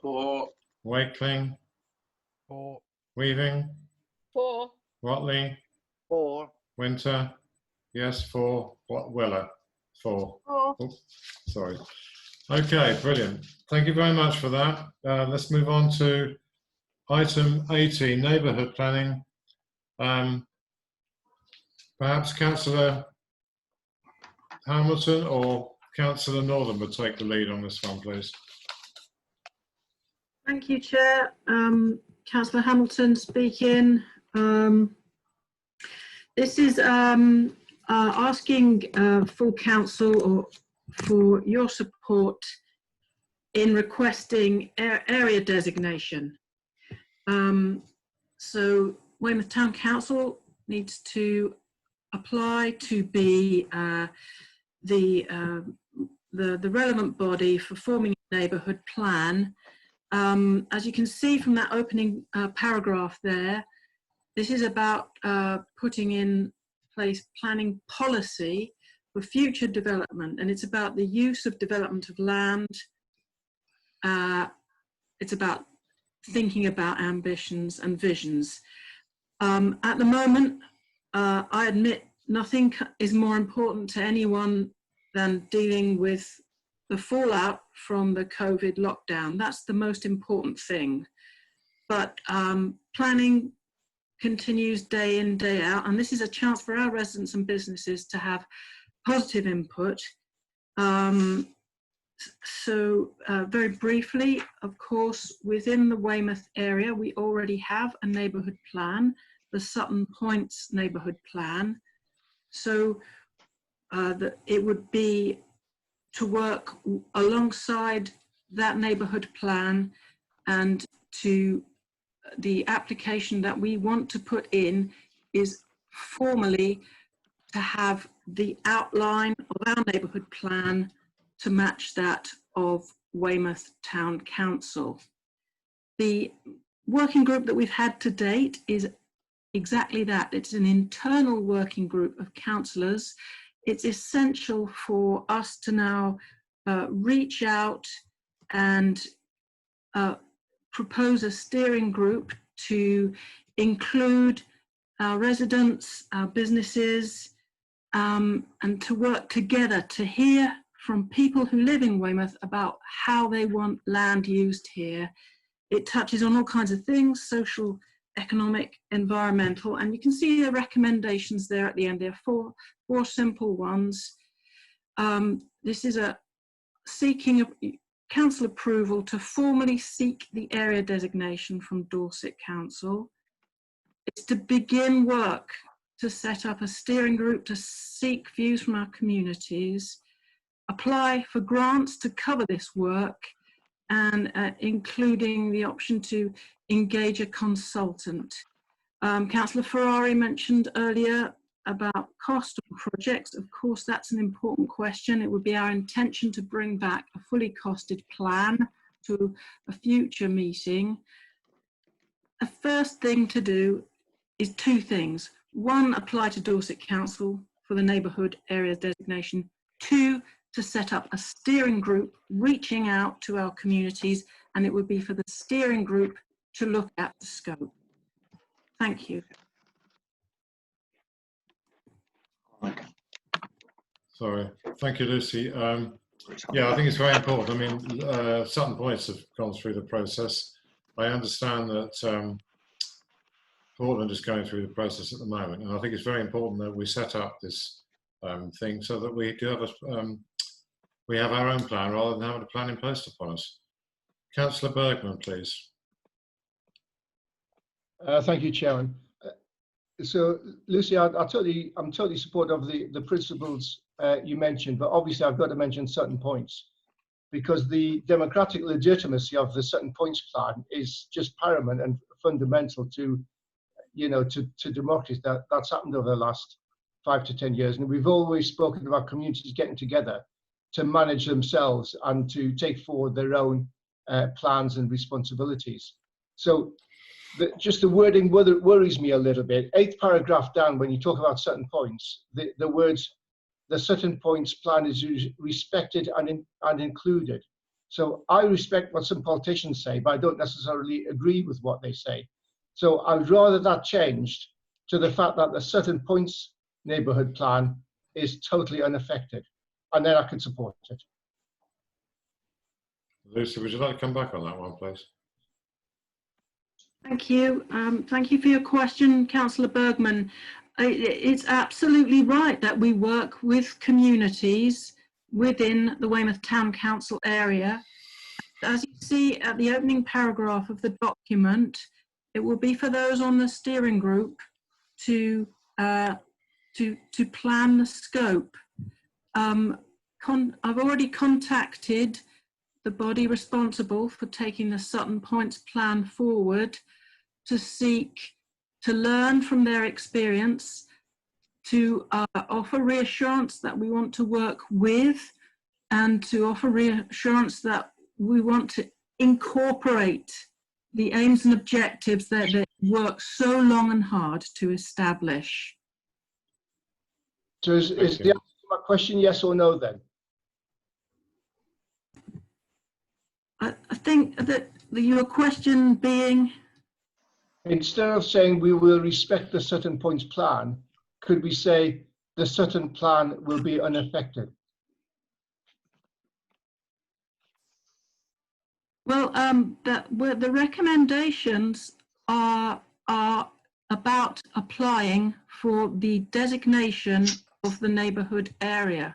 For. Wakeling, For. Weaving, For. Watley, For. Winter, yes, 4, Weller, 4. For. Oh, sorry. Okay, brilliant. Thank you very much for that. Let's move on to item 18, neighbourhood planning. Perhaps Councillor Hamilton or Councillor Northern would take the lead on this one, please. Thank you, Chair. Councillor Hamilton speaking. This is asking full council or for your support in requesting area designation. So Weymouth Town Council needs to apply to be the relevant body for forming a neighbourhood plan. As you can see from that opening paragraph there, this is about putting in place planning policy for future development, and it's about the use of development of land. It's about thinking about ambitions and visions. At the moment, I admit nothing is more important to anyone than dealing with the fallout from the COVID lockdown. That's the most important thing. But planning continues day in, day out, and this is a chance for our residents and businesses to have positive input. Very briefly, of course, within the Weymouth area, we already have a neighbourhood plan, the Sutton Points neighbourhood plan. So it would be to work alongside that neighbourhood plan, and to the application that we want to put in is formally to have the outline of our neighbourhood plan to match that of Weymouth Town Council. The working group that we've had to date is exactly that. It's an internal working group of councillors. It's essential for us to now reach out and propose a steering group to include our residents, our businesses, and to work together to hear from people who live in Weymouth about how they want land used here. It touches on all kinds of things: social, economic, environmental, and you can see the recommendations there at the end. There are four simple ones. This is a seeking council approval to formally seek the area designation from Dorset Council. It's to begin work to set up a steering group to seek views from our communities, apply for grants to cover this work, and including the option to engage a consultant. Councillor Ferrari mentioned earlier about cost of projects. Of course, that's an important question. It would be our intention to bring back a fully costed plan to a future meeting. The first thing to do is two things. One, apply to Dorset Council for the neighbourhood area designation. Two, to set up a steering group reaching out to our communities, and it would be for the steering group to look at the scope. Thank you. Sorry. Thank you, Lucy. Yeah, I think it's very important. I mean, Sutton Points have gone through the process. I understand that Portland is going through the process at the moment, and I think it's very important that we set up this thing so that we do have we have our own plan rather than having a plan imposed upon us. Councillor Bergman, please. Thank you, Chairman. So, Lucy, I'm totally supportive of the principles you mentioned, but obviously I've got to mention Sutton Points, because the democratic legitimacy of the Sutton Points plan is just paramount and fundamental to to democracy that's happened over the last 5 to 10 years. And we've always spoken about communities getting together to manage themselves and to take forward their own plans and responsibilities. So just the wording worries me a little bit. 8th paragraph down, when you talk about certain points, the words, the certain points plan is respected and included. So I respect what some politicians say, but I don't necessarily agree with what they say. So I would rather that changed to the fact that the certain points neighbourhood plan is totally unaffected, and then I can support it. Lucy, would you like to come back on that one, please? Thank you. Thank you for your question, Councillor Bergman. It's absolutely right that we work with communities within the Weymouth Town Council area. As you see at the opening paragraph of the document, it will be for those on the steering group to plan the scope. I've already contacted the body responsible for taking the Sutton Points plan forward to seek to learn from their experience, to offer reassurance that we want to work with, and to offer reassurance that we want to incorporate the aims and objectives that they work so long and hard to establish. So is the answer to my question yes or no then? I think that your question being? Instead of saying we will respect the Sutton Points plan, could we say the Sutton plan will be unaffected? Well, the recommendations are about applying for the designation of the neighbourhood area.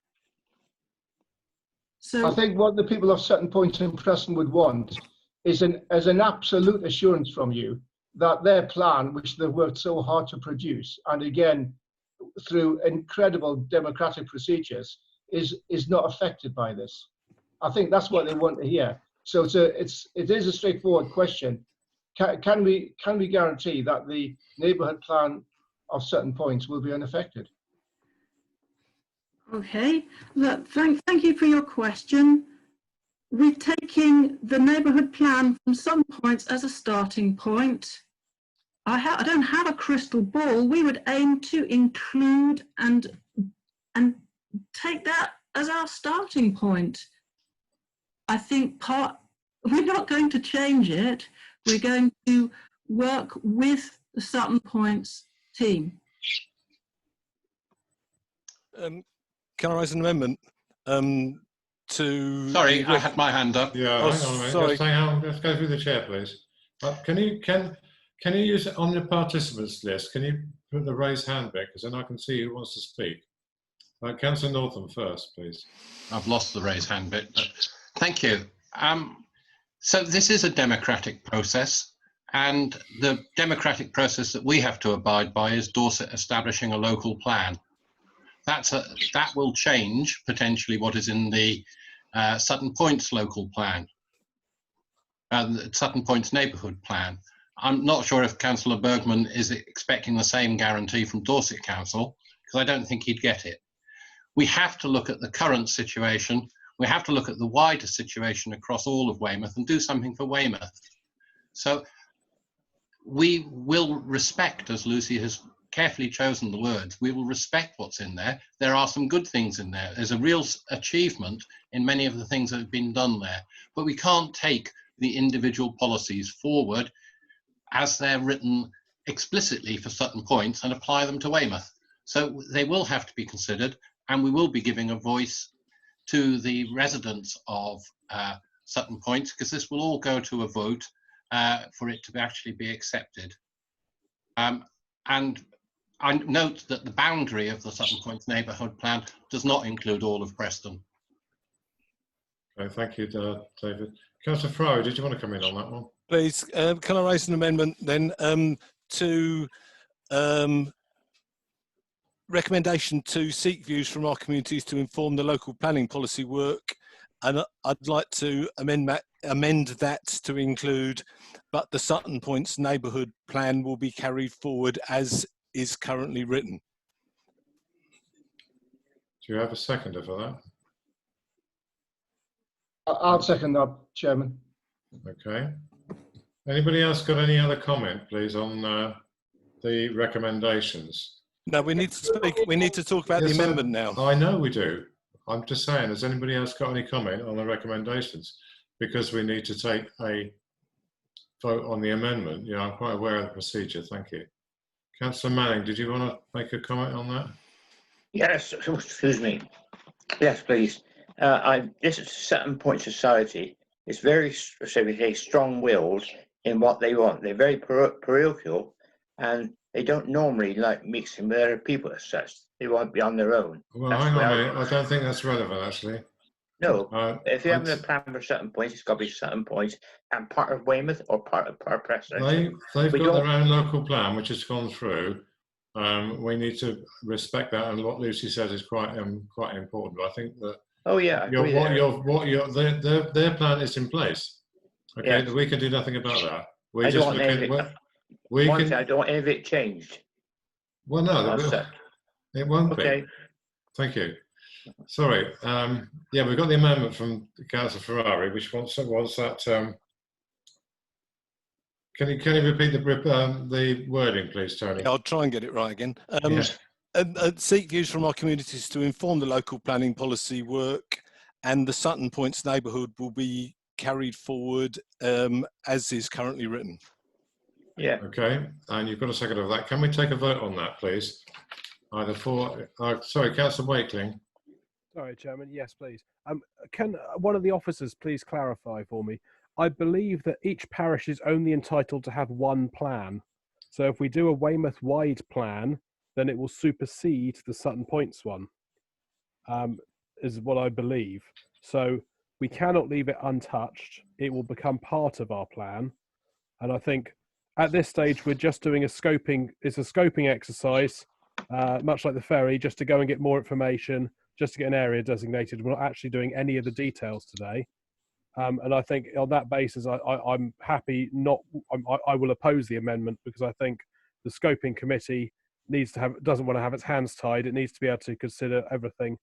So I think what the people of Sutton Point and Preston would want is an absolute assurance from you that their plan, which they've worked so hard to produce, and again through incredible democratic procedures, is not affected by this. I think that's what they want to hear. So it is a straightforward question. Can we guarantee that the neighbourhood plan of Sutton Point will be unaffected? okay, look, thank you for your question. We're taking the neighbourhood plan from Sutton Points as a starting point. I don't have a crystal ball. We would aim to include and take that as our starting point. I think we're not going to change it. We're going to work with the Sutton Points team. Can I raise an amendment to? Sorry, I had my hand up. Yeah, oh, hang on a minute. sorry. Just hang on. Let's go through the chair, please. Can you use it on the participants list? Can you put the raise hand bit, because then I can see who wants to speak. Councillor Northam first, please. I've lost the raise hand bit, but thank you. So this is a democratic process, and the democratic process that we have to abide by is Dorset establishing a local plan. That will change potentially what is in the Sutton Points local plan, the Sutton Points neighbourhood plan. I'm not sure if Councillor Bergman is expecting the same guarantee from Dorset Council, because I don't think he'd get it. We have to look at the current situation. We have to look at the wider situation across all of Weymouth and do something for Weymouth. So we will respect, as Lucy has carefully chosen the words, we will respect what's in there. There are some good things in there. There's a real achievement in many of the things that have been done there, but we can't take the individual policies forward as they're written explicitly for Sutton Points and apply them to Weymouth. So they will have to be considered, and we will be giving a voice to the residents of Sutton Points, because this will all go to a vote for it to actually be accepted. And I note that the boundary of the Sutton Points neighbourhood plan does not include all of Preston. Okay, thank you, David. Councillor Fry, did you want to come in on that one? Please, can I raise an amendment then to recommendation to seek views from our communities to inform the local planning policy work And I'd like to amend that to include, but the Sutton Points neighbourhood plan will be carried forward as is currently written. Do you have a seconder for that? I'll second that, Chairman. Okay. Anybody else got any other comment, please, on the recommendations? No, we need to speak. We need to talk about Yes, the amendment now. I know we do. I'm just saying, has anybody else got any comment on the recommendations? Because we need to take a vote on the amendment. Yeah, I'm quite aware of the procedure. Thank you. Councillor Manning, did you want to make a comment on that? Yes, excuse me. Yes, please. This is Sutton Point Society. It's very, shall we say, strong-willed in what they want. They're very parochial, and they don't normally like mixing with other people as such. They won't be on their own. Well, hang on a minute. I don't think that's relevant, actually. No, if you have a plan for Sutton Point, it's got to be Sutton Point and part of Weymouth or part of Preston. They've got their own local plan, which has gone through. We need to respect that, and what Lucy says is quite important. I think that. Oh yeah. Their plan is in place. Okay, Yes. we can do nothing about that. I don't want any of it changed. Well, no, it won't Okay. be. Thank you. Sorry. Yeah, we've got the amendment from Councillor Ferrari, which wants that. Can you repeat the wording, please, Tony? I'll try and get it right again. Yes. Seek views from our communities to inform the local planning policy work, and the Sutton Points neighbourhood will be carried forward as is currently written. Yeah. Okay, and you've got a second of that. Can we take a vote on that, please? Either for, sorry, Councillor Wakeling. Sorry, Chairman. Yes, please. Can one of the officers please clarify for me? I believe that each parish is only entitled to have one plan. So if we do a Weymouth-wide plan, then it will supersede the Sutton Points one, is what I believe. So we cannot leave it untouched. It will become part of our plan. And I think at this stage, we're just doing a scoping, it's a scoping exercise, much like the ferry, just to go and get more information, just to get an area designated. We're not actually doing any of the details today. And I think on that basis, I'm happy I will oppose the amendment, because I think the scoping committee doesn't want to have its hands tied. It needs to be able to consider everything.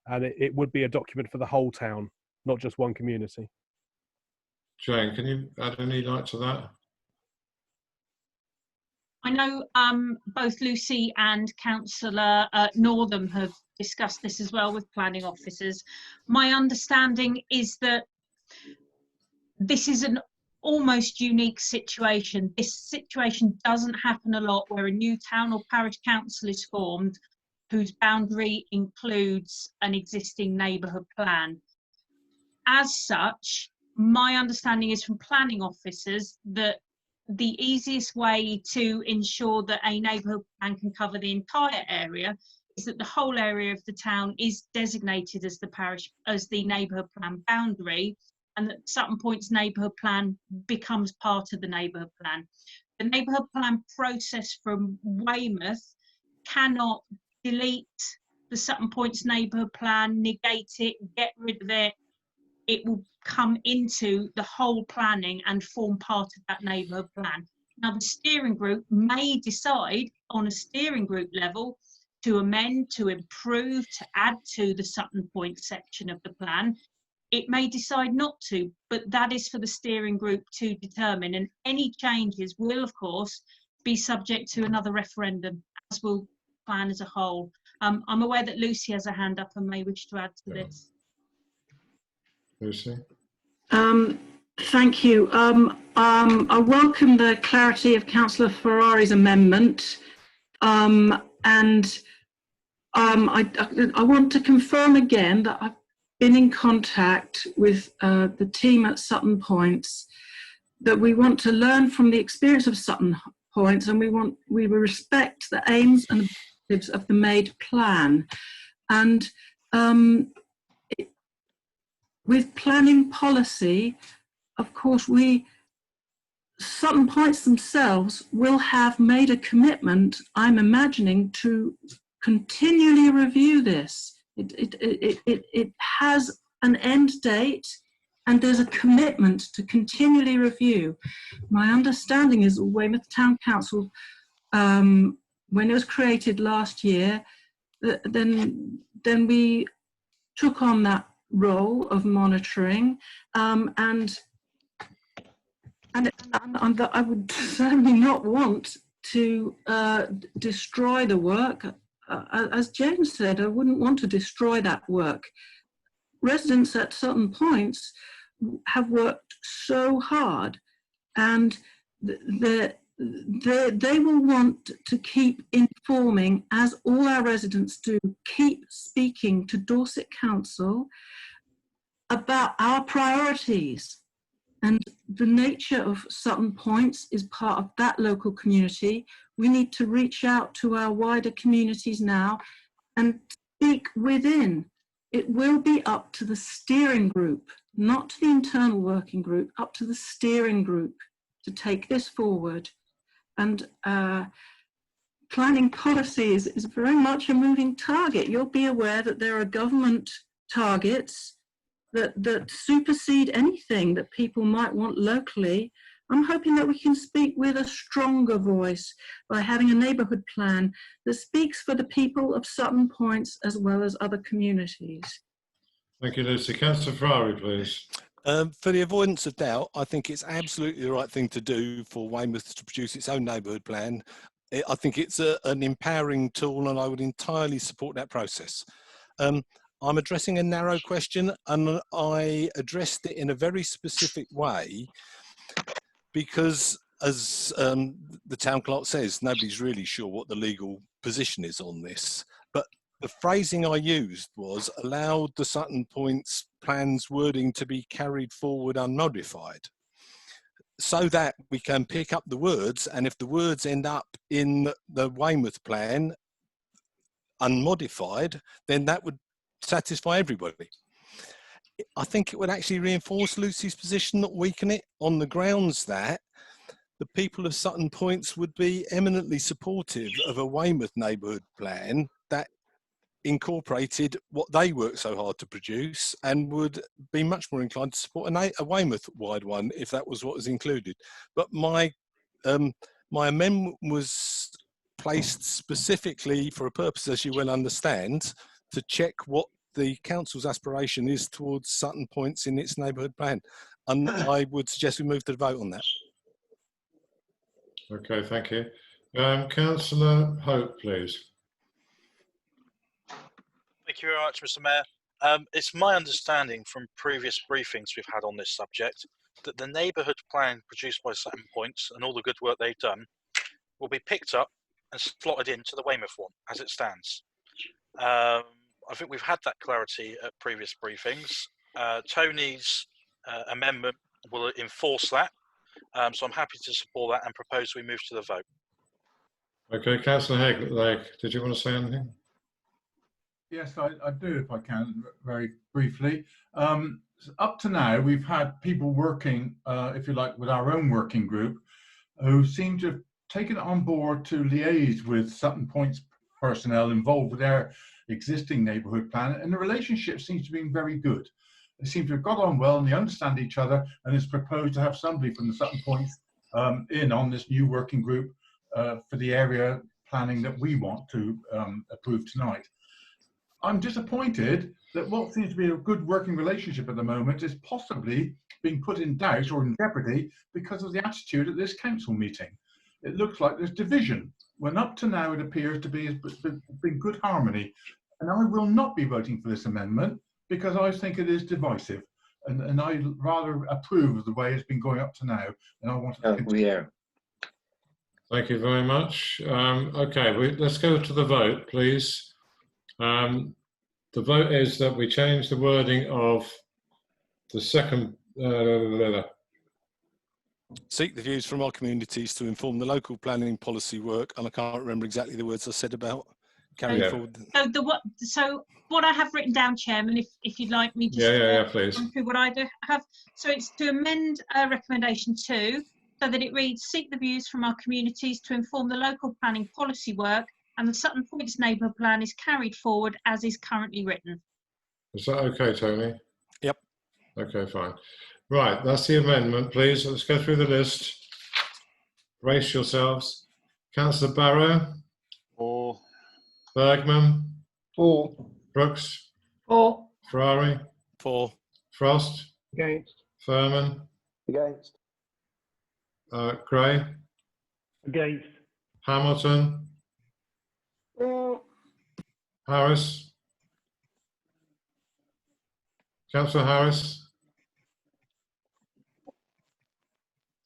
And it would be a document for the whole town, not just one community. Jane, can you add any light to that? I know both Lucy and Councillor Northam have discussed this as well with planning officers. My understanding is that this is an almost unique situation. This situation doesn't happen a lot, where a new town or parish council is formed whose boundary includes an existing neighbourhood plan. As such, my understanding is from planning officers that the easiest way to ensure that a neighbourhood plan can cover the entire area is that the whole area of the town is designated as the neighbourhood plan boundary, and that Sutton Point's neighbourhood plan becomes part of the neighbourhood plan. The neighbourhood plan process from Weymouth cannot delete the Sutton Point's neighbourhood plan, negate it, get rid of it. It will come into the whole planning and form part of that neighbourhood plan. Now, the steering group may decide on a steering group level to amend, to improve, to add to the Sutton Point section of the plan. It may decide not to, but that is for the steering group to determine. And any changes will, of course, be subject to another referendum, as will the plan as a whole. I'm aware that Lucy has a hand up and may wish to add to this. Lucy? Thank you. I welcome the clarity of Councillor Ferrari's amendment, and I want to confirm again that I've been in contact with the team at Sutton Points, that we want to learn from the experience of Sutton Points, and we respect the aims and objectives of the made plan. And with planning policy, of course, Sutton Points themselves will have made a commitment, I'm imagining, to continually review this. It has an end date, and there's a commitment to continually review. My understanding is Weymouth Town Council, when it was created last year, then we took on that role of monitoring, and I would certainly not want to destroy the work. As James said, I wouldn't want to destroy that work. Residents at certain points have worked so hard, and they will want to keep informing, as all our residents do, keep speaking to Dorset Council about our priorities. And the nature of Sutton Points is part of that local community. We need to reach out to our wider communities now and speak within. It will be up to the steering group, not to the internal working group, up to the steering group to take this forward. And planning policy is very much a moving target. You'll be aware that there are government targets that supersede anything that people might want locally. I'm hoping that we can speak with a stronger voice by having a neighbourhood plan that speaks for the people of Sutton Points as well as other communities. Thank you, Lucy. Councillor Ferrari, please. For the avoidance of doubt, I think it's absolutely the right thing to do for Weymouth to produce its own neighbourhood plan. I think it's an empowering tool, and I would entirely support that process. I'm addressing a narrow question, and I addressed it in a very specific way because, as the town clerk says, nobody's really sure what the legal position is on this. But the phrasing I used was allowed the Sutton Points plan's wording to be carried forward unmodified, so that we can pick up the words, and if the words end up in the Weymouth plan unmodified, then that would satisfy everybody. I think it would actually reinforce Lucy's position, not weaken it, on the grounds that the people of Sutton Points would be eminently supportive of a Weymouth neighbourhood plan that incorporated what they worked so hard to produce, and would be much more inclined to support a Weymouth wide one if that was what was included. But my amendment was placed specifically for a purpose, as you well understand, to check what the council's aspiration is towards Sutton Points in its neighbourhood plan. And I would suggest we move to the vote on that. Okay, thank you. Councillor Hope, please. Thank you very much, Mr. Mayor. It's my understanding from previous briefings we've had on this subject that the neighbourhood plan produced by Sutton Points and all the good work they've done will be picked up and slotted into the Weymouth one as it stands. I think we've had that clarity at previous briefings. Tony's amendment will enforce that, so I'm happy to support that and propose we move to the vote. Okay, Councillor Legg, did you want to say anything? Yes, I do, if I can, very briefly. Up to now, we've had people working, if you like, with our own working group, who seem to have taken it on board to liaise with Sutton Points personnel involved with their existing neighbourhood plan, and the relationship seems to be very good. They seem to have got on well and they understand each other, and it's proposed to have somebody from the Sutton Points in on this new working group for the area planning that we want to approve tonight. I'm disappointed that what seems to be a good working relationship at the moment is possibly being put in doubt or in jeopardy because of the attitude at this council meeting. It looks like there's division, when up to now it appears to be been good harmony. And I will not be voting for this amendment because I think it is divisive. And I rather approve of the way it's been going up to now. And I want to continue. Thank you very much. Okay, let's go to the vote, please. The vote is that we change the wording of the second. Seek the views from our communities to inform the local planning policy work, and I can't remember exactly the words I said about carrying forward. So what I have written down, Chairman, if you'd like me to please. run through what I do have. So it's to amend recommendation 2 so that it reads: seek the views from our communities to inform the local planning policy work, and the Sutton Points neighbourhood plan is carried forward as is currently written. Is that okay, Tony? Okay, fine. Right, that's the amendment, please. Let's go through the list. Brace yourselves. Councillor Barrow? 4. Bergman? 4. Brooks? 4. Ferrari? 4. Frost? Against. Furman? Against. Gray? Against. Hamilton? Harris? Councillor Harris?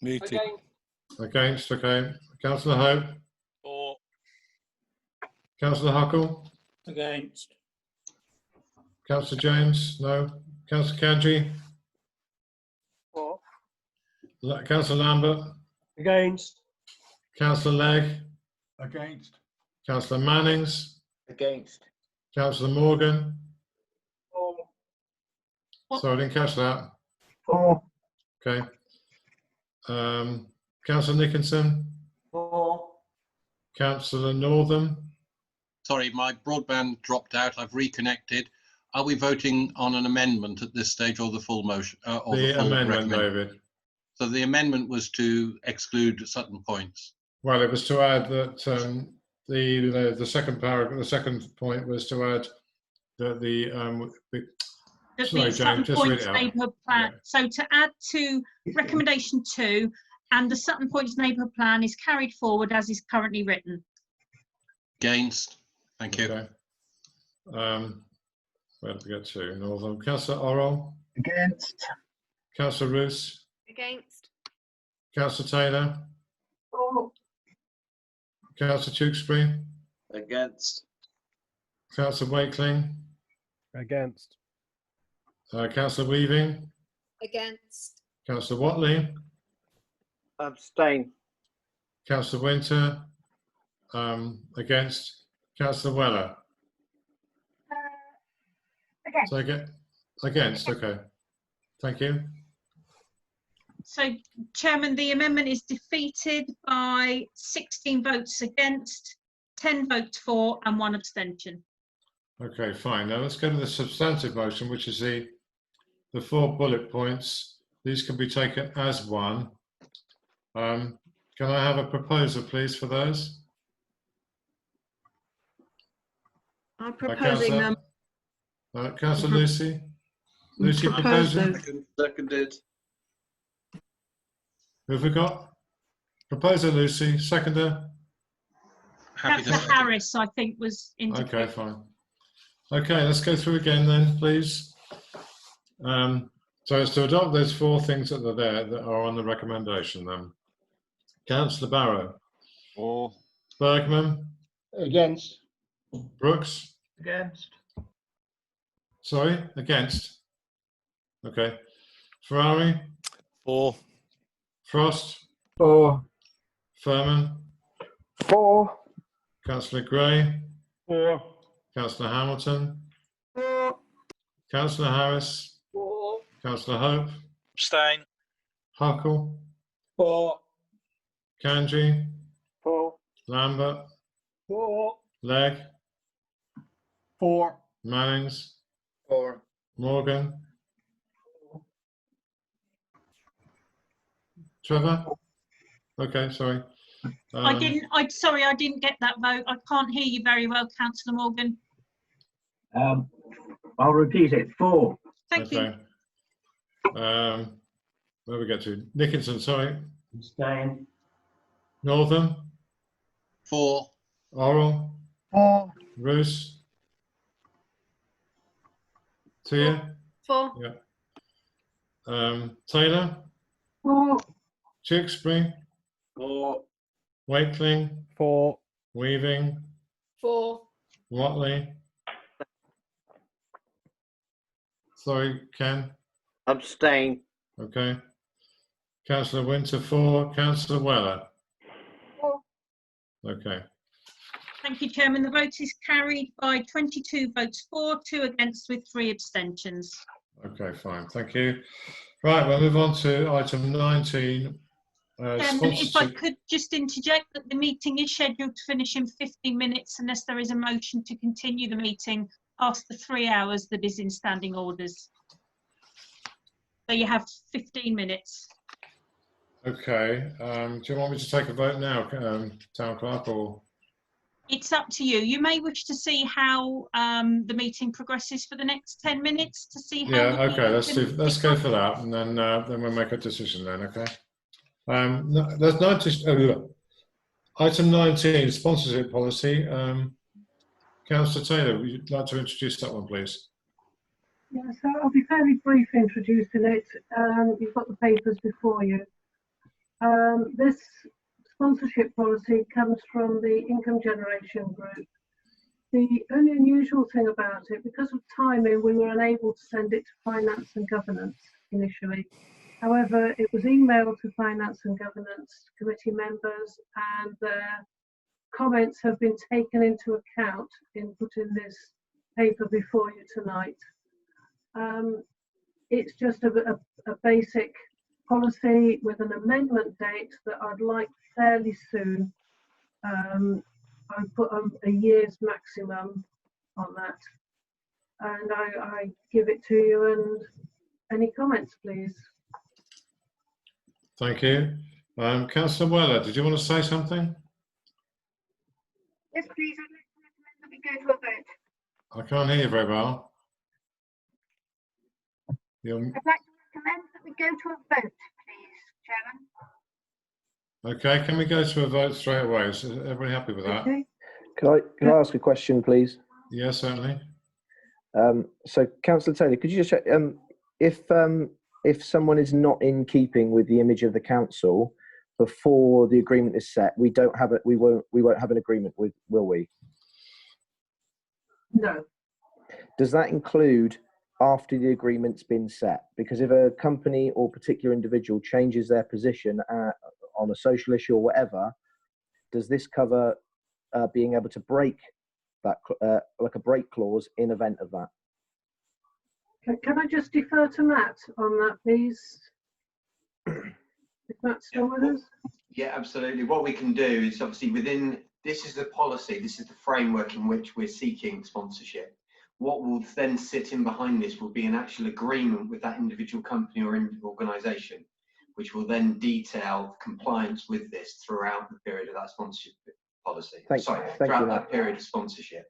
Muted. Against, okay. Councillor Hope? 4. Councillor Huckle? Against. Councillor James? No. Councillor Kanji? 4. Councillor Lambert? Against. Councillor Legg? Against. Councillor Mannings? Against. Councillor Morgan? 4. Sorry, I didn't catch that. 4. Okay. Councillor Nickinson? 4. Councillor Northam? Sorry, my broadband dropped out. I've reconnected. Are we voting on an amendment at this stage, or the full motion? Or The full amendment, recommend- David. So the amendment was to exclude certain points. Well, it was to add that the second paragraph, the second point was to add that That sorry, the Sutton James, just read Points it out. neighbourhood plan. So to add to recommendation 2, and the Sutton Points neighbourhood plan is carried forward as is currently written. Against. Thank you. Okay. Where did we get to? Northern. Councillor Orrell? Against. Councillor Roos? Against. Councillor Taylor? 4. Councillor Tewkesbury? Against. Councillor Wakeling? Against. Councillor Weaving? Against. Councillor Watley? Abstain. Councillor Winter? Against. Councillor Weller? Against. So against, okay. Thank you. So, Chairman, the amendment is defeated by 16 votes against, 10 votes for, and 1 abstention. Okay, fine. Now let's go to the substantive motion, which is the 4 bullet points. These can be taken as one. Can I have a proposal, please, for those? I'm proposing them. Councillor Lucy? Lucy Propose proposing? those. Seconded. Who have we got? Proposer Lucy, seconder? Councillor Harris, I think, was indicated. Okay, fine. Okay, let's go through again then, please. So it's to adopt those 4 things that are there that are on the recommendation then. Councillor Barrow? 4. Bergman? Against. Brooks? Against. Sorry, against? Okay. Ferrari? 4. Frost? 4. Furman? 4. Councillor Gray? 4. Councillor Hamilton? 4. Councillor Harris? 4. Councillor Hope? Abstain. Huckle? 4. Kanji? 4. Lambert? 4. Legg? 4. Mannings? 4. Morgan? Trevor? Okay, sorry. Sorry, I didn't get that vote. I can't hear you very well, Councillor Morgan. I'll repeat it. 4. Thank you. Where we get to? Nickinson, sorry. Abstain. Northern? 4. Orrell? 4. Roos? Tia? 4. Yeah. Taylor? 4. Tewkesbury? 4. Wakeling? 4. Weaving? 4. Watley? Sorry, Ken? Abstain. Okay. Councillor Winter, 4. Councillor Weller? 4. Okay. Thank you, Chairman. The vote is carried by 22 votes for, 2 against, with 3 abstentions. Okay, fine. Thank you. Right, we'll move on to item 19. Chairman, if I could just interject that the meeting is scheduled to finish in 15 minutes unless there is a motion to continue the meeting past the 3 hours that is in standing orders. So you have 15 minutes. Okay. Do you want me to take a vote now, Town Clerk, or? It's up to you. You may wish to see how the meeting progresses for the next 10 minutes to see how. Yeah. Okay. Let's go for that, and then we'll make a decision then. Okay. There's 90, item 19, sponsorship policy. Councillor Taylor, would you like to introduce that one, please? Yeah, so I'll be fairly brief introducing it. You've got the papers before you. This sponsorship policy comes from the income generation group. The only unusual thing about it, because of timing, we were unable to send it to Finance and Governance initially. However, it was emailed to Finance and Governance committee members, and their comments have been taken into account in putting this paper before you tonight. It's just a basic policy with an amendment date that I'd like fairly soon. I put a year's maximum on that, and I give it to you. And any comments, please? Thank you. Councillor Weller, did you want to say something? Yes, please. I'd like to recommend that we go to a vote. I can't hear you very well. I'd like to recommend that we go to a vote, please, Chairman. Okay, can we go to a vote straight away? Is everybody happy with that? Okay. Can I ask a question, please? Yes, certainly. So, Councillor Taylor, could you just check if someone is not in keeping with the image of the council before the agreement is set, we won't have an agreement with, will we? No. Does that include after the agreement's been set? Because if a company or particular individual changes their position on a social issue or whatever, does this cover being able to break that, like a break clause in event of that? Can I just defer to Matt on that, please? If Matt's still with us? Yeah, absolutely. What we can do is obviously within, this is the policy, this is the framework in which we're seeking sponsorship. What will then sit in behind this will be an actual agreement with that individual company or organisation, which will then detail compliance with this throughout the period of that sponsorship policy. Throughout that period of sponsorship.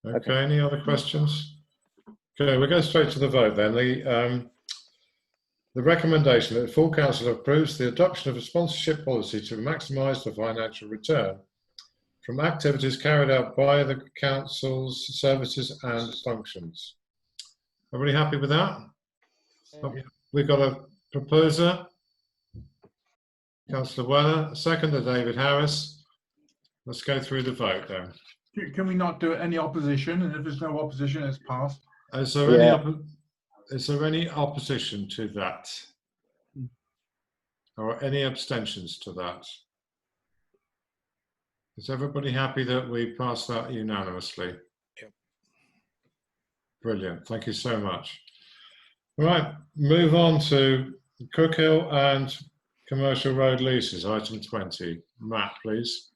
Okay, any other questions? Okay, we'll go straight to the vote then. The recommendation that the full council approves the adoption of a sponsorship policy to maximise the financial return from activities carried out by the council's services and functions. Everybody happy with that? We've got a proposer, Councillor Weller, a seconder, David Harris. Let's go through the vote then. Can we not do any opposition? And if there's no opposition, it's passed. Is there any opposition to that? Or any abstentions to that? Is everybody happy that we pass that unanimously? Yep. Brilliant, thank you so much. All right, move on to Crookhill and commercial road leases, item 20. Matt, please.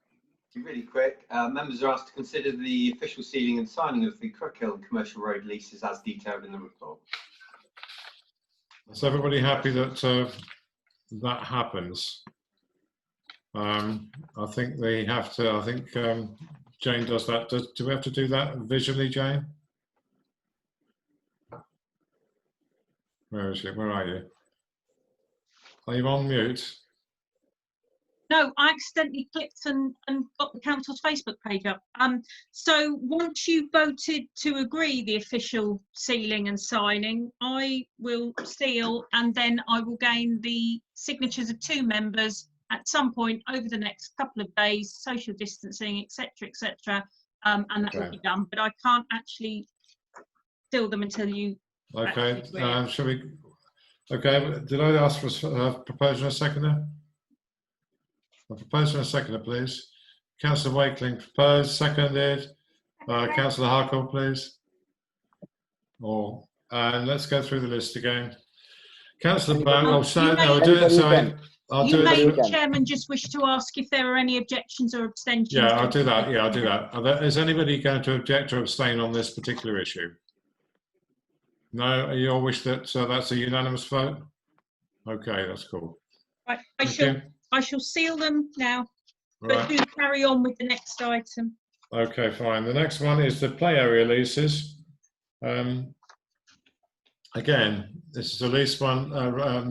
Really quick, members are asked to consider the official sealing and signing of the Crookhill and commercial road leases as detailed in the report. Is everybody happy that that happens? I think they have to. I think Jane does that. Do we have to do that visually, Jane? Where is it? Where are you? Are you on mute? No, I accidentally clicked and got the council's Facebook page up. So once you voted to agree the official sealing and signing, I will seal and then I will gain the signatures of 2 members at some point over the next couple of days, social distancing, etc., and that will be done. But I can't actually seal them until you. Okay. Shall we? Okay. Did I ask for a proposal and a seconder? A proposer and a seconder, please. Councillor Wakeling proposed, seconded. Councillor Harcourt, please. And let's go through the list again. Councillor Bow. Oh, sorry, no, I'll do it. Sorry, I'll do it. The chairman just wished to ask if there are any objections or abstentions. Yeah, I'll do that. Yeah, I'll do that. Is anybody going to object or abstain on this particular issue? No, you all wish that that's a unanimous vote? Okay, that's cool. Right, Thank I shall seal them now, Right. but do carry on with the next item. Okay, fine. The next one is the play area leases. Again, this is a lease one.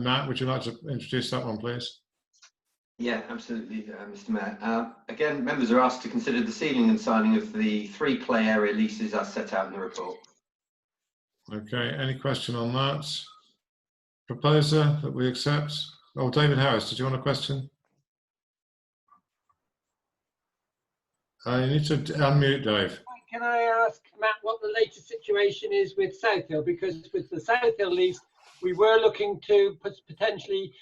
Matt, would you like to introduce that one, please? Yeah, absolutely, Mr. Mayor. Again, members are asked to consider the sealing and signing of the 3 play area leases as set out in the report. Okay, any question on that? Proposer that we accept? Oh, David Harris, did you want a question? You need to unmute, Dave. Can I ask Matt what the latest situation is with South Hill? Because with the South Hill lease, we were looking to potentially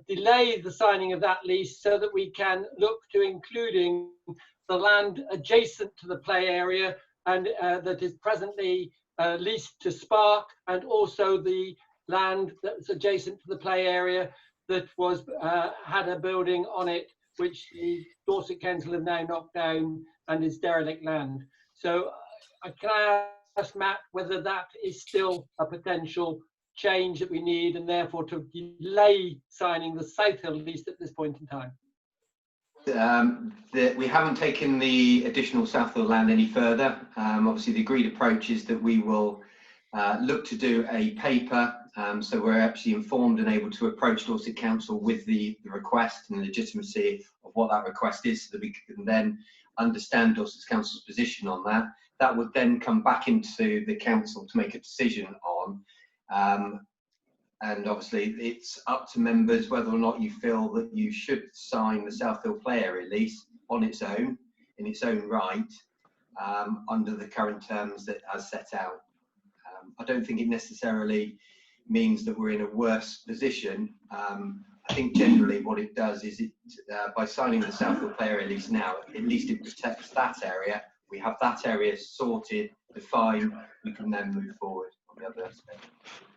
delay the signing of that lease so that we can look to including the land adjacent to the play area and that is presently leased to Spark, and also the land that's adjacent to the play area that was had a building on it which the Dorset Council have now knocked down and is derelict land. So can I ask Matt whether that is still a potential change that we need, and therefore to delay signing the South Hill lease at this point in time? We haven't taken the additional South Hill land any further. Obviously, the agreed approach is that we will look to do a paper, so we're actually informed and able to approach Dorset Council with the request and the legitimacy of what that request is, so that we can then understand Dorset Council's position on that. That would then come back into the council to make a decision on. And obviously it's up to members whether or not you feel that you should sign the South Hill play area lease on its own, in its own right, under the current terms that as set out. I don't think it necessarily means that we're in a worse position. I think generally what it does is it, by signing the South Hill play area lease now, at least it protects that area. We have that area sorted, defined, we can then move forward on the other aspect.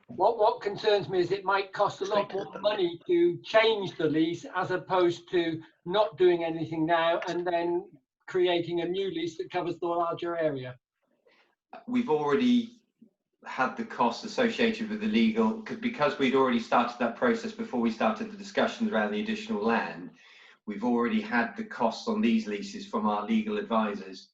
What concerns me is it might cost a lot more money to change the lease as opposed to not doing anything now and then creating a new lease that covers the larger area. We've already had the costs associated with the legal, because we'd already started that process before we started the discussions around the additional land. We've already had the costs on these leases from our legal advisors.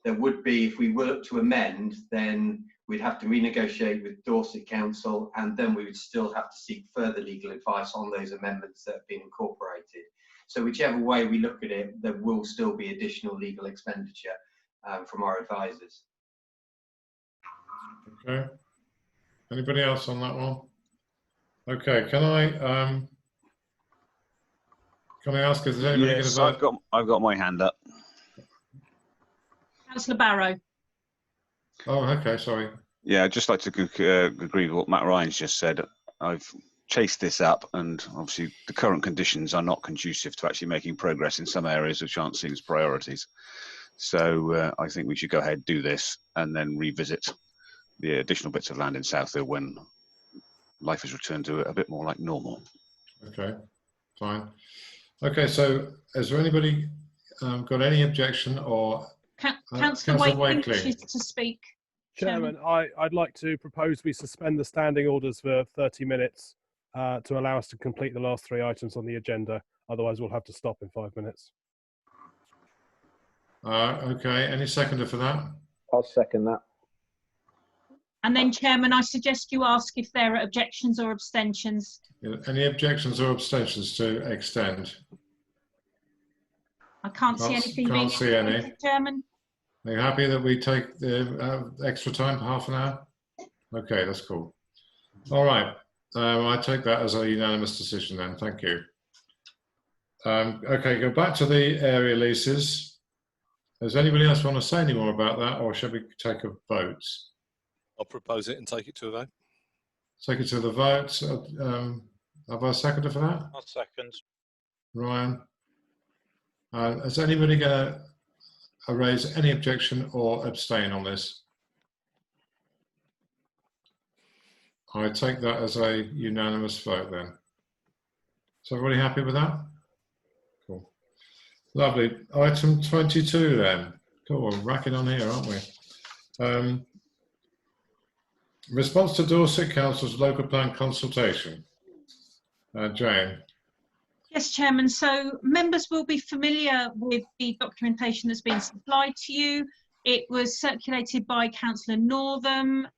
There would be, if we were to amend, then we'd have to renegotiate with Dorset Council, and then we would still have to seek further legal advice on those amendments that have been incorporated. So whichever way we look at it, there will still be additional legal expenditure from our advisors. Okay. Anybody else on that one? Okay. Can I ask if there's anybody going to vote? I've got my hand up. Councillor Barrow. Oh, okay. Sorry. Yeah, I'd just like to agree with what Matt Ryan's just said. I've chased this up, and obviously the current conditions are not conducive to actually making progress in some areas which aren't seen as priorities. So I think we should go ahead, do this, and then revisit the additional bits of land in South Hill when life has returned to a bit more like normal. Okay, fine. Okay, so is there anybody got any objection or Councillor Wakeling wishes to speak. Chairman, I'd like to propose we suspend the standing orders for 30 minutes to allow us to complete the last 3 items on the agenda. Otherwise, we'll have to stop in 5 minutes. Okay, any seconder for that? I'll second that. And then, Chairman, I suggest you ask if there are objections or abstentions. Any objections or abstentions to extend? I can't see anything. Can't see any. Chairman. Are you happy that we take the extra time for half an hour? Okay, that's cool. All right, I take that as a unanimous decision then. Thank you. Okay, go back to the area leases. Does anybody else want to say any more about that, or shall we take a vote? I'll propose it and take it to a vote. Take it to the vote. Have I a seconder for that? I'll second. Ryan. Is anybody going to raise any objection or abstain on this? I take that as a unanimous vote then. Is everybody happy with that? Cool. Lovely. Item 22 then. Cool, we're racking on here, aren't we? Response to Dorset Council's local plan consultation. Jane. Yes, Chairman. So members will be familiar with the documentation that's been supplied to you. It was circulated by Councillor Northam,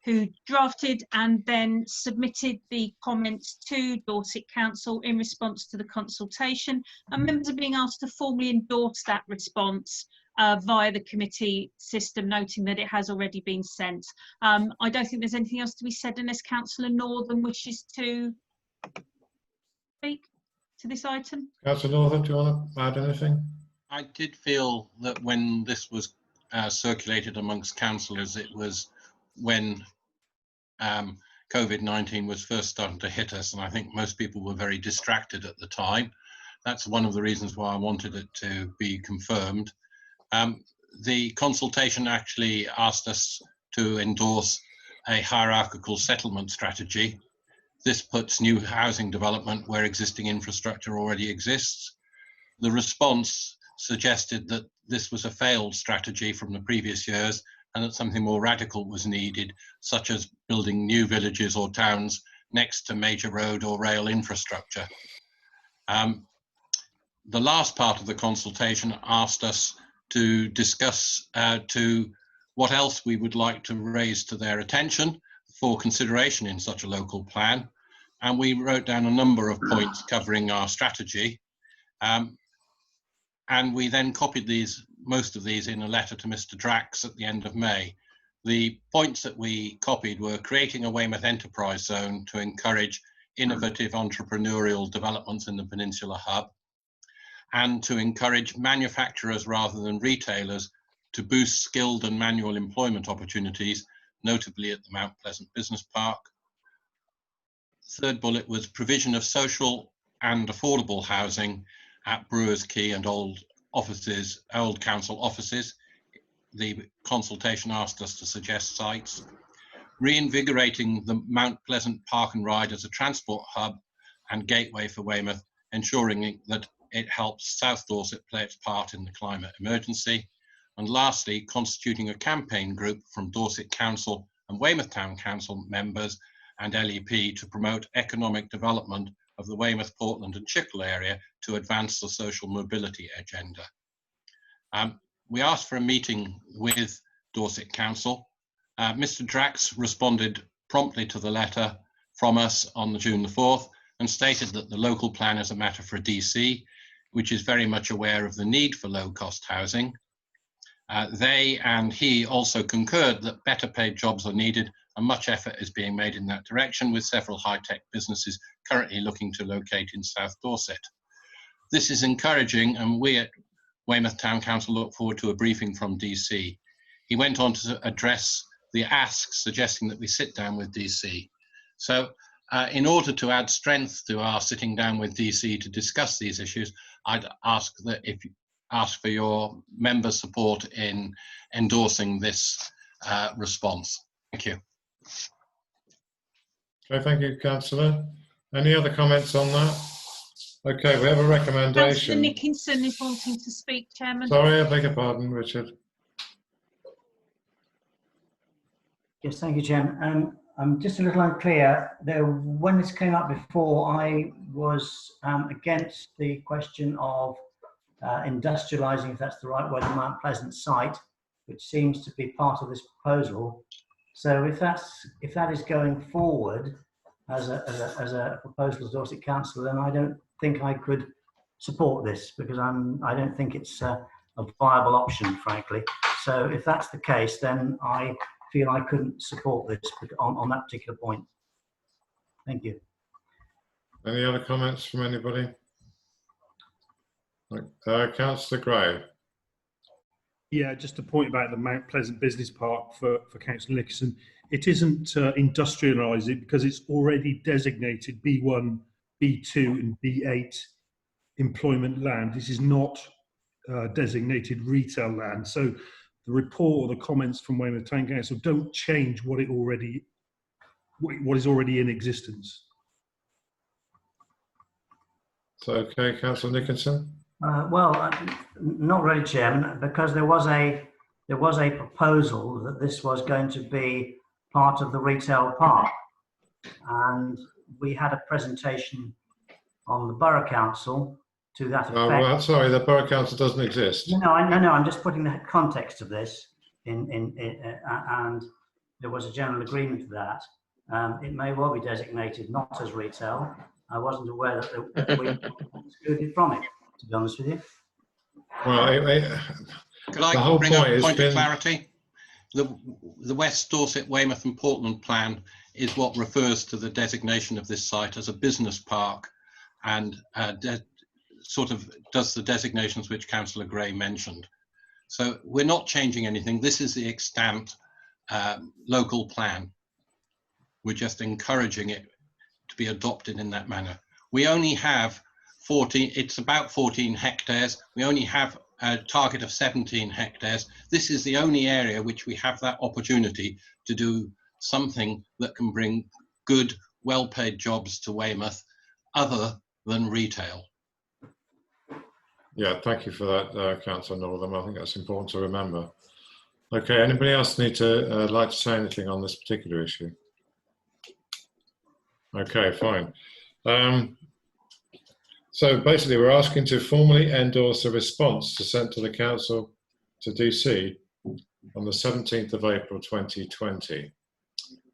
who drafted and then submitted the comments to Dorset Council in response to the consultation. And members are being asked to formally endorse that response via the committee system, noting that it has already been sent. I don't think there's anything else to be said unless Councillor Northam wishes to speak to this item. Councillor Northam, do you want to add anything? I did feel that when this was circulated amongst councillors, it was when COVID-19 was first starting to hit us, and I think most people were very distracted at the time. That's one of the reasons why I wanted it to be confirmed. The consultation actually asked us to endorse a hierarchical settlement strategy. This puts new housing development where existing infrastructure already exists. The response suggested that this was a failed strategy from the previous years and that something more radical was needed, such as building new villages or towns next to major road or rail infrastructure. The last part of the consultation asked us to discuss what else we would like to raise to their attention for consideration in such a local plan. And we wrote down a number of points covering our strategy. And we then copied most of these in a letter to Mr. Drax at the end of May. The points that we copied were creating a Weymouth enterprise zone to encourage innovative entrepreneurial developments in the Peninsula Hub, and to encourage manufacturers rather than retailers to boost skilled and manual employment opportunities, notably at the Mount Pleasant Business Park. Third bullet was provision of social and affordable housing at Brewers Quay and old council offices. The consultation asked us to suggest sites. Reinvigorating the Mount Pleasant Park and Ride as a transport hub and gateway for Weymouth, ensuring that it helps South Dorset play its part in the climate emergency. And lastly, constituting a campaign group from Dorset Council and Weymouth Town Council members and LEP to promote economic development of the Weymouth, Portland and Chickle area to advance the social mobility agenda. We asked for a meeting with Dorset Council. Mr. Drax responded promptly to the letter from us on June the 4th and stated that the local plan is a matter for DC, which is very much aware of the need for low-cost housing. They and he also concurred that better paid jobs are needed and much effort is being made in that direction, with several high-tech businesses currently looking to locate in South Dorset. This is encouraging, and we at Weymouth Town Council look forward to a briefing from DC. He went on to address the asks, suggesting that we sit down with DC. So in order to add strength to our sitting down with DC to discuss these issues, I'd ask for your members' support in endorsing this response. Thank you. Okay, thank you, Councillor. Any other comments on that? Okay, we have a recommendation. Councillor Nickinson is wanting to speak, Chairman. Sorry, I beg your pardon, Richard. Yes, thank you, Chairman. I'm just a little unclear. When this came up before, I was against the question of industrialising, if that's the right word, the Mount Pleasant site, which seems to be part of this proposal. So if that is going forward as a proposal to Dorset Council, then I don't think I could support this, because I don't think it's a viable option, frankly. So if that's the case, then I feel I couldn't support this on that particular point. Thank you. Any other comments from anybody? Councillor Gray. Yeah, just a point about the Mount Pleasant Business Park for Councillor Nicholson. It isn't industrialise it because it's already designated B1, B2 and B8 employment land. This is not designated retail land. So the report or the comments from Weymouth Town Council don't change what is already in existence. So, okay, Councillor Nicholson. Well, not really, Chairman, because there was a proposal that this was going to be part of the retail park. And we had a presentation on the Borough Council to that effect. Well, sorry, the Borough Council doesn't exist. No, I'm just putting the context of this and there was a general agreement to that. It may well be designated not as retail. I wasn't aware that we excluded from it, to be honest with you. Well, Could I bring up a point of clarity? The West Dorset, Weymouth and Portland plan is what refers to the designation of this site as a business park, and sort of does the designations which Councillor Gray mentioned. So we're not changing anything. This is the extant local plan. We're just encouraging it to be adopted in that manner. We only have 14, it's about 14 hectares. We only have a target of 17 hectares. This is the only area which we have that opportunity to do something that can bring good, well-paid jobs to Weymouth other than retail. Yeah, thank you for that, Councillor Northam. I think that's important to remember. Okay, anybody else need to like to say anything on this particular issue? Okay, fine. So basically, we're asking to formally endorse a response to sent to the Council to DC on the 17th of April 2020.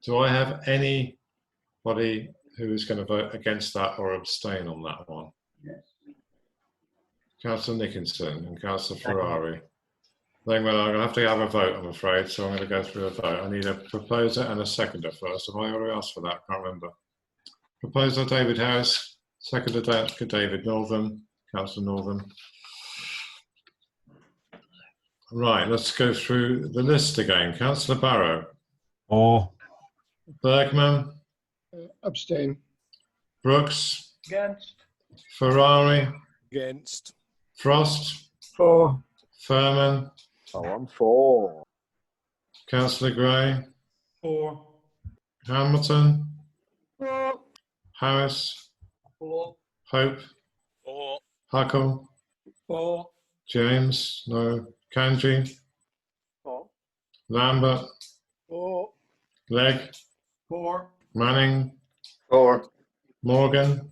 Do I have anybody who is going to vote against that or abstain on that one? Yes. Councillor Nickinson and Councillor Ferrari. Then well, I'm going to have to have a vote, I'm afraid, so I'm going to go through a vote. I need a proposer and a seconder first. Have I already asked for that? Can't remember. Proposer David Harris, seconder David Northam, Councillor Northam. Right, let's go through the list again. Councillor Barrow. For. Bergman. Abstain. Brooks. Against. Ferrari. Against. Frost. For. Furman. Oh, I'm for. Councillor Gray. For. Hamilton. For. Harris. For. Hope. For. Huckle. For. James. No. Kanji. For. Lambert. For. Legg. For. Manning. For. Morgan.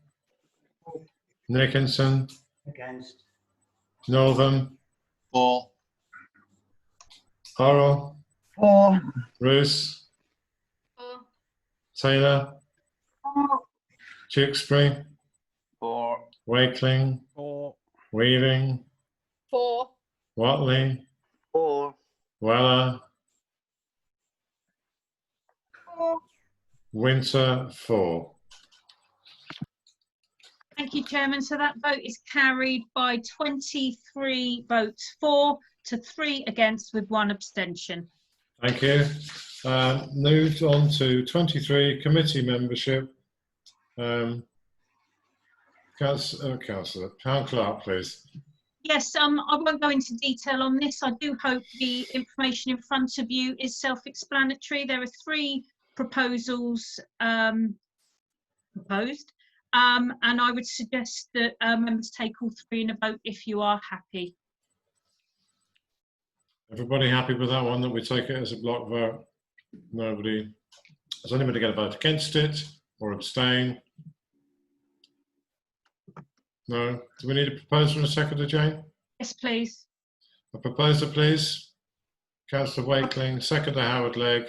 Nickinson. Against. Northam. For. Orrell. For. Roos. For. Taylor. For. Tewkesbury. For. Wakeling. For. Weaving. For. Watley. For. Weller. For. Winter. 4. Thank you, Chairman. So that vote is carried by 23 votes for to 3 against with 1 abstention. Thank you. Moved on to 23 committee membership. Councillor Town Clerk, please. Yes, I won't go into detail on this. I do hope the information in front of you is self-explanatory. There are 3 proposals proposed, and I would suggest that members take all 3 in a vote if you are happy. Everybody happy with that one, that we take it as a block vote? Nobody. Does anybody get a vote against it or abstain? No. Do we need a proposer and a seconder, Jane? Yes, please. A proposer, please. Councillor Wakeling, seconder Howard Legg.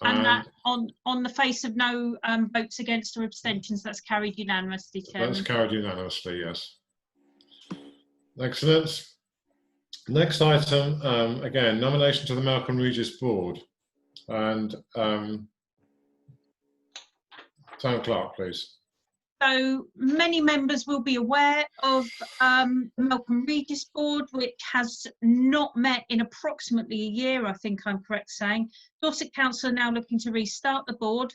And that on the face of no votes against or abstentions, that's carried unanimously, Chairman. That's carried unanimously, yes. Excellent. Next item, again, nomination to the Malcolm Regis Board. And Town Clerk, please. So many members will be aware of the Malcolm Regis Board, which has not met in approximately a year, I think I'm correct saying. Dorset Council are now looking to restart the board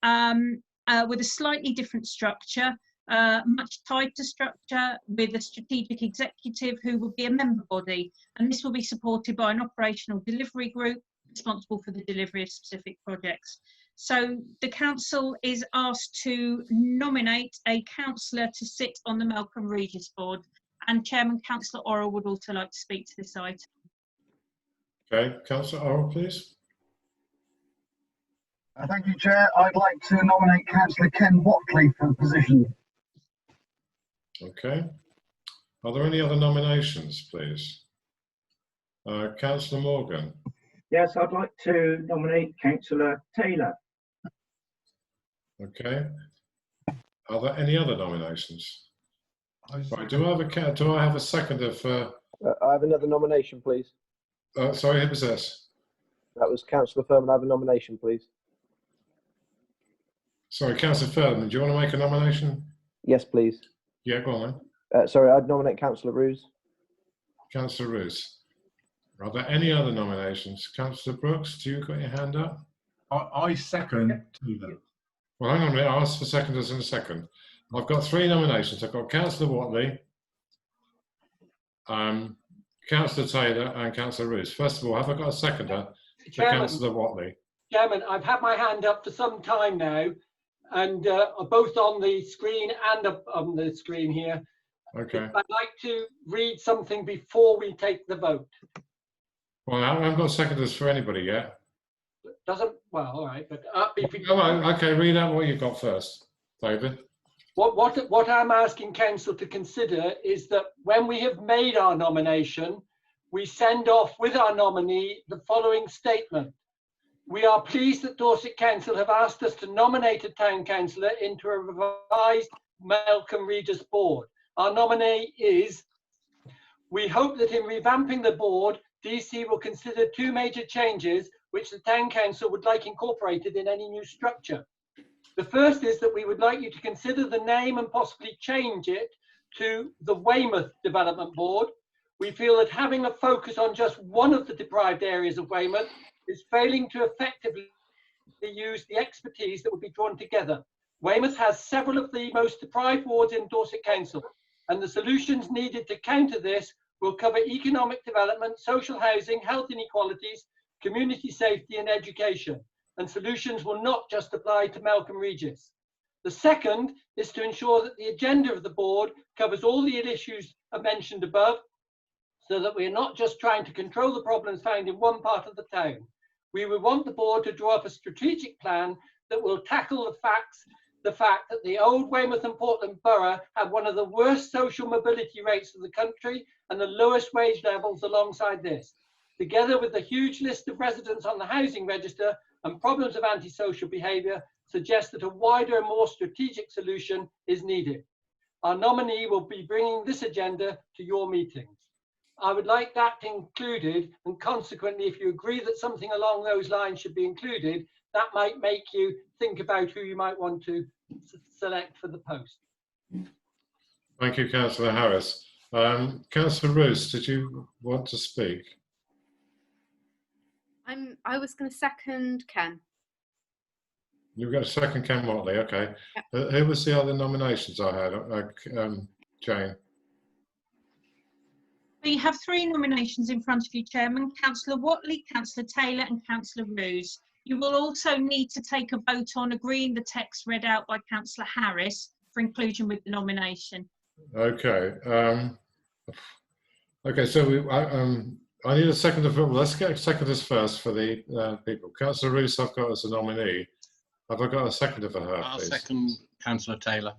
with a slightly different structure, much tighter structure with a strategic executive who will be a member body. And this will be supported by an operational delivery group responsible for the delivery of specific projects. So the council is asked to nominate a councillor to sit on the Malcolm Regis Board, and Chairman Councillor Orrell would also like to speak to this item. Okay, Councillor Orwell, please. Thank you, Chair. I'd like to nominate Councillor Ken Watley for the position. Okay. Are there any other nominations, please? Councillor Morgan. Yes, I'd like to nominate Councillor Taylor. Okay. Are there any other nominations? Right, do I have a seconder for? I have another nomination, please. Sorry, who was this? That was Councillor Furman. I have a nomination, please. Sorry, Councillor Furman, do you want to make a nomination? Yes, please. Yeah, go on then. Sorry, I'd nominate Councillor Roos. Councillor Roos. Are there any other nominations? Councillor Brooks, do you got your hand up? I second Taylor. Well, hang on a minute. I'll ask for seconders in a second. I've got 3 nominations. I've got Councillor Watley, Councillor Taylor and Councillor Roos. First of all, have I got a seconder for Councillor Watley? Chairman, I've had my hand up for some time now, and both on the screen and up on the screen here. Okay. I'd like to read something before we take the vote. Well, I haven't got seconders for anybody yet. Doesn't, well, all right, but Okay, read out what you've got first, David. What I'm asking Council to consider is that when we have made our nomination, we send off with our nominee the following statement. We are pleased that Dorset Council have asked us to nominate a town councillor into a revised Malcolm Regis board. Our nominee is, we hope that in revamping the board, DC will consider 2 major changes which the town council would like incorporated in any new structure. The first is that we would like you to consider the name and possibly change it to the Weymouth Development Board. We feel that having a focus on just one of the deprived areas of Weymouth is failing to effectively use the expertise that would be drawn together. Weymouth has several of the most deprived wards in Dorset Council, and the solutions needed to counter this will cover economic development, social housing, health inequalities, community safety and education, and solutions will not just apply to Malcolm Regis. The second is to ensure that the agenda of the board covers all the issues mentioned above, so that we are not just trying to control the problems found in one part of the town. We would want the board to draw up a strategic plan that will tackle the fact that the old Weymouth and Portland Borough have one of the worst social mobility rates of the country and the lowest wage levels alongside this. Together with the huge list of residents on the housing register and problems of antisocial behaviour, suggests that a wider and more strategic solution is needed. Our nominee will be bringing this agenda to your meetings. I would like that included, and consequently, if you agree that something along those lines should be included, that might make you think about who you might want to select for the post. Thank you, Councillor Harris. Councillor Roos, did you want to speak? I was going to second Ken. You've got a second, Ken Watley, okay. Who was the other nominations I had? Jane? You have 3 nominations in front of you, Chairman. Councillor Watley, Councillor Taylor and Councillor Roos. You will also need to take a vote on agreeing the text read out by Councillor Harris for inclusion with the nomination. Okay. Okay, so I need a seconder for, well, let's get seconders first for the people. Councillor Roos I've got as a nominee. Have I got a seconder for her, I'll please? second Councillor Taylor.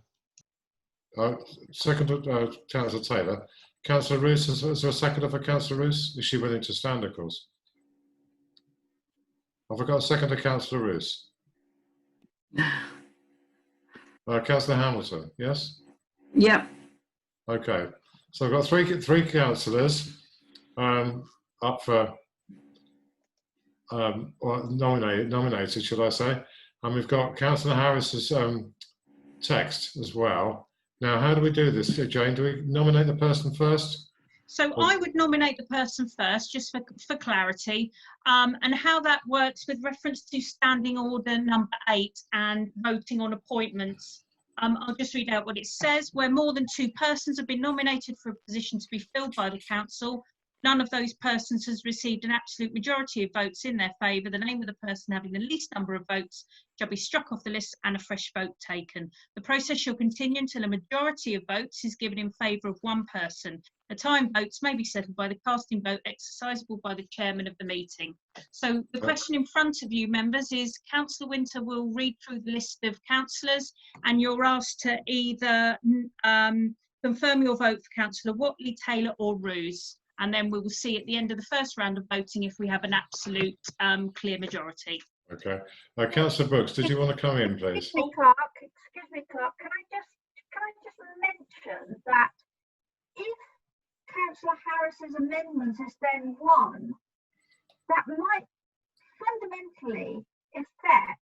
Second, Councillor Taylor. Councillor Roos, is there a seconder for Councillor Roos? Is she willing to stand, of course? Have I got a seconder, Councillor Roos? Councillor Hamilton, yes? Yeah. Okay, so I've got three councillors up for or nominated, should I say? And we've got Councillor Harris's text as well. Now, how do we do this, Jane? Do we nominate the person first? So I would nominate the person first, just for clarity, and how that works with reference to standing order number 8 and voting on appointments. I'll just read out what it says. Where more than 2 persons have been nominated for a position to be filled by the council, none of those persons has received an absolute majority of votes in their favour, the name of the person having the least number of votes shall be struck off the list and a fresh vote taken. The process shall continue until a majority of votes is given in favour of one person. The time votes may be settled by the casting vote exercisable by the chairman of the meeting. So the question in front of you, members, is Councillor Winter will read through the list of councillors, and you're asked to either confirm your vote for Councillor Whatley, Taylor or Roos, and then we will see at the end of the first round of voting if we have an absolute clear majority. Okay. Councillor Brooks, did you want to come in, please? Excuse me, Clerk. Can I just mention that if Councillor Harris's amendment is then won, that might fundamentally affect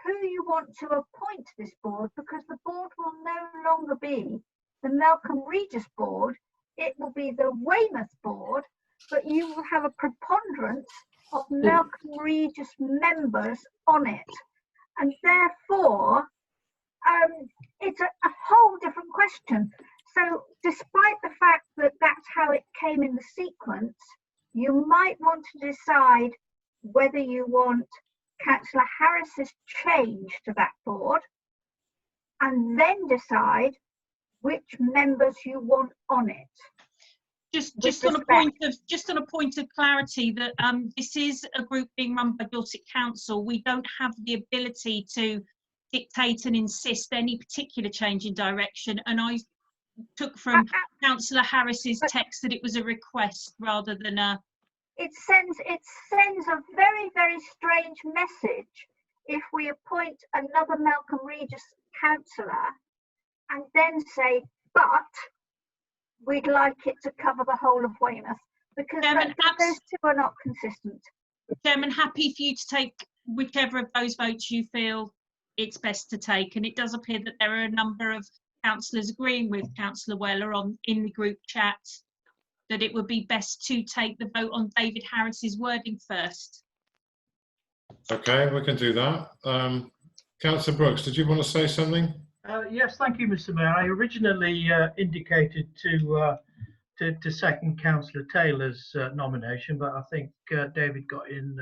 who you want to appoint to this board, because the board will no longer be the Malcolm Regis board, it will be the Weymouth board, but you will have a preponderance of Malcolm Regis members on it. And therefore, it's a whole different question. So despite the fact that that's how it came in the sequence, you might want to decide whether you want Councillor Harris's change to that board, and then decide which members you want on it. Just on a point of clarity, that this is a group being run by Dorset Council. We don't have the ability to dictate and insist any particular change in direction. And I took from Councillor Harris's text that it was a request rather than a. It sends a very, very strange message if we appoint another Malcolm Regis councillor and then say, but we'd like it to cover the whole of Weymouth, because those two are not consistent. Chairman, happy for you to take whichever of those votes you feel it's best to take. And it does appear that there are a number of councillors agreeing with Councillor Weller in the group chat that it would be best to take the vote on David Harris's wording first. Okay, we can do that. Councillor Brooks, did you want to say something? Yes, thank you, Mr. Mayor. I originally indicated to second Councillor Taylor's nomination, but I think David got in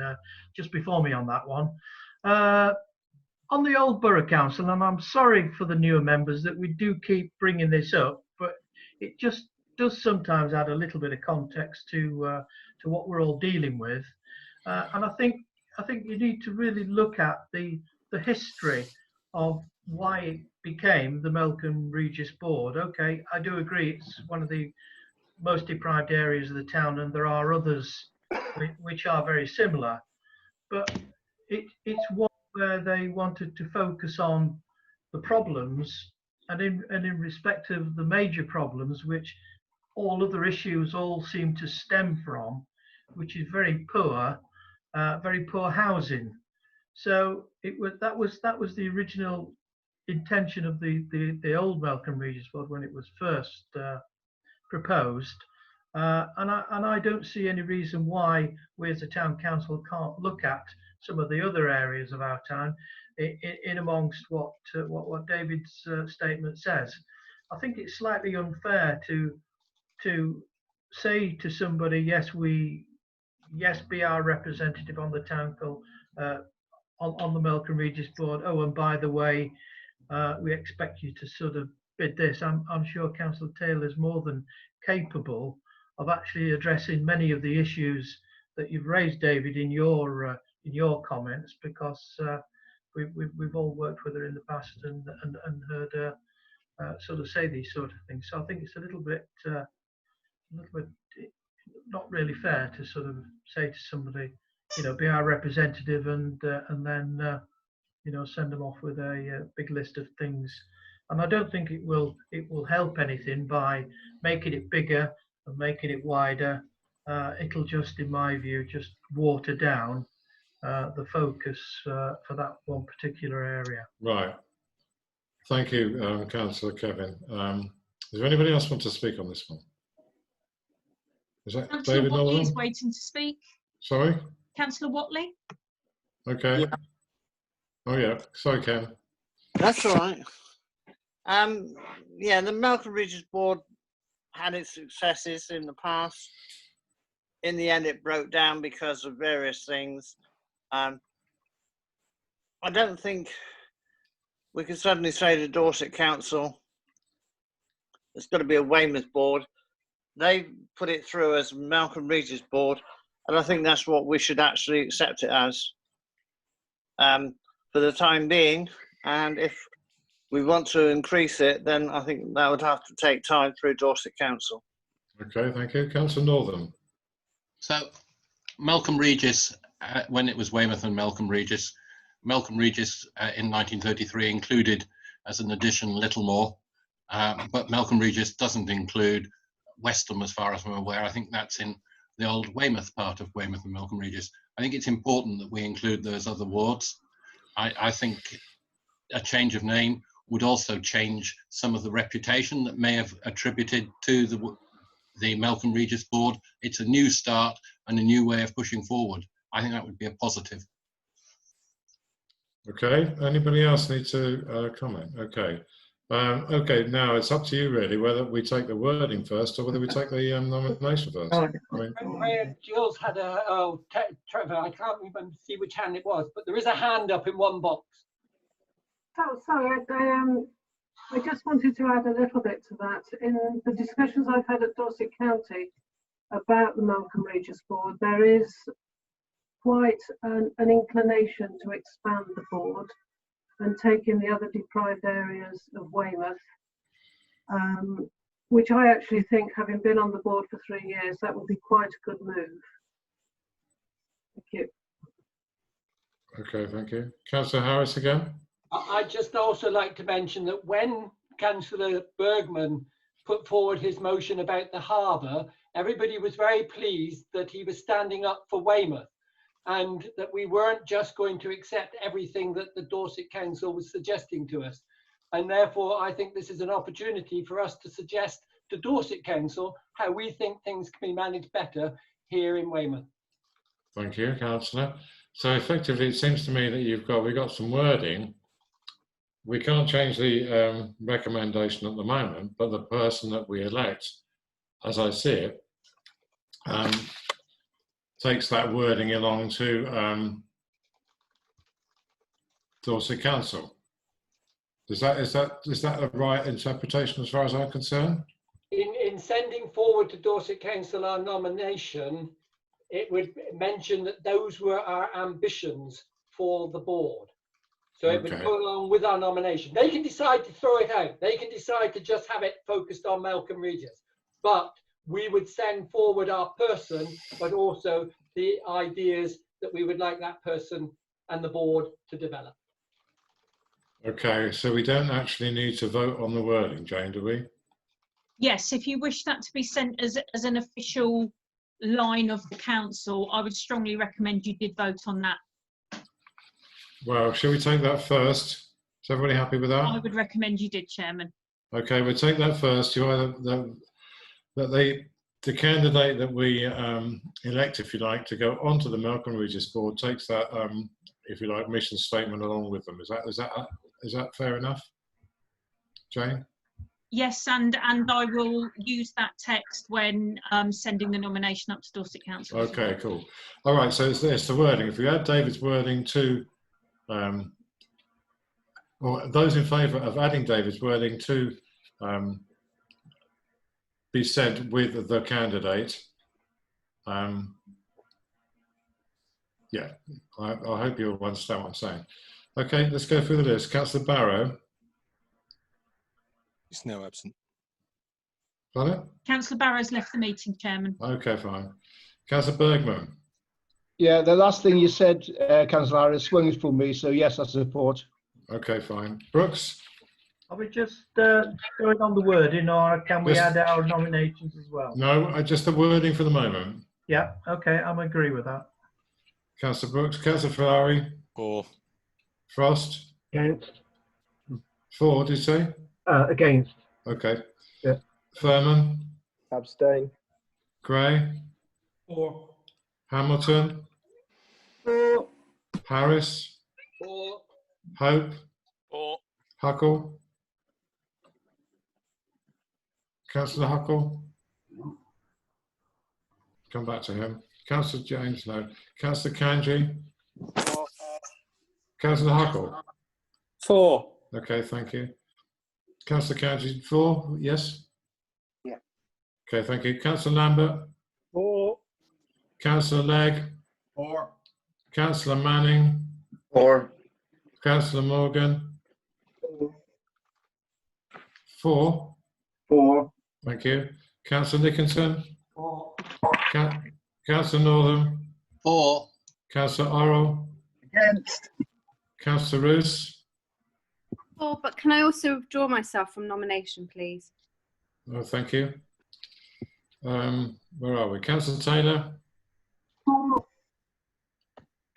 just before me on that one. On the old Borough Council, and I'm sorry for the newer members that we do keep bringing this up, but it just does sometimes add a little bit of context to what we're all dealing with, and I think you need to really look at the history of why it became the Malcolm Regis Board. Okay, I do agree it's one of the most deprived areas of the town, and there are others which are very similar, but it's one where they wanted to focus on the problems, and in respect of the major problems, which all other issues all seem to stem from, which is very poor housing. So that was the original intention of the old Malcolm Regis Board when it was first proposed, and I don't see any reason why we as a town council can't look at some of the other areas of our town in amongst what David's statement says. I think it's slightly unfair to say to somebody, yes, be our representative on the town council, on the Malcolm Regis Board. Oh, and by the way, we expect you to sort of bid this. I'm sure Councillor Taylor is more than capable of actually addressing many of the issues that you've raised, David, in your comments, because we've all worked with her in the past and heard her sort of say these sort of things. So I think it's a little bit not really fair to sort of say to somebody, be our representative, and then send them off with a big list of things. And I don't think it will help anything by making it bigger and making it wider. It'll just, in my view, just water down the focus for that one particular area. Right. Thank you, Councillor Kevin. Does anybody else want to speak on this one? Is that Councillor David Whatley Nolan? is waiting to speak. Sorry? Councillor Whatley? Okay. Yeah. Oh, yeah. Sorry, Ken. That's all right. Yeah, the Malcolm Regis Board had its successes in the past. In the end, it broke down because of various things. I don't think we can suddenly say to Dorset Council, there's got to be a Weymouth board. they put it through as Malcolm Regis board, and I think that's what we should actually accept it as for the time being. And if we want to increase it, then I think that would have to take time through Dorset Council. Okay, thank you. Councillor Northern. So Malcolm Regis, when it was Weymouth and Malcolm Regis in 1933 included as an addition Littlemore, but Malcolm Regis doesn't include Westham as far as I'm aware. I think that's in the old Weymouth part of Weymouth and Malcolm Regis. I think it's important that we include those other wards. I think a change of name would also change some of the reputation that may have attributed to the Malcolm Regis board. It's a new start and a new way of pushing forward. I think that would be a positive. Okay, anybody else need to comment? Okay. Okay, now it's up to you really whether we take the wording first or whether we take the nomination first. Jill's had Trevor, I can't remember see which hand it was, but there is a hand up in one box. Oh, sorry, I just wanted to add a little bit to that. In the discussions I've had at Dorset County about the Malcolm Regis board, there is quite an inclination to expand the board and take in the other deprived areas of Weymouth, which I actually think, having been on the board for 3 years, that would be quite a good move. Thank you. Okay, thank you. Councillor Harris again. I'd just also like to mention that when Councillor Bergman put forward his motion about the harbour, everybody was very pleased that he was standing up for Weymouth and that we weren't just going to accept everything that the Dorset Council was suggesting to us. And therefore, I think this is an opportunity for us to suggest to Dorset Council how we think things can be managed better here in Weymouth. Thank you, Councillor. So effectively, it seems to me that we've got some wording. We can't change the recommendation at the moment, but the person that we elect, as I see it, takes that wording along to Dorset Council. Is that a right interpretation as far as I'm concerned? In sending forward to Dorset Council our nomination, it would mention that those were our ambitions for the board. So it would go along with our nomination. They can decide to throw it out. They can decide to just have it focused on Malcolm Regis. But we would send forward our person, but also the ideas that we would like that person and the board to develop. Okay, so we don't actually need to vote on the wording, Jane, do we? Yes, if you wish that to be sent as an official line of the council, I would strongly recommend you did vote on that. Well, shall we take that first? Is everybody happy with that? I would recommend you did, Chairman. Okay, we'll take that first. You either the candidate that we elect, if you like, to go onto the Malcolm Regis board takes that, if you like, mission statement along with them. Is that fair enough, Jane? Yes, and I will use that text when sending the nomination up to Dorset Council. Okay, cool. All right, so it's the wording. If we add David's wording to, or those in favour of adding David's wording to be sent with the candidate, yeah, I hope you'll understand what I'm saying. Okay, let's go through the list. Councillor Barrow. He's now absent. Pardon? Councillor Barrow's left the meeting, Chairman. Okay, fine. Councillor Bergman. Yeah, the last thing you said, Councillor Harris, swings for me, so yes, I support. Okay, fine. Brooks? Are we just going on the wording, or can we add our nominations as well? No, just the wording for the moment. Yeah, okay, I'm agree with that. Councillor Brooks. Councillor Ferrari? For. Frost? Against. For, did you say? Against. Okay. Yeah. Furman? Abstain. Gray? For. Hamilton? For. Harris? For. Hope? For. Huckle? Councillor Huckle? Come back to him. Councillor James, no. Councillor Kanji? Councillor Huckle? For. Okay, thank you. Councillor Kanji, for, yes? Yeah. Okay, thank you. Councillor Lambert? For. Councillor Legg? For. Councillor Manning? For. Councillor Morgan? For. For. Thank you. Councillor Nickinson? For. Councillor Northam? For. Councillor Orrell? Against. Councillor Roos? Oh, but can I also withdraw myself from nomination, please? Oh, thank you. Where are we? Councillor Taylor?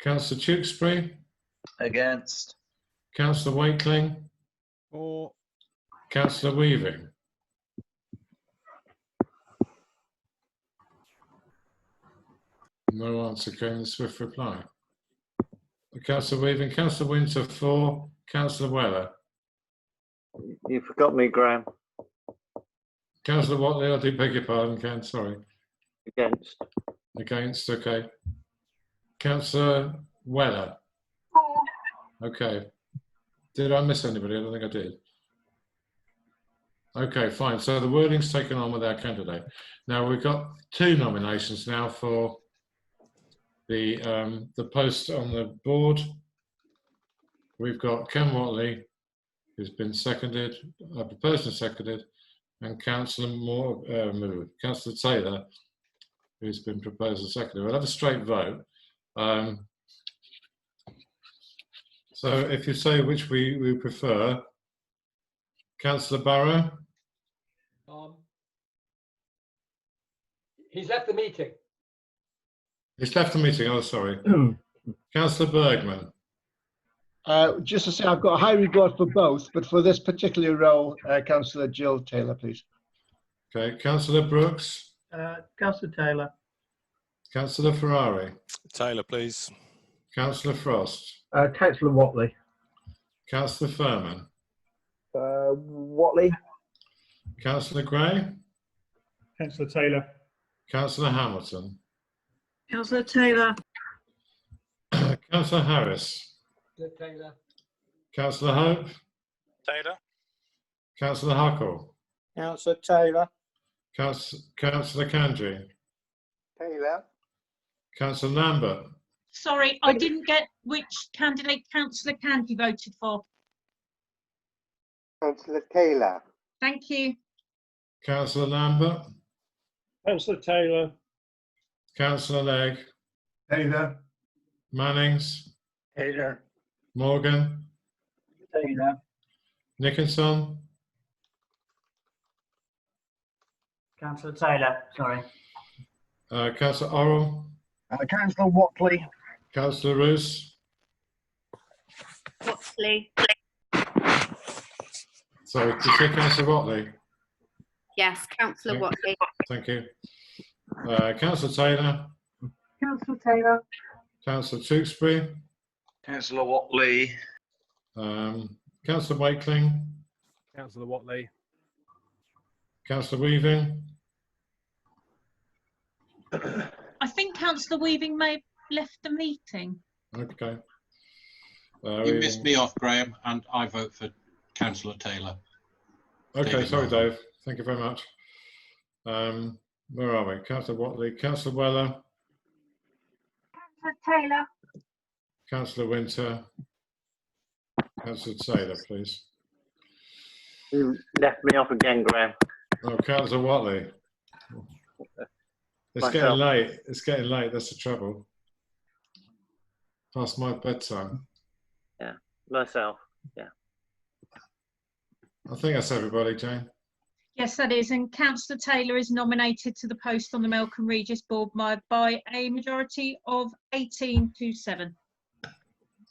Councillor Tewkesbury? Against. Councillor Wakeling? For. Councillor Weaving? No answer. Came the swift reply. Councillor Weaving. Councillor Winter for. Councillor Weller. You forgot me, Graham. Councillor Watley, I do beg your pardon, Ken, sorry. Against. Against, okay. Councillor Weller. Okay. Did I miss anybody? I don't think I did. Okay, fine. So the wording's taken on with our candidate. Now we've got 2 nominations now for the post on the board. We've got Ken Watley, who's been seconded, proposed and seconded, and Councillor Councillor Taylor, who's been proposed and seconded. We'll have a straight vote. So if you say which we prefer, Councillor Barrow. He's left the meeting. He's left the meeting. Oh, sorry. Councillor Bergman. Just to say, I've got a high regard for both, but for this particular role, Councillor Jill Taylor, please. Okay, Councillor Brooks. Councillor Taylor. Councillor Ferrari. Taylor, please. Councillor Frost. Councillor Watley. Councillor Furman. Watley. Councillor Gray. Councillor Taylor. Councillor Hamilton. Councillor Taylor. Councillor Harris. Taylor. Councillor Hope. Taylor. Councillor Huckle. Councillor Taylor. Councillor Kanji. Taylor. Councillor Lambert. Sorry, I didn't get which candidate Councillor Candy voted for. Councillor Taylor. Thank you. Councillor Lambert. Councillor Taylor. Councillor Legg. Taylor. Mannings. Taylor. Morgan. Taylor. Nickinson. Councillor Taylor, sorry. Councillor Orrell. Councillor Watley. Councillor Roos. Watley. Sorry, did you say Councillor Watley? Yes, Councillor Watley. Thank you. Councillor Taylor. Councillor Taylor. Councillor Tewkesbury. Councillor Watley. Councillor Wakeling. Councillor Watley. Councillor Weaving. I think Councillor Weaving may have left the meeting. Okay. You missed me off, Graham, and I vote for Councillor Taylor. Okay, David sorry, Morgan. Dave. Thank you very much. Where are we? Councillor Watley. Councillor Weller. Councillor Taylor. Councillor Winter. Councillor Taylor, please. You left me off again, Graham. Oh, Councillor Watley. It's Myself. getting late. It's getting late. That's the trouble. Past my bedtime. Yeah, myself. Yeah. I think that's everybody, Jane. Yes, that is. And Councillor Taylor is nominated to the post on the Melcombe Regis Board by a majority of 18-7.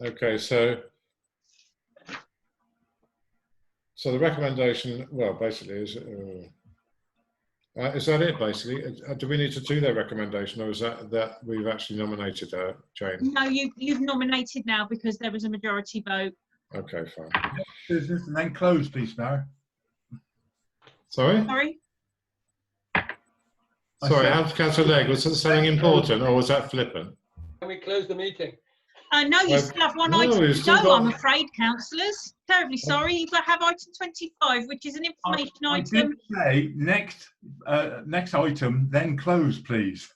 Okay, so the recommendation, well, basically is that it? Basically, do we need to do their recommendation, or is that we've actually nominated Jane? No, you've nominated now because there was a majority vote. Okay, fine. Business and then close, please, now. Sorry. Sorry. Sorry, Councillor Legg, was that something important, or was that flippant? Can we close the meeting? No, you still have one No, item we've to still go, got- I'm afraid, councillors. Terribly sorry. You have item 25, which is an information I did item. say next item, then close, please.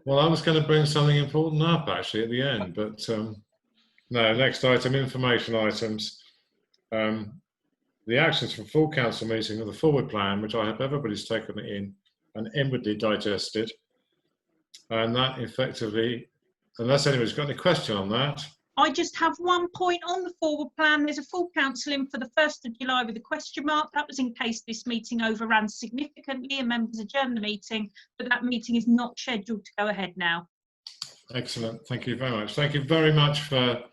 Well, I was going to bring something important up actually at the end, but no, next item, information items. The actions from full council meeting of the forward plan, which I hope everybody's taken it in and inwardly digested. And that effectively, unless anybody's got any question on that. I just have one point on the forward plan. There's a full council in for the 1st of July with a question mark. That was in case this meeting overran significantly and members adjourned the meeting, but that meeting is not scheduled to go ahead now. Excellent. Thank you very much. Thank you very much for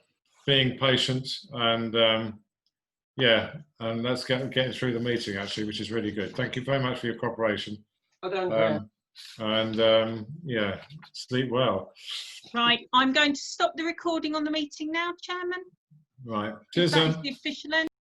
being patient and yeah, and let's get through the meeting actually, which is really good. Thank you very much for your cooperation. Yeah, sleep well. Right, I'm going to stop the recording on the meeting now, Chairman. Right. Cheers, That is then. the official end.